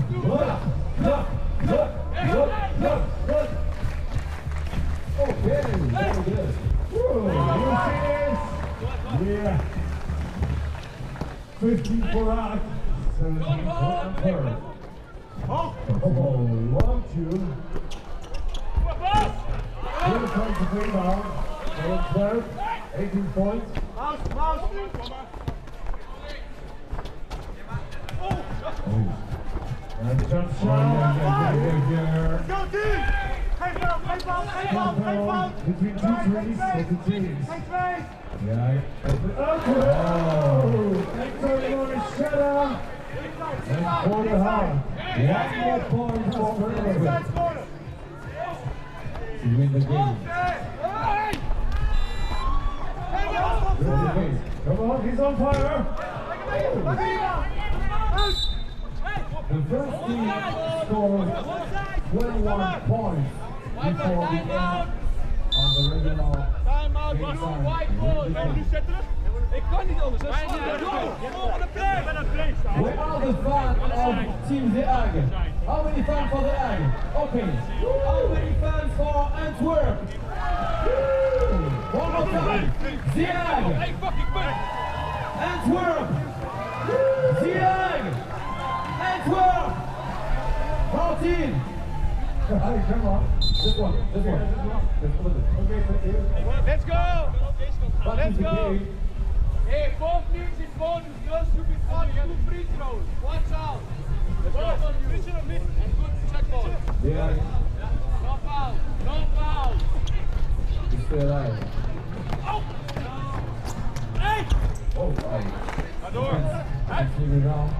clap, clap, clap, clap, clap. Okay, very good. Yeah. 15 for Rock, 17 for Antwerp. Oh, 1-2. Good points to bring down. For Antwerp, 18 points. Mouse. And the jump shot. Go team. Geen fout. Between 2 trees of the teams. Yeah. Oh! Antonio Shetta and for the half. 1 more point for Antwerp. To win the game. Come on, he's on fire. The first team scored 21 points before the end of the regional game time. Ik kan niet anders. Volgende play. Where are the fans of Team De Hague? How many fans for De Hague? Okay. How many fans for Antwerp? One more time. De Hague. Antwerp. De Hague. Antwerp. 14. Hey, come on. This one. Okay, thank you. Let's go. Let's go. Hey, 4 minutes in bonus. No stupid fun. 2 free throws. Watch out. Let's go on you. And good check ball. Yeah. No foul. He's still alive. Oh. Hey. Oh, right. Door. Actually around.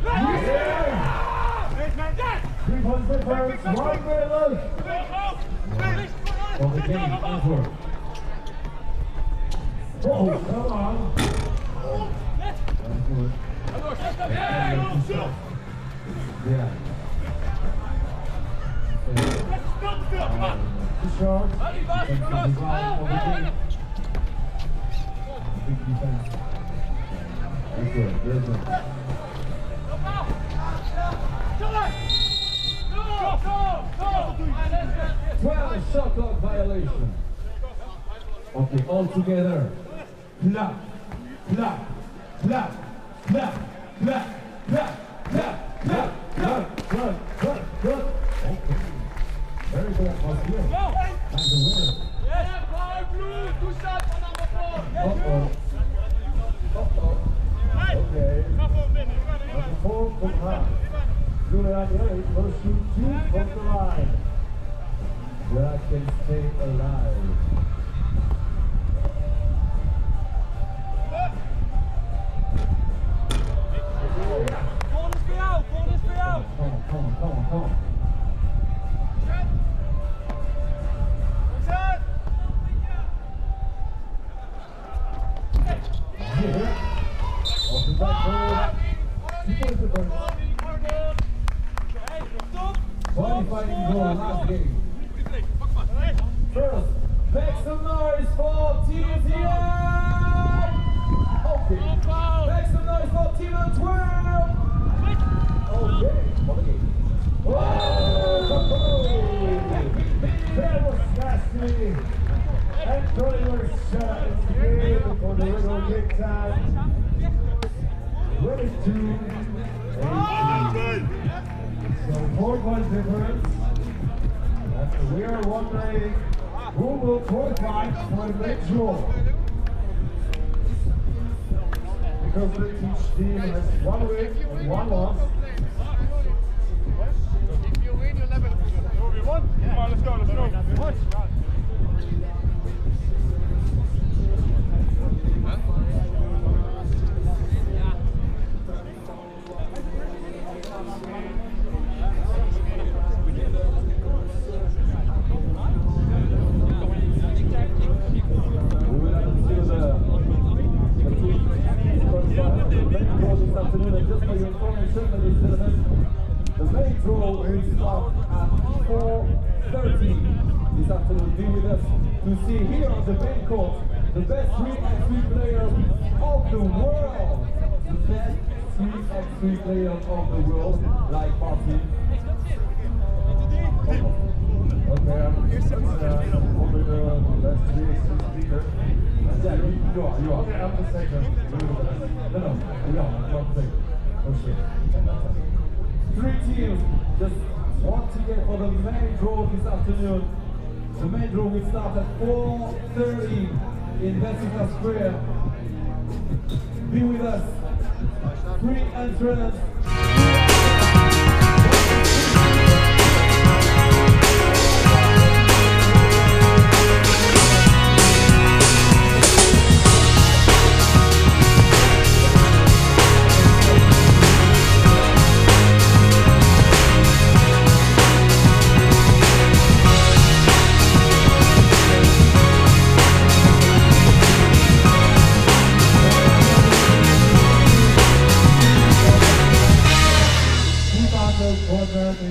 Yeah! 3 points difference, 1 minute left. For the game, Antwerp. Oh, come on. That's good. Yeah. Too short. Big defense. That's good. Very good. 12 shot clock violation. Okay, all together. Clap, clap, clap, clap, clap, clap, clap, clap, clap, Good. Okay. Very good. And the winner. Yes, power blue. 2 shots for number 4. Uh-oh. Okay. Number 4 from half. Julian is going to shoot 2 from the line. That can stay alive. Come on. Off the back 2 points difference. Qualifying goal last game. First, make some noise for Team ZI! Okay. Make some noise for Team Antwerp! Okay. That was nasty. Antonio shot is here for the regular game time. 22-18. So 4 points difference. We are wondering who will qualify for the next draw. Because each team has 1 win and 1 loss. If you win, you level. We won? Come on, let's go, let's go. The main draw will start at 4:30 this afternoon. Be with us to see here on the main court the best 3x3 player of the world. The best 3x3 player of the world, like Martin. Okay, I'm probably the best 3x3 speaker. Yeah, you are. Okay, I'm the second. No, you are not second. Oh shit. 3 teams just want to get for the main draw this afternoon. The main draw will start at 4:30 in Vesica Square. Be with us. Free entrance.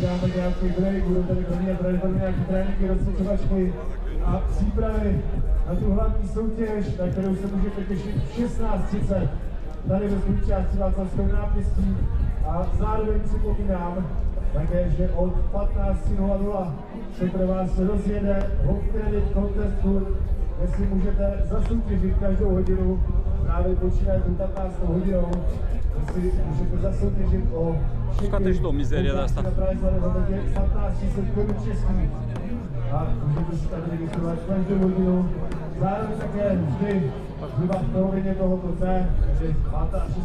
Dáme nějaký break, budou tady pro nějaký tréninky, rozcvičovačky a přípravy na tu hlavní soutěž, na kterou se můžete těšit v 16:30 tady ve zbytí části Václavského náměstí. A zároveň připomínám také, že od 15:00 se pro vás rozjede Home Credit Contest Tour, jestli můžete zasoutěžit každou hodinu, právě počínaje tu 15. hodinou, jestli můžete zasoutěžit o Cadê estou, miséria desta? 1500 korun českých. A můžete si tady registrovat každou hodinu. Zároveň také vždy zhruba v polovině tohoto dne, kdy 5. a 6.